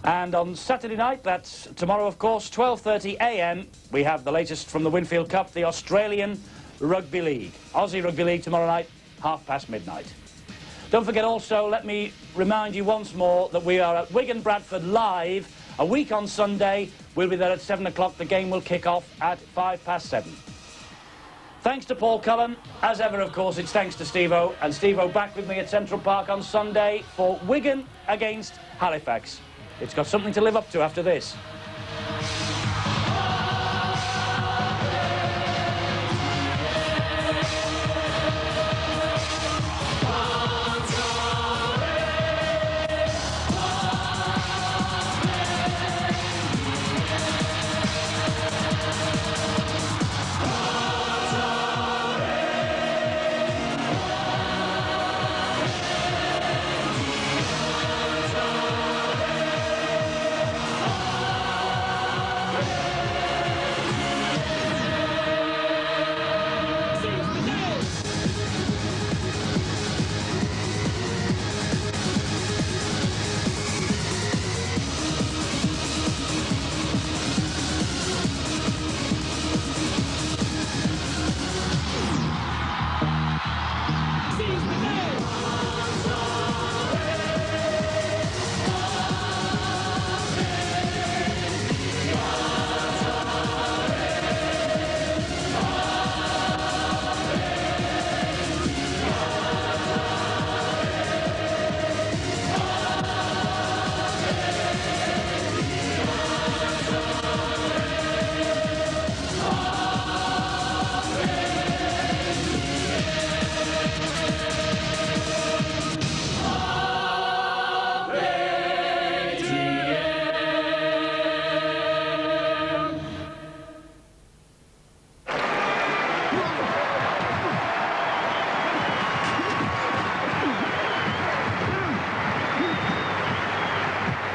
And on Saturday night, that's tomorrow, of course, 12:30 a.m, we have the latest from the Winfield Cup, the Australian Rugby League. Aussie Rugby League tomorrow night, midnight. Don't forget also, let me remind you once more that we are at Wigan Bradford live a week on Sunday. We'll be there at 7 o'clock. The game will kick off at 7:05. Thanks to Paul Cullen. As ever, of course, it's thanks to Steve-O. And Steve-O back with me at Central Park on Sunday for Wigan against Halifax. It's got something to live up to after this.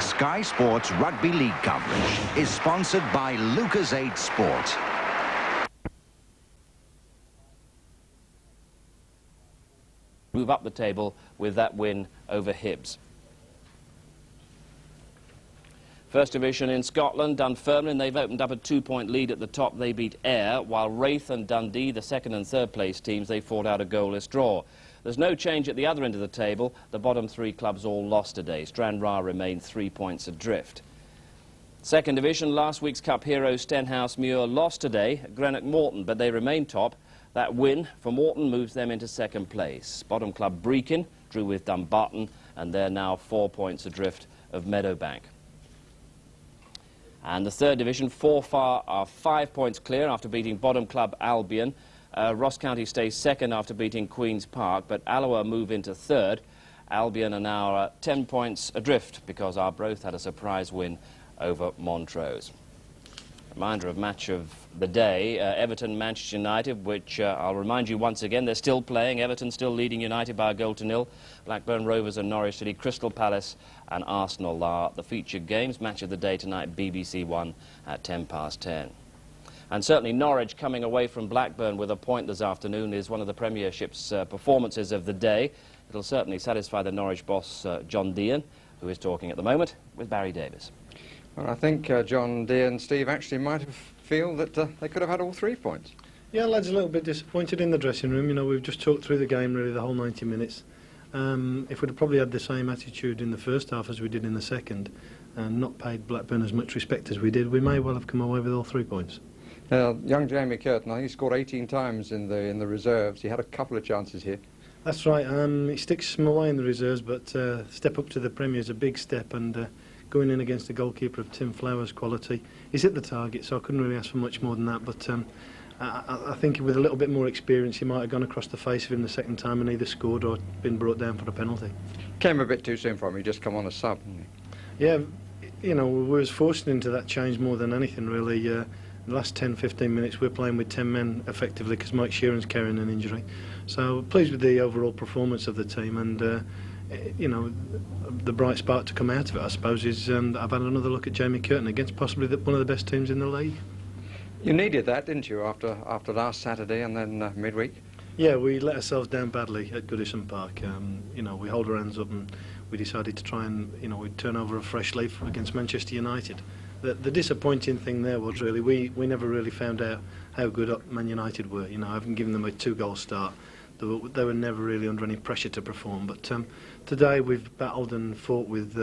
Sky Sports Rugby League coverage is sponsored by Lucozade Sport. Move up the table with that win over Hibs. First Division in Scotland, Dunfermline, they've opened up a 2-point lead at the top. They beat Ayr, while Wraith and Dundee, the second and third place teams, they fought out a goalless draw. There's no change at the other end of the table. The bottom three clubs all lost today. Stranraer remained 3 points adrift. Second Division, last week's Cup heroes Stenhouse Muir lost today at Greenock Morton, but they remain top. That win for Morton moves them into second place. Bottom club Brechin drew with Dumbarton, and they're now 4 points adrift of Meadowbank. And the third division, Forfar are 5 points clear after beating bottom club Albion. Ross County stays second after beating Queen's Park, but Alloa move into third. Albion are now 10 points adrift because Arbroath had a surprise win over Montrose. Reminder of match of the day, Everton Manchester United, which I'll remind you once again, they're still playing. Everton still leading United by a goal to nil. Blackburn Rovers and Norwich City, Crystal Palace and Arsenal are the featured games. Match of the day tonight, BBC One at 10:10. And certainly Norwich coming away from Blackburn with a point this afternoon is one of the Premiership's performances of the day. It'll certainly satisfy the Norwich boss, John Dean, who is talking at the moment with Barry Davis. Well, I think John Dean and Steve actually might have feel that they could have had all 3 points. Yeah, lads a little bit disappointed in the dressing room. You know, we've just talked through the game really the whole 90 minutes. If we'd have probably had the same attitude in the first half as we did in the second and not paid Blackburn as much respect as we did, we may well have come away with all 3 points. Young Jamie Curtin, I think he scored 18 times in the reserves. He had a couple of chances here. That's right. He sticks them away in the reserves, but step up to the Premier is a big step, and going in against a goalkeeper of Tim Flower's quality, he's hit the target, so I couldn't really ask for much more than that. But I think with a little bit more experience, he might have gone across the face of him the second time and either scored or been brought down for a penalty. Came a bit too soon for him. He just come on a sub. Yeah, you know, we was forced into that change more than anything, really. The last 10-15 minutes we're playing with 10 men effectively because Mike Sheeran's carrying an injury. So pleased with the overall performance of the team, and you know, the bright spark to come out of it, I suppose, is that I've had another look at Jamie Curtin against possibly one of the best teams in the league. You needed that, didn't you, after last Saturday and then midweek? Yeah, we let ourselves down badly at Goodison Park. You know, we hold our hands up and we decided to try and, you know, we'd turn over a fresh leaf against Manchester United. The disappointing thing there was really we never really found out how good Man United were. You know, having given them a 2-goal start, they were never really under any pressure to perform. But today we've battled and fought with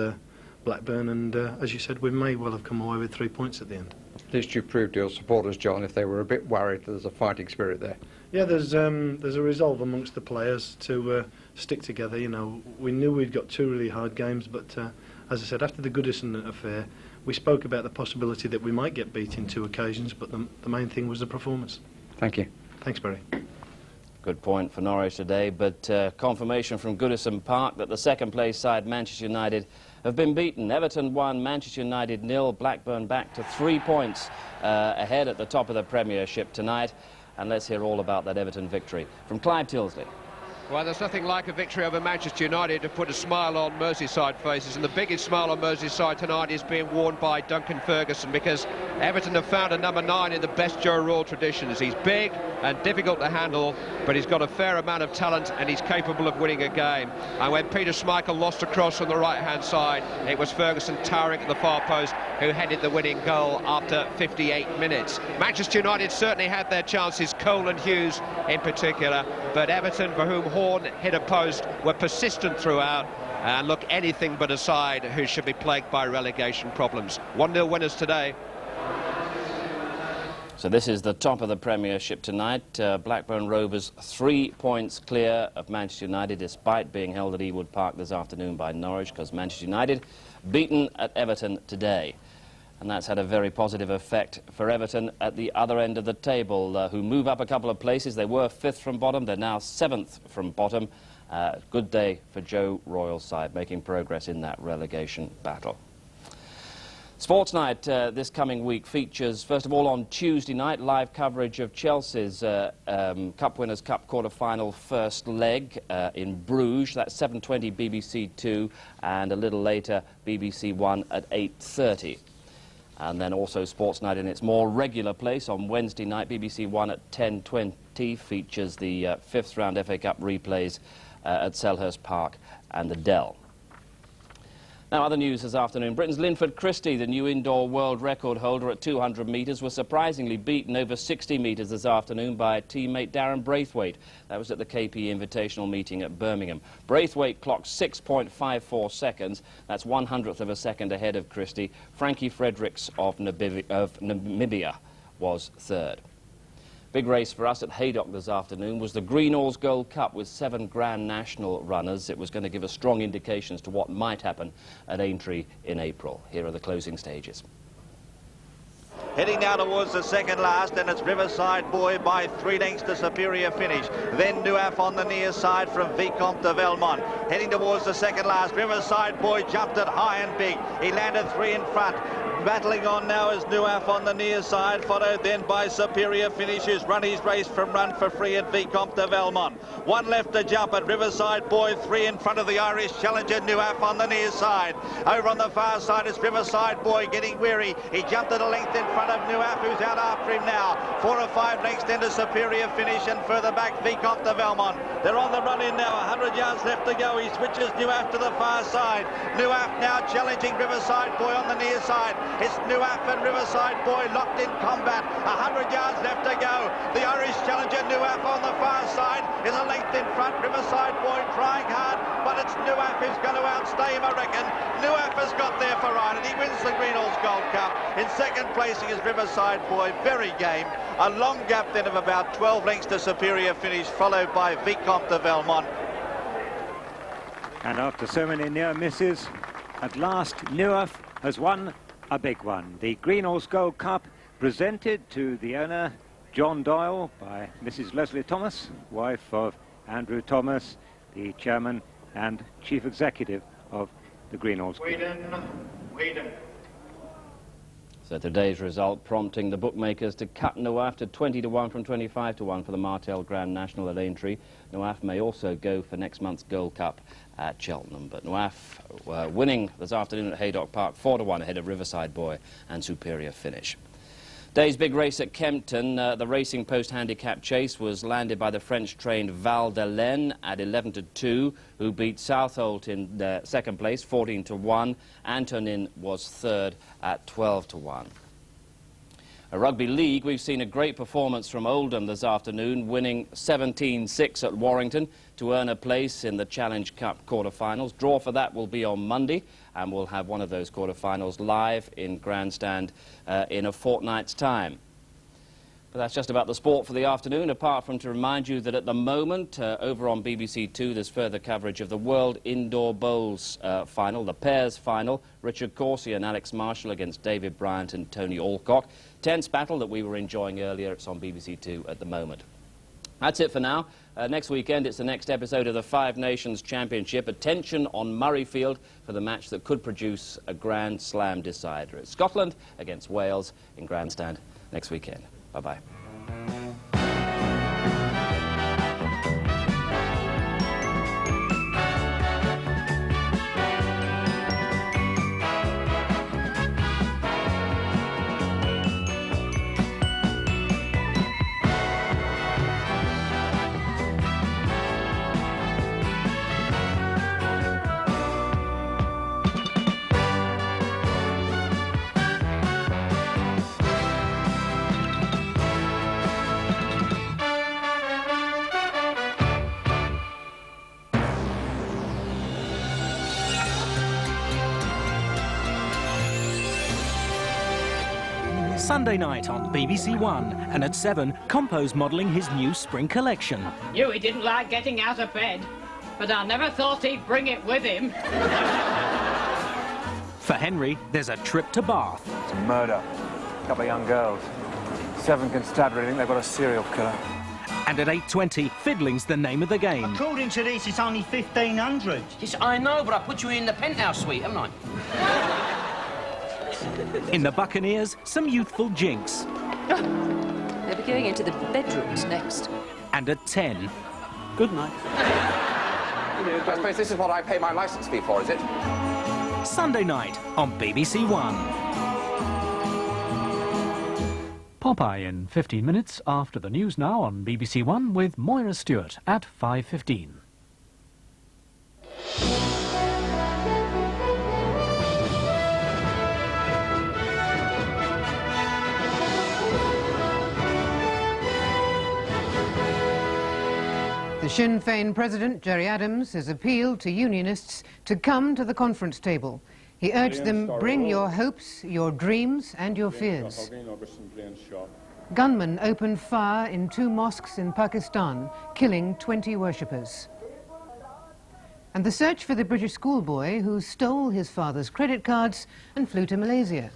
Blackburn, and as you said, we may well have come away with 3 points at the end. At least you proved to your supporters, John, if they were a bit worried, there's a fighting spirit there. Yeah, there's a resolve amongst the players to stick together. You know, we knew we'd got 2 really hard games, but as I said, after the Goodison affair, we spoke about the possibility that we might get beat in 2 occasions, but the main thing was the performance. Thank you. Thanks, Barry. Good point for Norwich today, but confirmation from Goodison Park that the second-place side, Manchester United, have been beaten. Everton 1, Manchester United 0, Blackburn back to 3 points ahead at the top of the Premiership tonight. And let's hear all about that Everton victory from Clive Tilsley. Well, there's nothing like a victory over Manchester United to put a smile on Merseyside faces, and the biggest smile on Merseyside tonight is being worn by Duncan Ferguson, because Everton have found a number 9 in the best Joe Royle traditions. He's big and difficult to handle, but he's got a fair amount of talent and he's capable of winning a game. And when Peter Schmeichel lost a cross on the right-hand side, it was Ferguson towering at the far post who headed the winning goal after 58 minutes. Manchester United certainly had their chances, Cole and Hughes in particular, but Everton, for whom Horn hit a post, were persistent throughout, and look anything but a side who should be plagued by relegation problems. 1-0 winners today. So this is the top of the Premiership tonight. Blackburn Rovers 3 points clear of Manchester United, despite being held at Ewood Park this afternoon by Norwich, because Manchester United beaten at Everton today. And that's had a very positive effect for Everton at the other end of the table, who move up a couple of places. They were 5th from bottom, they're now 7th from bottom. Good day for Joe Royle's side, making progress in that relegation battle. Sports Night this coming week features, first of all, on Tuesday night, live coverage of Chelsea's Cup Winners' Cup quarter-final first leg in Bruges. That's 7:20 BBC 2, and a little later BBC 1 at 8:30. And then also Sports Night in its more regular place on Wednesday night, BBC 1 at 10:20 features the 5th round FA Cup replays at Selhurst Park and the Dell. Now, other news this afternoon. Britain's Linford Christie, the new indoor world record holder at 200 metres, was surprisingly beaten over 60 metres this afternoon by teammate Darren Braithwaite. That was at the KP Invitational meeting at Birmingham. Braithwaite clocked 6.54 seconds. That's 1/100th of a second ahead of Christie. Frankie Fredericks of Namibia was 3rd. Big race for us at Haydock this afternoon was the Greenall's Gold Cup with 7 Grand National runners. It was going to give us strong indications to what might happen at Aintree in April. Here are the closing stages. Heading now towards the second last, and it's Riverside Boy by 3 lengths to superior finish. Then Nuaf on the near side from Vicomte de Velmont. Heading towards the second last, Riverside Boy jumped it high and big. He landed 3 in front. Battling on now is Nuaf on the near side, followed then by Superior Finish, who's run his race from Run for Free at Vicomte de Velmont. 1 left to jump at Riverside Boy, 3 in front of the Irish challenger Nuaf on the near side. Over on the far side is Riverside Boy getting weary. He jumped at a length in front of Nuaf, who's out after him now. 4 or 5 lengths then to Superior Finish, and further back Vicomte de Velmont. They're on the run in now, 100 yards left to go. He switches Nuaf to the far side. Nuaf now challenging Riverside Boy on the near side. It's Nuaf and Riverside Boy locked in combat. 100 yards left to go. The Irish challenger Nuaf on the far side is a length in front. Riverside Boy trying hard, but it's Nuaf who's going to outstay him, I reckon. Nuaf has got there for right, and he wins the Greenall's Gold Cup. In second placing is Riverside Boy, very game. A long gap then of about 12 lengths to Superior Finish, followed by Vicomte de Velmont. And after so many near misses, at last Nuaf has won a big one. The Greenall's Gold Cup presented to the owner, John Doyle by Mrs. Leslie Thomas, wife of Andrew Thomas, the chairman and chief executive of the Greenhalghs Club. Whedon. So today's result prompting the bookmakers to cut Noaf to 20-1 from 25-1 for the Martel Grand National at Aintree. Noaf may also go for next month's Gold Cup at Cheltenham, but Noaf winning this afternoon at Haydock Park 4-1 ahead of Riverside Boy and Superior Finish. Day's big race at Kempton, the Racing Post Handicap Chase was landed by the French-trained Val de Laine at 11-2, who beat Southolt in second place, 14-1. Antonin was third at 12-1. A rugby league, we've seen a great performance from Oldham this afternoon, winning 17-6 at Warrington to earn a place in the Challenge Cup quarter-finals. Draw for that will be on Monday, and we'll have one of those quarter-finals live in Grandstand in a fortnight's time. But that's just about the sport for the afternoon, apart from to remind you that at the moment, over on BBC Two, there's further coverage of the World Indoor Bowls final, the pairs final, Richard Corsie and Alex Marshall against David Bryant and Tony Alcock. Tense battle that we were enjoying earlier. It's on BBC Two at the moment. That's it for now. Next weekend, it's the next episode of the Five Nations Championship. Attention on Murrayfield for the match that could produce a Grand Slam decider. It's Scotland against Wales in Grandstand next weekend. Bye-bye. Sunday night on BBC One, and at 7, Compo's modelling his new spring collection. Knew he didn't like getting out of bed, but I never thought he'd bring it with him. For Henry, there's a trip to Bath. It's a murder. A couple of young girls. 7 constabulary, I think they've got a serial killer. And at 8:20, fiddling's the name of the game. According to this, it's only 1,500. Yes, I know, but I put you in the penthouse suite, haven't I? In the Buccaneers, some youthful jinx. They'll be going into the bedrooms next. And at 10... Good night. I suppose this is what I pay my licence fee for, is it? Sunday night on BBC One. Popeye in 15 minutes after the news now on BBC One with Moira Stewart at 5:15. The Sinn Féin President, Gerry Adams, has appealed to unionists to come to the conference table. He urged them, bring your hopes, your dreams and your fears. Gunmen opened fire in 2 mosques in Pakistan, killing 20 worshippers. And the search for the British schoolboy who stole his father's credit cards and flew to Malaysia.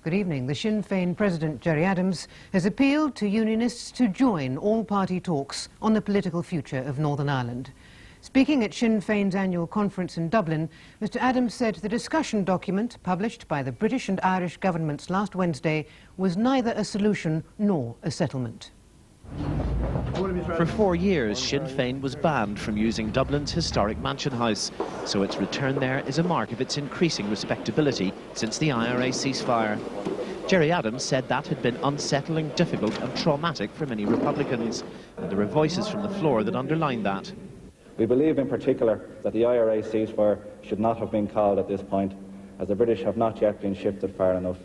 Good evening. The Sinn Féin President, Gerry Adams, has appealed to unionists to join all-party talks on the political future of Northern Ireland. Speaking at Sinn Féin's annual conference in Dublin, Mr Adams said the discussion document published by the British and Irish governments last Wednesday was neither a solution nor a settlement. For 4 years, Sinn Féin was banned from using Dublin's historic Mansion House, so its return there is a mark of its increasing respectability since the IRA ceasefire. Gerry Adams said that had been unsettling, difficult and traumatic for many Republicans, and there were voices from the floor that underlined that. We believe in particular that the IRA ceasefire should not have been called at this point, as the British have not yet been shifted far enough.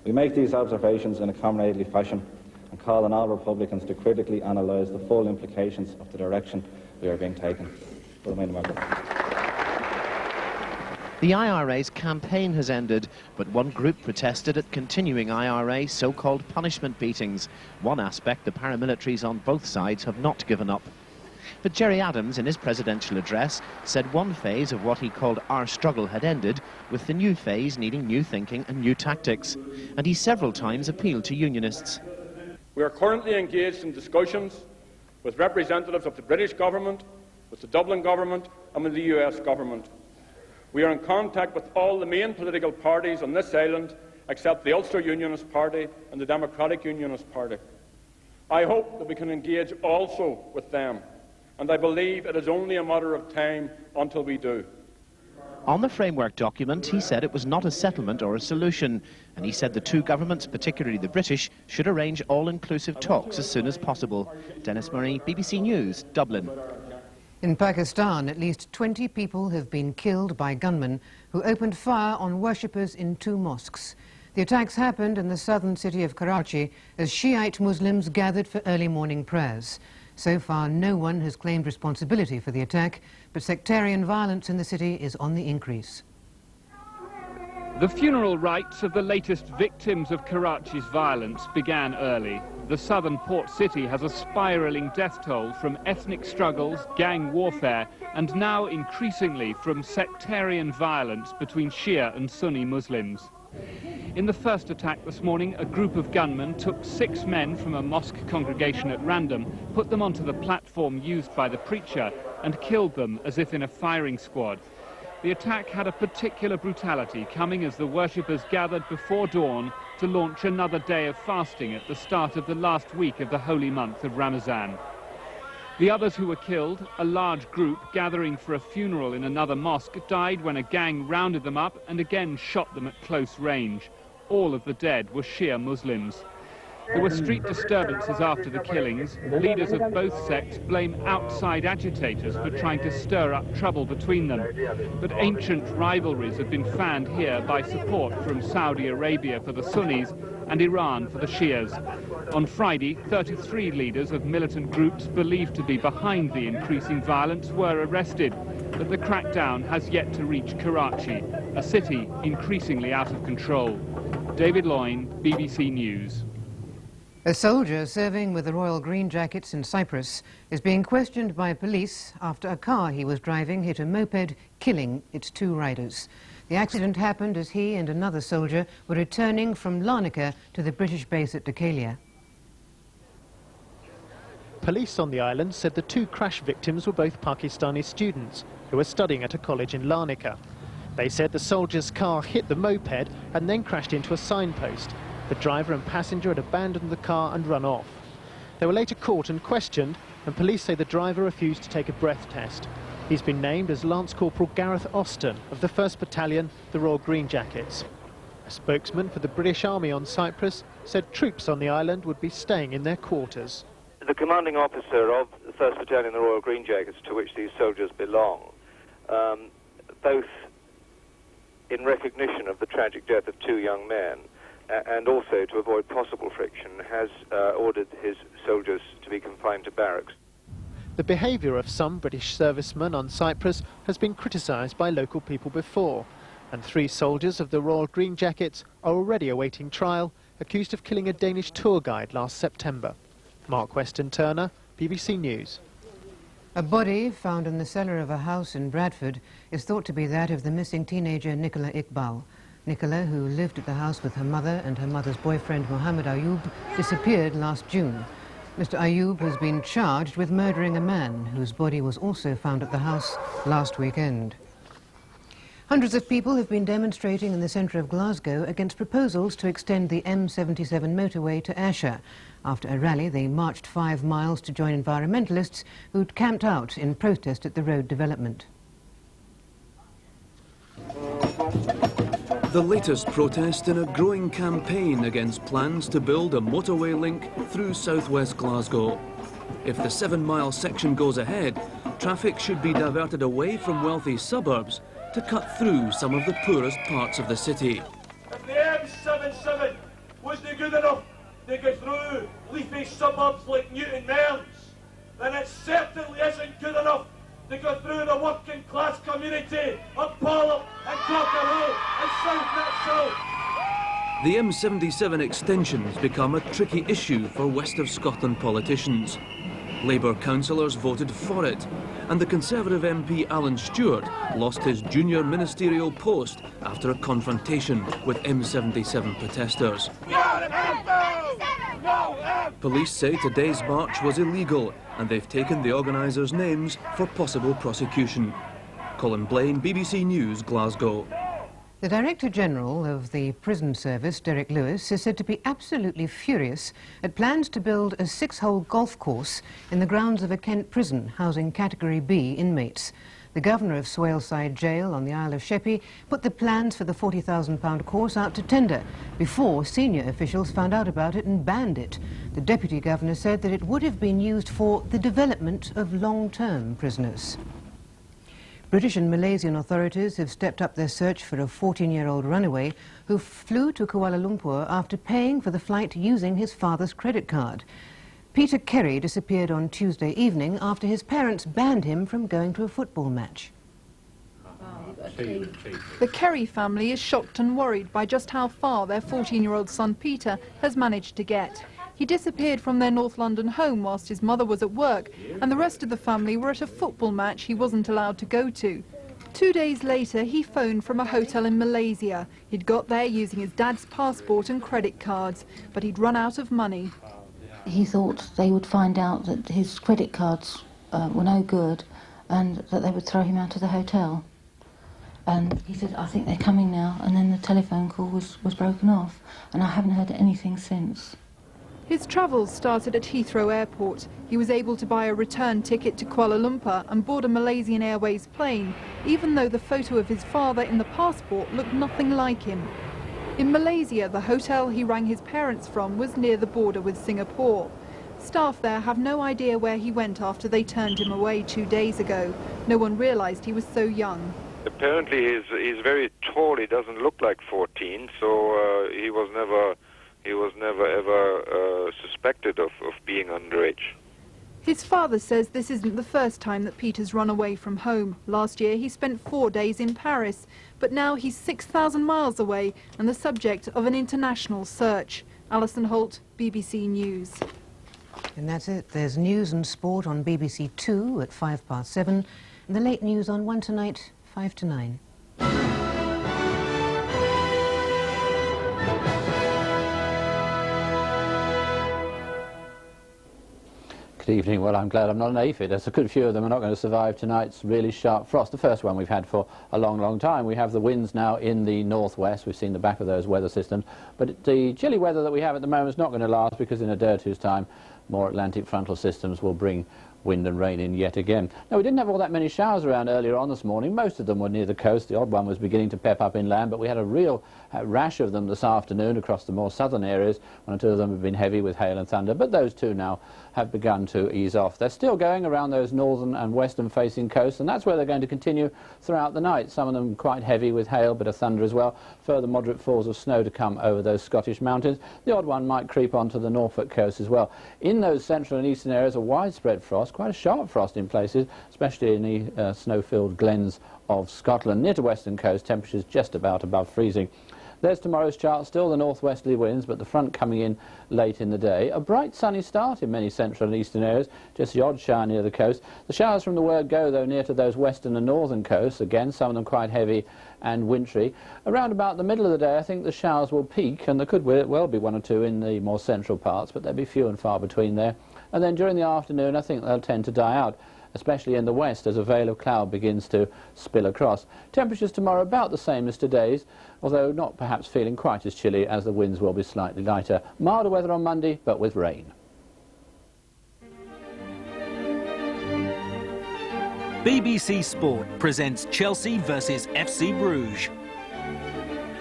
We make these observations in a comradely fashion and call on all Republicans to critically analyse the full implications of the direction we are being taken. The IRA's campaign has ended, but one group protested at continuing IRA so-called punishment beatings, one aspect the paramilitaries on both sides have not given up. But Gerry Adams, in his presidential address, said one phase of what he called our struggle had ended, with the new phase needing new thinking and new tactics. And he several times appealed to unionists. We are currently engaged in discussions with representatives of the British government, with the Dublin government and with the US government. We are in contact with all the main political parties on this island except the Ulster Unionist Party and the Democratic Unionist Party. I hope that we can engage also with them, and I believe it is only a matter of time until we do. On the framework document, he said it was not a settlement or a solution, and he said the two governments, particularly the British, should arrange all-inclusive talks as soon as possible. Dennis Murray, BBC News, Dublin. In Pakistan, at least 20 people have been killed by gunmen who opened fire on worshippers in 2 mosques. The attacks happened in the southern city of Karachi as Shiite Muslims gathered for early morning prayers. So far, no one has claimed responsibility for the attack, but sectarian violence in the city is on the increase. The funeral rites of the latest victims of Karachi's violence began early. The southern port city has a spiralling death toll from ethnic struggles, gang warfare, and now increasingly from sectarian violence between Shia and Sunni Muslims. In the first attack this morning, a group of gunmen took 6 men from a mosque congregation at random, put them onto the platform used by the preacher, and killed them as if in a firing squad. The attack had a particular brutality, coming as the worshippers gathered before dawn to launch another day of fasting at the start of the last week of the holy month of Ramadan. The others who were killed, a large group gathering for a funeral in another mosque, died when a gang rounded them up and again shot them at close range. All of the dead were Shia Muslims. There were street disturbances after the killings. Leaders of both sects blame outside agitators for trying to stir up trouble between them. But ancient rivalries have been fanned here by support from Saudi Arabia for the Sunnis and Iran for the Shias. On Friday, 33 leaders of militant groups believed to be behind the increasing violence were arrested, but the crackdown has yet to reach Karachi, a city increasingly out of control. David Loyne, BBC News. A soldier serving with the Royal Green Jackets in Cyprus is being questioned by police after a car he was driving hit a moped, killing its 2 riders. The accident happened as he and another soldier were returning from Larnaca to the British base at Dakalia. Police on the island said the 2 crash victims were both Pakistani students who were studying at a college in Larnaca. They said the soldier's car hit the moped and then crashed into a signpost. The driver and passenger had abandoned the car and run off. They were later caught and questioned, and police say the driver refused to take a breath test. He's been named as Lance Corporal Gareth Austin of the 1st Battalion, the Royal Green Jackets. A spokesman for the British Army on Cyprus said troops on the island would be staying in their quarters. The commanding officer of the 1st Battalion, the Royal Green Jackets, to which these soldiers belong, both in recognition of the tragic death of 2 young men, and also to avoid possible friction, has ordered his soldiers to be confined to barracks. The behaviour of some British servicemen on Cyprus has been criticised by local people before, and 3 soldiers of the Royal Green Jackets are already awaiting trial, accused of killing a Danish tour guide last September. Mark Weston-Turner, BBC News. A body found in the cellar of a house in Bradford is thought to be that of the missing teenager Nicola Iqbal. Nicola, who lived at the house with her mother and her mother's boyfriend Mohammed Ayoub, disappeared last June. Mr. Ayoub has been charged with murdering a man whose body was also found at the house last weekend. Hundreds of people have been demonstrating in the centre of Glasgow against proposals to extend the M77 motorway to Ayrshire. After a rally, they marched 5 miles to join environmentalists who'd camped out in protest at the road development. The latest protest in a growing campaign against plans to build a motorway link through southwest Glasgow. If the 7-mile section goes ahead, traffic should be diverted away from wealthy suburbs to cut through some of the poorest parts of the city. If the M77 wasn't good enough to go through leafy suburbs like Newton Mearns, then it certainly isn't good enough to go through the working class community of Pollok and Cockerhill and South Nitshill. The M77 extension has become a tricky issue for West of Scotland politicians. Labour councillors voted for it, and the Conservative MP Alan Stewart lost his junior ministerial post after a confrontation with M77 protesters. Police say today's march was illegal and they've taken the organisers' names for possible prosecution. Colin Blaine, BBC News, Glasgow. The Director General of the Prison Service, Derek Lewis, is said to be absolutely furious at plans to build a 6-hole golf course in the grounds of a Kent prison housing Category B inmates. The Governor of Swaleside Jail on the Isle of Sheppey put the plans for the £40,000 course out to tender before senior officials found out about it and banned it. The Deputy Governor said that it would have been used for the development of long-term prisoners. British and Malaysian authorities have stepped up their search for a 14-year-old runaway who flew to Kuala Lumpur after paying for the flight using his father's credit card. Peter Kerry disappeared on Tuesday evening after his parents banned him from going to a football match. The Kerry family is shocked and worried by just how far their 14-year-old son Peter has managed to get. He disappeared from their North London home whilst his mother was at work, and the rest of the family were at a football match he wasn't allowed to go to. 2 days later, he phoned from a hotel in Malaysia. He'd got there using his dad's passport and credit cards, but he'd run out of money. He thought they would find out that his credit cards were no good and that they would throw him out of the hotel. And he said, I think they're coming now, and then the telephone call was broken off, and I haven't heard anything since. His travels started at Heathrow Airport. He was able to buy a return ticket to Kuala Lumpur and board a Malaysian Airways plane, even though the photo of his father in the passport looked nothing like him. In Malaysia, the hotel he rang his parents from was near the border with Singapore. Staff there have no idea where he went after they turned him away 2 days ago. No one realised he was so young. Apparently he's very tall, he doesn't look like 14, so he was never ever suspected of being underage. His father says this isn't the first time that Peter's run away from home. Last year he spent 4 days in Paris, but now he's 6,000 miles away and the subject of an international search. Alison Holt, BBC News. And that's it. There's news and sport on BBC 2 at 7:05, and the late news on 1 tonight, 5 to 9. Good evening. Well, I'm glad I'm not an aphid, as a good few of them are not going to survive tonight's really sharp frost, the first one we've had for a long, long time. We have the winds now in the northwest. We've seen the back of those weather systems, but the chilly weather that we have at the moment is not going to last, because in a day or two's time more Atlantic frontal systems will bring wind and rain in yet again. Now, we didn't have all that many showers around earlier on this morning. Most of them were near the coast. The odd one was beginning to pep up inland, but we had a real rash of them this afternoon across the more southern areas. 1 or 2 of them have been heavy with hail and thunder, but those two now have begun to ease off. They're still going around those northern and western facing coasts, and that's where they're going to continue throughout the night. Some of them quite heavy with hail, bit of thunder as well. Further moderate falls of snow to come over those Scottish mountains. The odd one might creep onto the Norfolk coast as well. In those central and eastern areas, a widespread frost, quite a sharp frost in places, especially in the snow-filled glens of Scotland. Near to western coast, temperatures just about above freezing. There's tomorrow's chart, still the northwesterly winds, but the front coming in late in the day. A bright sunny start in many central and eastern areas, just the odd shower near the coast. The showers from the word go, though, near to those western and northern coasts. Again, some of them quite heavy and wintry. Around about the middle of the day, I think the showers will peak, and there could well be 1 or 2 in the more central parts, but there'll be few and far between there. And then during the afternoon, I think they'll tend to die out, especially in the west as a veil of cloud begins to spill across. Temperatures tomorrow about the same as today's, although not perhaps feeling quite as chilly, as the winds will be slightly lighter. Milder weather on Monday, but with rain. BBC Sport presents Chelsea versus FC Bruges.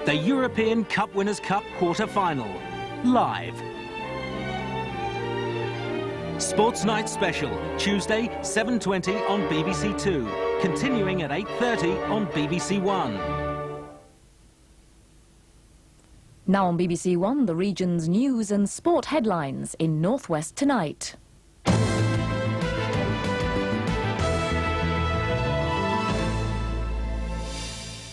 The European Cup Winners' Cup quarter-final. Live. Sports Night Special, Tuesday, 7:20 on BBC 2, continuing at 8:30 on BBC 1. Now on BBC 1, the region's news and sport headlines in North West Tonight.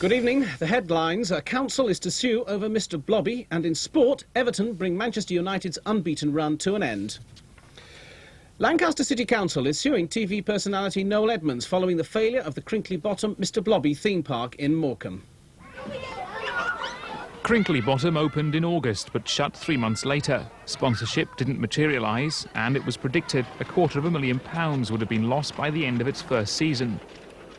Good evening. The headlines. A council is to sue over Mr Blobby, and in sport, Everton bring Manchester United's unbeaten run to an end. Lancaster City Council is suing TV personality Noel Edmonds following the failure of the Crinkley Bottom Mr Blobby theme park in Morecambe. Crinkly Bottom opened in August but shut 3 months later. Sponsorship didn't materialise and it was predicted £250,000 would have been lost by the end of its first season.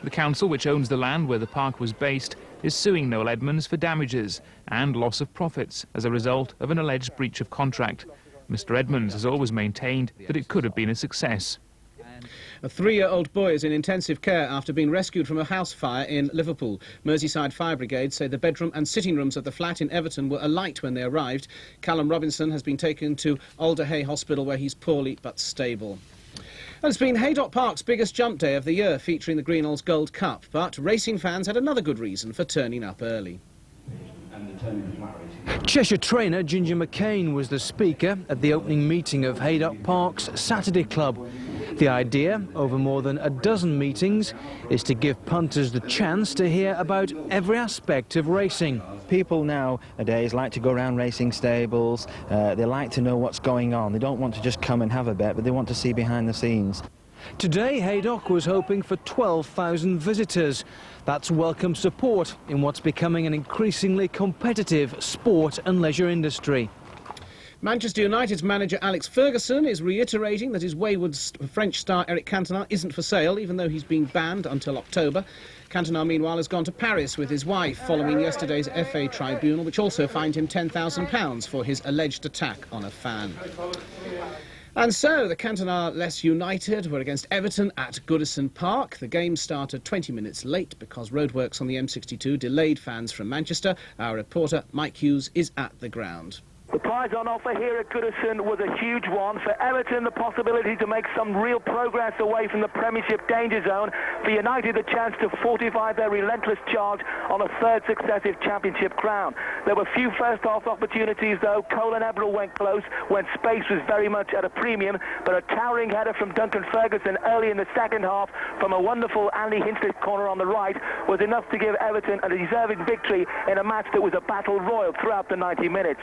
The council, which owns the land where the park was based, is suing Noel Edmonds for damages and loss of profits as a result of an alleged breach of contract. Mr Edmonds has always maintained that it could have been a success. A 3-year-old boy is in intensive care after being rescued from a house fire in Liverpool. Merseyside Fire Brigade say the bedroom and sitting rooms of the flat in Everton were alight when they arrived. Callum Robinson has been taken to Alderhay Hospital where he's poorly but stable. And it's been Haydock Park's biggest jump day of the year, featuring the Greenalls Gold Cup, but racing fans had another good reason for turning up early. Cheshire trainer Ginger McCain was the speaker at the opening meeting of Haydock Park's Saturday Club. The idea, over more than a dozen meetings, is to give punters the chance to hear about every aspect of racing. People nowadays like to go around racing stables, they like to know what's going on. They don't want to just come and have a bet, but they want to see behind the scenes. Today, Haydock was hoping for 12,000 visitors. That's welcome support in what's becoming an increasingly competitive sport and leisure industry. Manchester United's manager Alex Ferguson is reiterating that his wayward French star Eric Cantona isn't for sale, even though he's been banned until October. Cantona, meanwhile, has gone to Paris with his wife following yesterday's FA tribunal, which also fined him £10,000 for his alleged attack on a fan. And so, the Cantona-less United were against Everton at Goodison Park. The game started 20 minutes late because roadworks on the M62 delayed fans from Manchester. Our reporter, Mike Hughes, is at the ground. The prize on offer here at Goodison was a huge one. For Everton, the possibility to make some real progress away from the Premiership danger zone. For United, the chance to fortify their relentless charge on a third successive Championship crown. There were few first-half opportunities, though. Cole and Eberle went close when space was very much at a premium, but a towering header from Duncan Ferguson early in the second half from a wonderful Andy Hinchcliffe corner on the right was enough to give Everton a deserving victory in a match that was a battle royal throughout the 90 minutes.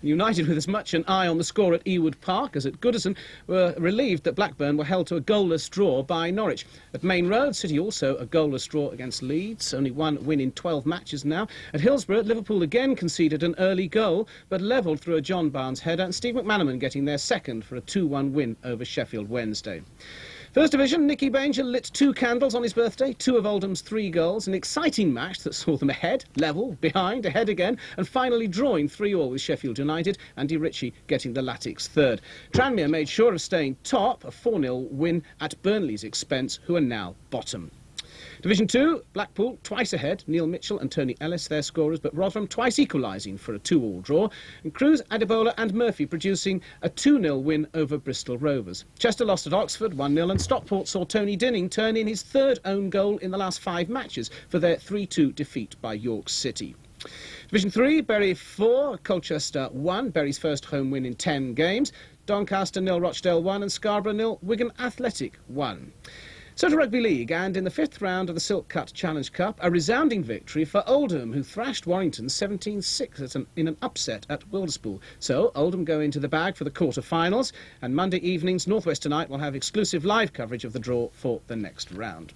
United, with as much an eye on the score at Ewood Park as at Goodison, were relieved that Blackburn were held to a goalless draw by Norwich. At Main Road, City also a goalless draw against Leeds, only one win in 12 matches now. At Hillsborough, Liverpool again conceded an early goal, but levelled through a John Barnes header, and Steve McManaman getting their second for a 2-1 win over Sheffield Wednesday. First Division, Nicky Banger lit 2 candles on his birthday, 2 of Oldham's 3 goals. An exciting match that saw them ahead, level, behind, ahead again, and finally drawing 3-3 with Sheffield United, Andy Ritchie getting the Latics third. Tranmere made sure of staying top, a 4-0 win at Burnley's expense, who are now bottom. Division 2, Blackpool twice ahead, Neil Mitchell and Tony Ellis their scorers, but Rotherham twice equalising for a 2-2 draw, and Cruz, Adebola and Murphy producing a 2-0 win over Bristol Rovers. Chester lost at Oxford 1-0, and Stockport saw Tony Dinning turn in his third own goal in the last 5 matches for their 3-2 defeat by York City. Division 3, Bury 4, Colchester 1, Bury's first home win in 10 games, Doncaster 0, Rochdale 1, and Scarborough 0, Wigan Athletic 1. So to Rugby League, and in the 5th round of the Silk Cut Challenge Cup, a resounding victory for Oldham, who thrashed Warrington 17-6 in an upset at Wilderspool. So Oldham go into the bag for the quarter-finals, and Monday evenings, North West Tonight will have exclusive live coverage of the draw for the next round.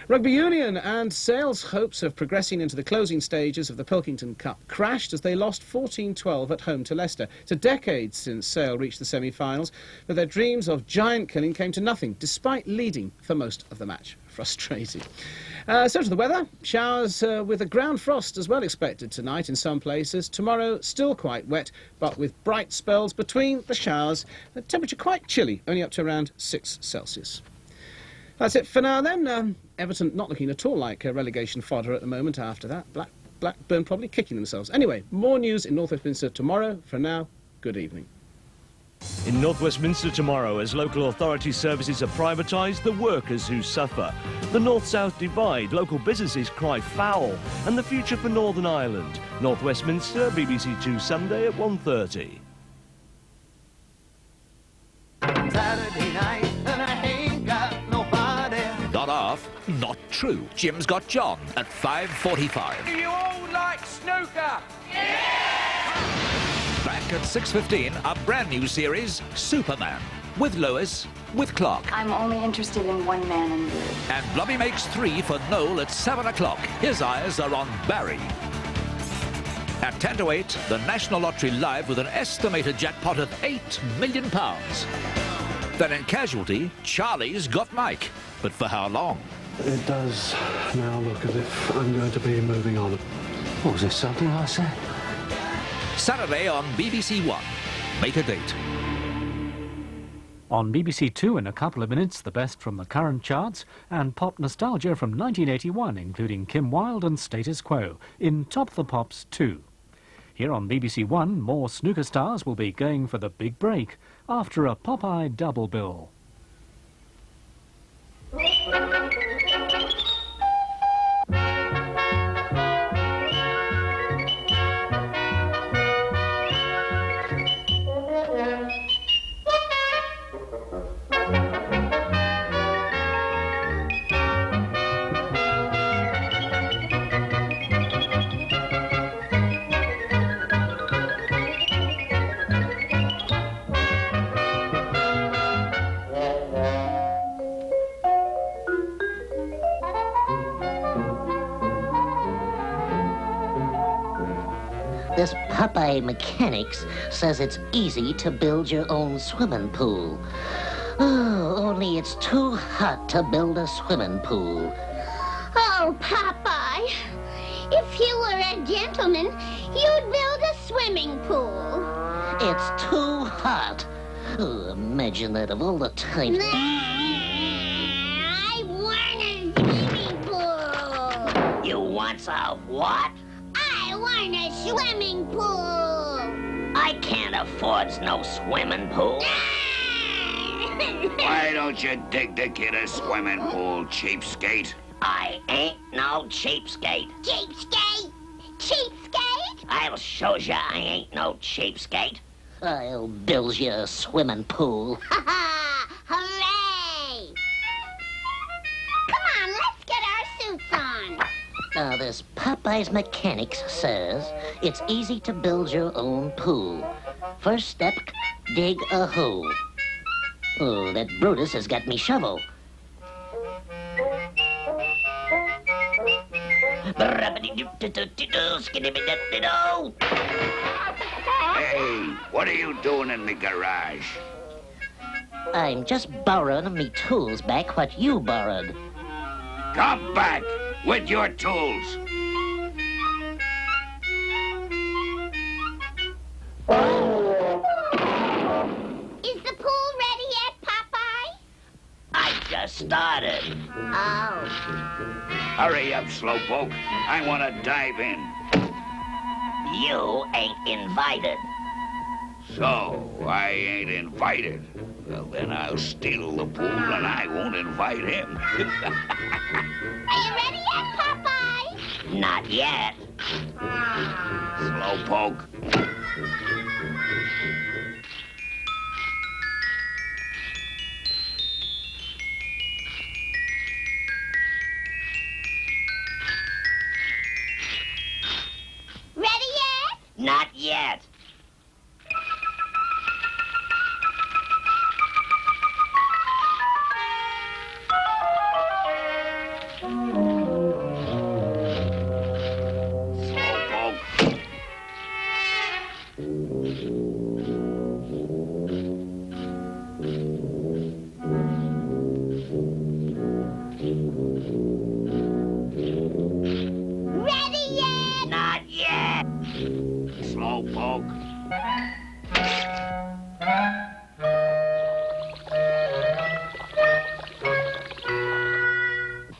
Rugby Union and Sale's hopes of progressing into the closing stages of the Pilkington Cup crashed as they lost 14-12 at home to Leicester. It's a decade since Sale reached the semi-finals, but their dreams of giant killing came to nothing, despite leading for most of the match. Frustrating. So to the weather. Showers with a ground frost as well expected tonight in some places. Tomorrow still quite wet, but with bright spells between the showers. The temperature quite chilly, only up to around 6 Celsius. That's it for now then. Everton not looking at all like relegation fodder at the moment after that. Blackburn probably kicking themselves. Anyway, more news in North Westminster tomorrow. For now, good evening. In North Westminster tomorrow, as local authority services are privatised, the workers who suffer. The North-South divide, local businesses cry foul, and the future for Northern Ireland. North Westminster, BBC 2 Sunday at 1:30. Saturday night and I ain't got nobody. Not off, not true. Jim's got John at 5:45. Do you all like snooker? Back at 6:15, a brand new series, Superman. With Lois, with Clark. I'm only interested in one man in blue. And Blobby makes 3 for Noel at 7 o'clock. His eyes are on Barry. At 10 to 8, the National Lottery Live with an estimated jackpot of £8 million. Then in casualty, Charlie's got Mike. But for how long? It does now look as if I'm going to be moving on. What was this, something I said? Saturday on BBC One. Make a date. On BBC Two in a couple of minutes, the best from the current charts and pop nostalgia from 1981, including Kim Wilde and Status Quo in Top the Pops 2. Here on BBC One, more snooker stars will be going for the big break after a Popeye double bill. This Popeye Mechanics says it's easy to build your own swimming pool. Oh, only it's too hot to build a swimming pool. Oh, Popeye, if you were a gentleman, you'd build a swimming pool. It's too hot. Oh, imagine that of all the times. I want a swimming pool. You want a what? I want a swimming pool. I can't afford no swimming pool. Why don't you dig the kid a swimming pool, cheapskate? I ain't no cheapskate. Cheapskate? Cheapskate? I'll show you I ain't no cheapskate. I'll build you a swimming pool. Ha ha! Hooray! Come on, let's get our suits on. Now, this Popeye's Mechanics says it's easy to build your own pool. First step, dig a hole. Oh, that Brutus has got me shovel. Hey, what are you doing in the garage? I'm just borrowing me tools back what you borrowed. Come back with your tools. Is the pool ready yet, Popeye? I just started. Oh. Hurry up, Slowpoke. I want to dive in. You ain't invited. So, I ain't invited. Well, then I'll steal the pool and I won't invite him. Are you ready yet, Popeye? Not yet. Slowpoke. Ready yet? Not yet. Ready yet? Not yet. Slowpoke.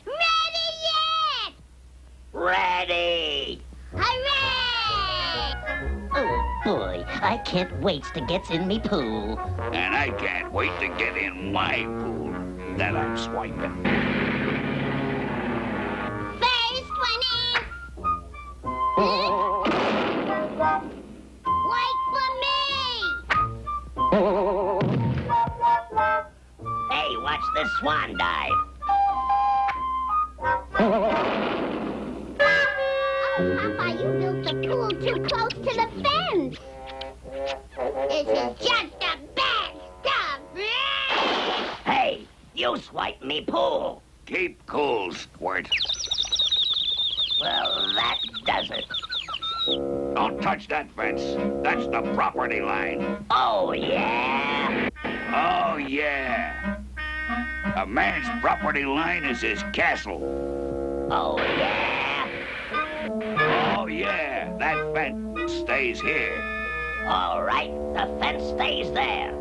Ready yet? Ready. Hooray! Oh, boy. I can't wait to get in me pool. And I can't wait to get in my pool that I'm swiping. First one in. Wait for me. Hey, watch the swan dive. Papa, you built the pool too close to the fence. This is just the bad stuff. Hey, you swipe me pool. Keep cool, Squirt. Well, that does it. Don't touch that fence. That's the property line. Oh, yeah? Oh, yeah. A man's property line is his castle. Oh, yeah? Oh, yeah. That fence stays here. All right, the fence stays there.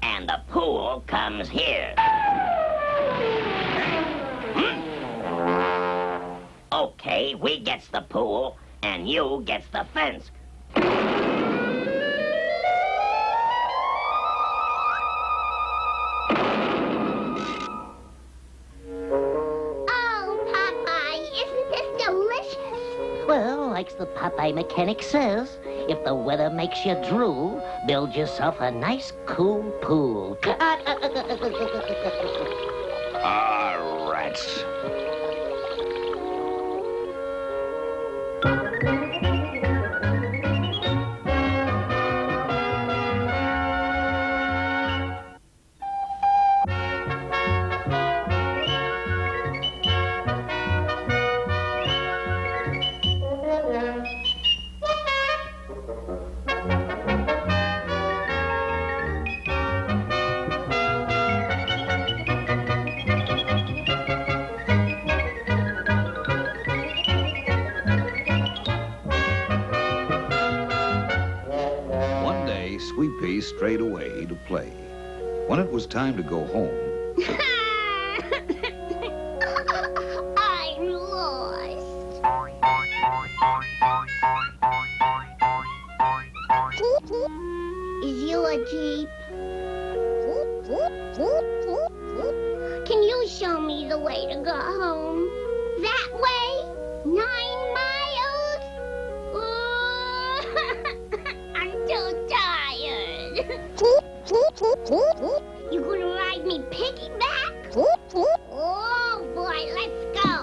And the pool comes here. Okay, we gets the pool, and you gets the fence. Well, like the Popeye mechanic says, if the weather makes you drool, build yourself a nice, cool pool. Ah, rats. Sweet Pea strayed away to play. When it was time to go home... I'm lost. Is you a Jeep? Can you show me the way to go home? That way? 9 miles? I'm too tired. You gonna ride me piggyback? Oh boy, let's go.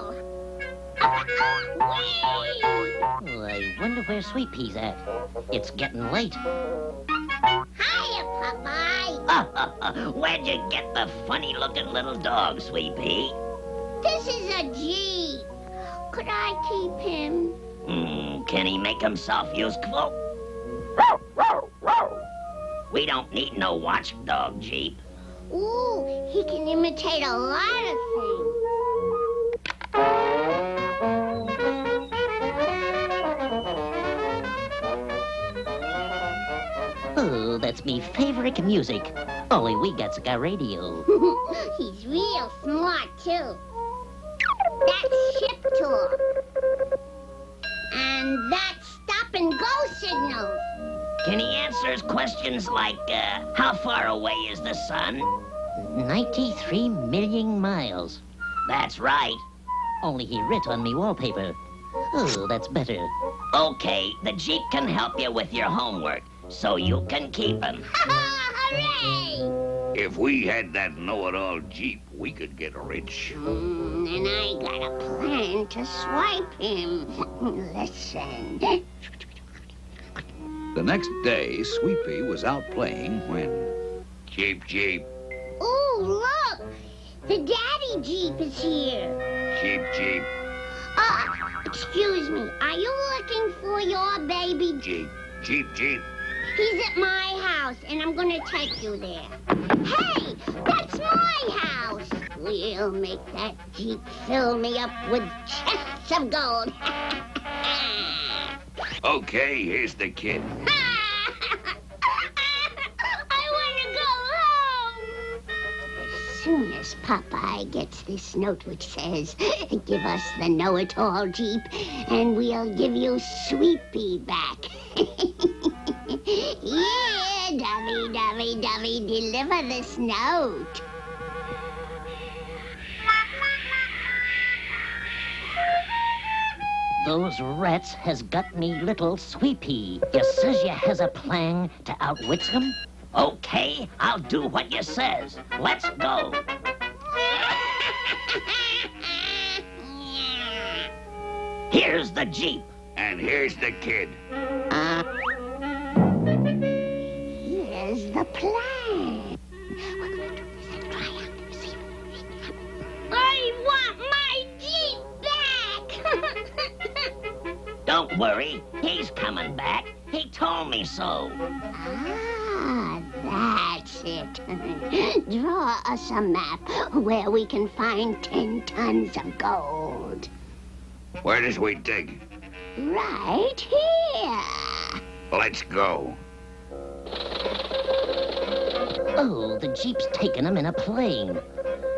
Well, I wonder where Sweet Pea's at. It's getting late. Hiya, Popeye. Where'd you get the funny-looking little dog, Sweet Pea? This is a Jeep. Could I keep him? Can he make himself useful? We don't need no watchdog Jeep. Ooh, he can imitate a lot of things. Oh, that's me favorite music. Only we got a radio. He's real smart, too. That's ship talk. And that's stop-and-go signals. Can he answer questions like, how far away is the sun? 93 million miles. That's right. Only he writ on me wallpaper. Oh, that's better. Okay, the Jeep can help you with your homework, so you can keep him. Hooray! If we had that know-it-all Jeep, we could get rich. And I got a plan to swipe him. Listen. The next day, Sweet Pea was out playing when... Jeep, Jeep. Ooh, look! The daddy Jeep is here. Jeep, Jeep. Excuse me. Are you looking for your baby? Jeep, Jeep, Jeep. He's at my house, and I'm gonna take you there. Hey, that's my house. We'll make that Jeep fill me up with chests of gold. Okay, here's the kid. I want to go home. As soon as Popeye gets this note which says, give us the know-it-all Jeep, and we'll give you Sweet Pea back. Yeah, Dovey, deliver this note. Those rats has got me little Sweet Pea. You says you has a plan to outwit him? Okay, I'll do what you says. Let's go. Here's the Jeep. And here's the kid. Here's the plan. We're going to do this and try out and see. I worry. He's coming back. He told me so. Ah, that's it. Draw us a map where we can find 10 tons of gold. Where does we dig? Right here. Let's go. Oh, the Jeep's taking them in a plane.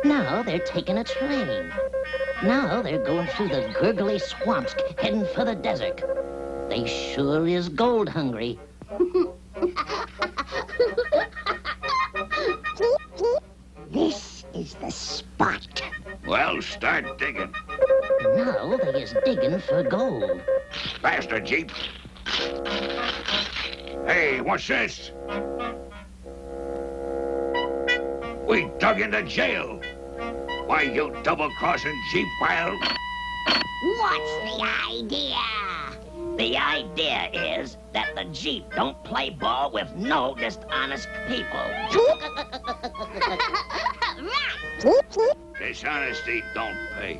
Now they're taking a train. Now they're going through the gurgly swamps, heading for the desert. They sure is gold hungry. This is the spot. Well, start digging. Now they is digging for gold. Faster, Jeep. Hey, what's this? We dug into jail. Why, you double-crossing Jeep pile? What's the idea? The idea is that the Jeep don't play ball with no dishonest people. Dishonesty don't pay.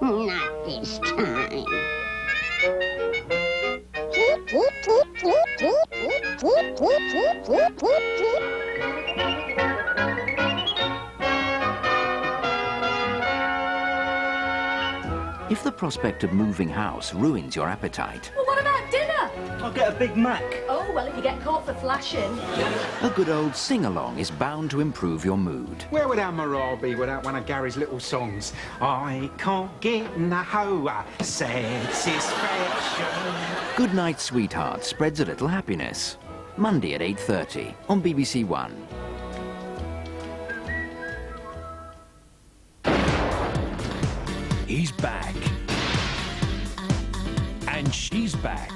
Not this time. If the prospect of moving house ruins your appetite, Well, what about dinner? I'll get a Big Mac. Oh, well, if you get caught for flashing. a good old sing-along is bound to improve your mood. Where would our morale be without one of Gary's little songs? I can't get no satisfaction. Good Night Sweetheart spreads a little happiness. Monday at 8:30 on BBC One. He's back. And she's back.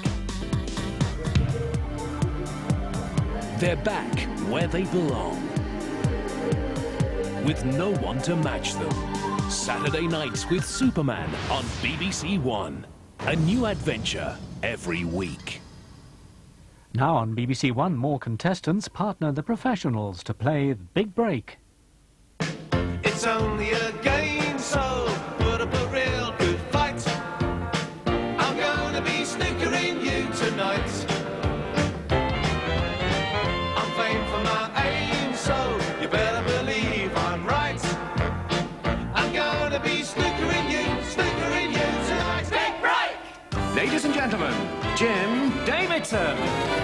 They're back where they belong. With no one to match them. Saturday nights with Superman on BBC One. A new adventure every week. Now on BBC One, more contestants partner the professionals to play Big Break. It's only a game, so put up a real good fight. I'm gonna be snookering you tonight. I'm famed for my aim, so you better believe I'm right. I'm gonna be snookering you tonight. Big break! Ladies and gentlemen, Jim Davidson.